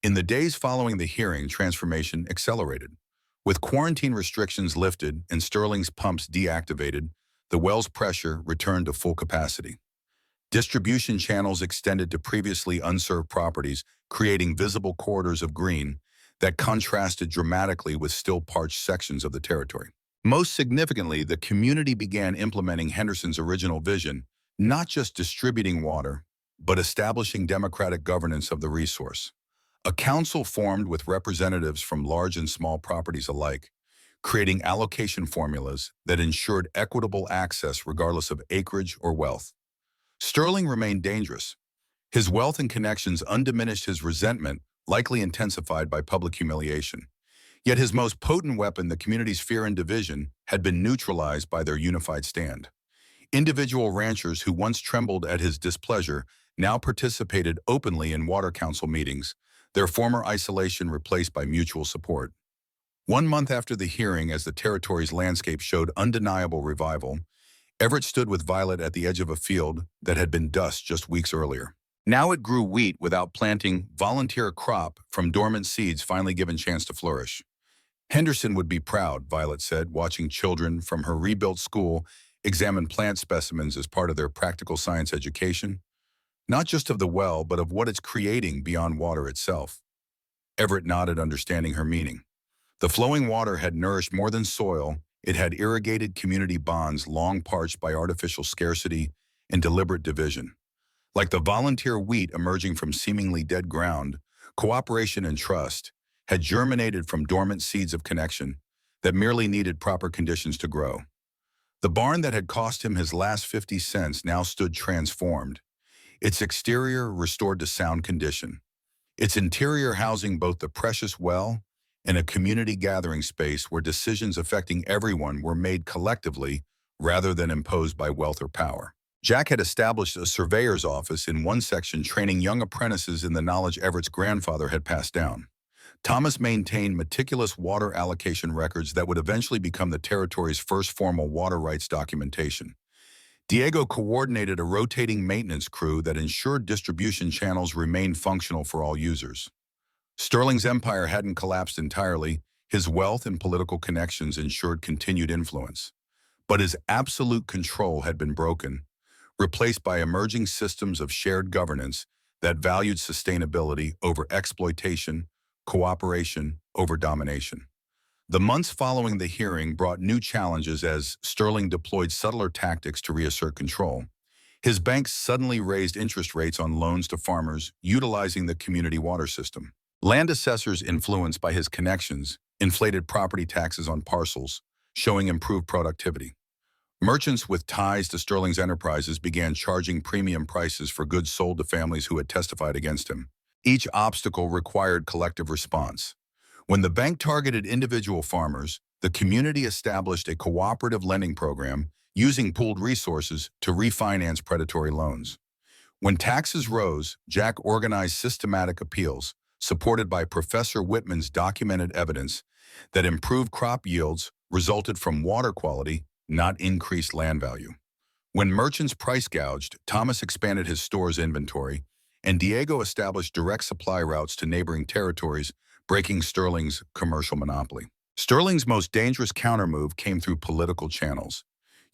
In the days following the hearing, transformation accelerated. With quarantine restrictions lifted and Sterling's pumps deactivated, the well's pressure returned to full capacity. Distribution channels extended to previously unserved properties, creating visible corridors of green that contrasted dramatically with still parched sections of the territory. Most significantly, the community began implementing Henderson's original vision, not just distributing water, but establishing democratic governance of the resource. A council formed with representatives from large and small properties alike, creating allocation formulas that ensured equitable access regardless of acreage or wealth. Sterling remained dangerous. His wealth and connections undiminished his resentment, likely intensified by public humiliation. Yet his most potent weapon, the community's fear and division, had been neutralized by their unified stand. Individual ranchers who once trembled at his displeasure now participated openly in water council meetings, their former isolation replaced by mutual support. 1 month after the hearing, as the territory's landscape showed undeniable revival, Everett stood with Violet at the edge of a field that had been dust just weeks earlier. Now it grew wheat without planting, volunteer crop from dormant seeds finally given chance to flourish. Henderson would be proud, Violet said, watching children from her rebuilt school examine plant specimens as part of their practical science education, not just of the well, but of what it's creating beyond water itself. Everett nodded, understanding her meaning. The flowing water had nourished more than soil. It had irrigated community bonds long parched by artificial scarcity and deliberate division. Like the volunteer wheat emerging from seemingly dead ground, cooperation and trust had germinated from dormant seeds of connection that merely needed proper conditions to grow. The barn that had cost him his last 50 cents now stood transformed, its exterior restored to sound condition, its interior housing both the precious well and a community gathering space where decisions affecting everyone were made collectively rather than imposed by wealth or power. Jack had established a surveyor's office in one section, training young apprentices in the knowledge Everett's grandfather had passed down. Thomas maintained meticulous water allocation records that would eventually become the territory's first formal water rights documentation. Diego coordinated a rotating maintenance crew that ensured distribution channels remained functional for all users. Sterling's empire hadn't collapsed entirely. His wealth and political connections ensured continued influence. But his absolute control had been broken, replaced by emerging systems of shared governance that valued sustainability over exploitation, cooperation over domination. The months following the hearing brought new challenges as Sterling deployed subtler tactics to reassert control. His banks suddenly raised interest rates on loans to farmers utilizing the community water system. Land assessors, influenced by his connections, inflated property taxes on parcels, showing improved productivity. Merchants with ties to Sterling's enterprises began charging premium prices for goods sold to families who had testified against him. Each obstacle required collective response. When the bank targeted individual farmers, the community established a cooperative lending program using pooled resources to refinance predatory loans. When taxes rose, Jack organized systematic appeals, supported by Professor Whitman's documented evidence that improved crop yields resulted from water quality, not increased land value. When merchants price gouged, Thomas expanded his store's inventory, and Diego established direct supply routes to neighboring territories, breaking Sterling's commercial monopoly. Sterling's most dangerous countermove came through political channels.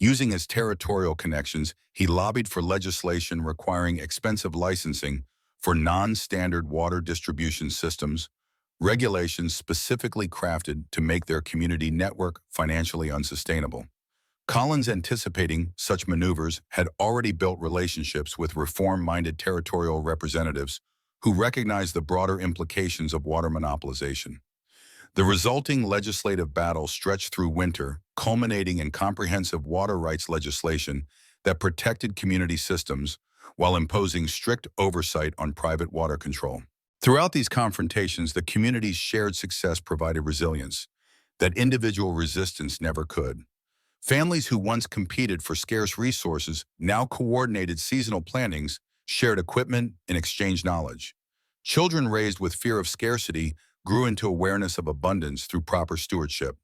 Using his territorial connections, he lobbied for legislation requiring expensive licensing for non-standard water distribution systems, regulations specifically crafted to make their community network financially unsustainable. Collins, anticipating such maneuvers, had already built relationships with reform-minded territorial representatives who recognized the broader implications of water monopolization. The resulting legislative battle stretched through winter, culminating in comprehensive water rights legislation that protected community systems while imposing strict oversight on private water control. Throughout these confrontations, the community's shared success provided resilience that individual resistance never could. Families who once competed for scarce resources now coordinated seasonal plantings, shared equipment, and exchanged knowledge. Children raised with fear of scarcity grew into awareness of abundance through proper stewardship.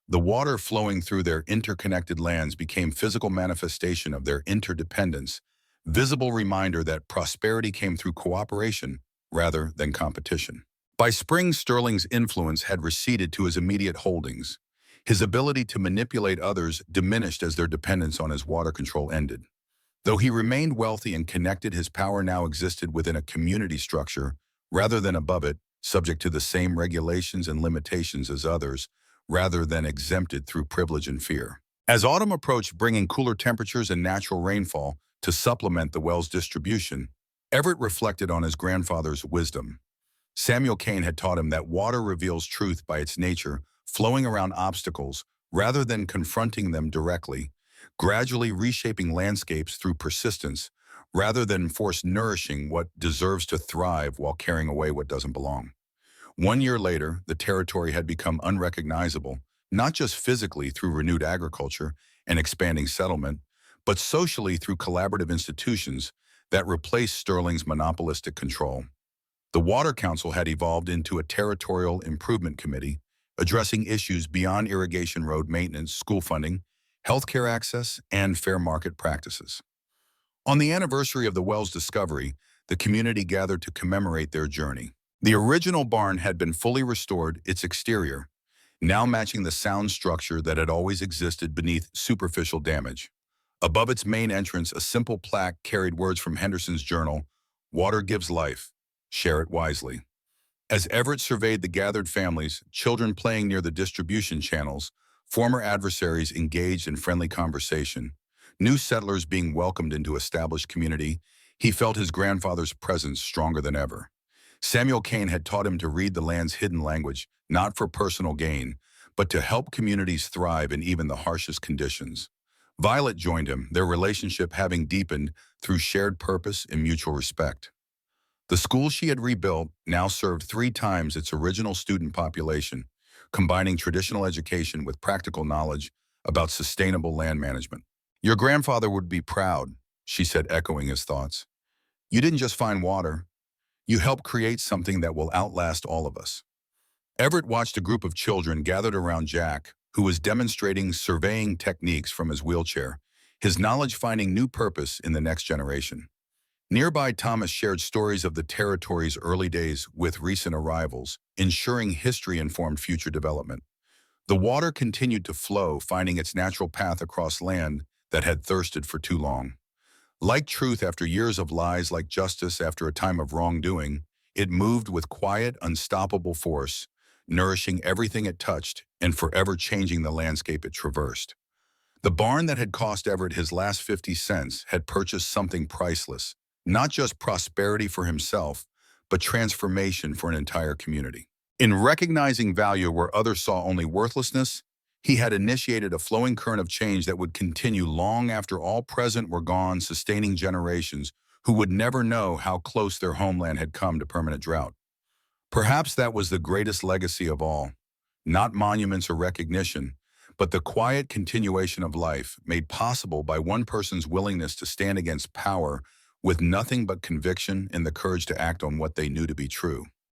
The water flowing through their interconnected lands became physical manifestation of their interdependence, visible reminder that prosperity came through cooperation rather than competition. By spring, Sterling's influence had receded to his immediate holdings. His ability to manipulate others diminished as their dependence on his water control ended. Though he remained wealthy and connected, his power now existed within a community structure rather than above it, subject to the same regulations and limitations as others, rather than exempted through privilege and fear. As autumn approached, bringing cooler temperatures and natural rainfall to supplement the well's distribution, Everett reflected on his grandfather's wisdom. Samuel Cain had taught him that water reveals truth by its nature, flowing around obstacles rather than confronting them directly, gradually reshaping landscapes through persistence rather than force nourishing what deserves to thrive while carrying away what doesn't belong. 1 year later, the territory had become unrecognizable, not just physically through renewed agriculture and expanding settlement, but socially through collaborative institutions that replaced Sterling's monopolistic control. The Water Council had evolved into a territorial improvement committee, addressing issues beyond irrigation road maintenance, school funding, healthcare access, and fair market practices. On the anniversary of the well's discovery, the community gathered to commemorate their journey. The original barn had been fully restored, its exterior, now matching the sound structure that had always existed beneath superficial damage. Above its main entrance, a simple plaque carried words from Henderson's journal, "Water gives life. Share it wisely." As Everett surveyed the gathered families, children playing near the distribution channels, former adversaries engaged in friendly conversation, new settlers being welcomed into established community, he felt his grandfather's presence stronger than ever. Samuel Cain had taught him to read the land's hidden language, not for personal gain, but to help communities thrive in even the harshest conditions. Violet joined him, their relationship having deepened through shared purpose and mutual respect. The school she had rebuilt now served 3 times its original student population, combining traditional education with practical knowledge about sustainable land management. "Your grandfather would be proud," she said, echoing his thoughts. "You didn't just find water. You helped create something that will outlast all of us." Everett watched a group of children gathered around Jack, who was demonstrating surveying techniques from his wheelchair, his knowledge finding new purpose in the next generation. Nearby, Thomas shared stories of the territory's early days with recent arrivals, ensuring history-informed future development. The water continued to flow, finding its natural path across land that had thirsted for too long. Like truth after years of lies, like justice after a time of wrongdoing, it moved with quiet, unstoppable force, nourishing everything it touched and forever changing the landscape it traversed. The barn that had cost Everett his last 50 cents had purchased something priceless, not just prosperity for himself, but transformation for an entire community. In recognizing value where others saw only worthlessness, he had initiated a flowing current of change that would continue long after all present were gone, sustaining generations who would never know how close their homeland had come to permanent drought. Perhaps that was the greatest legacy of all, not monuments or recognition, but the quiet continuation of life made possible by one person's willingness to stand against power with nothing but conviction and the courage to act on what they knew to be true.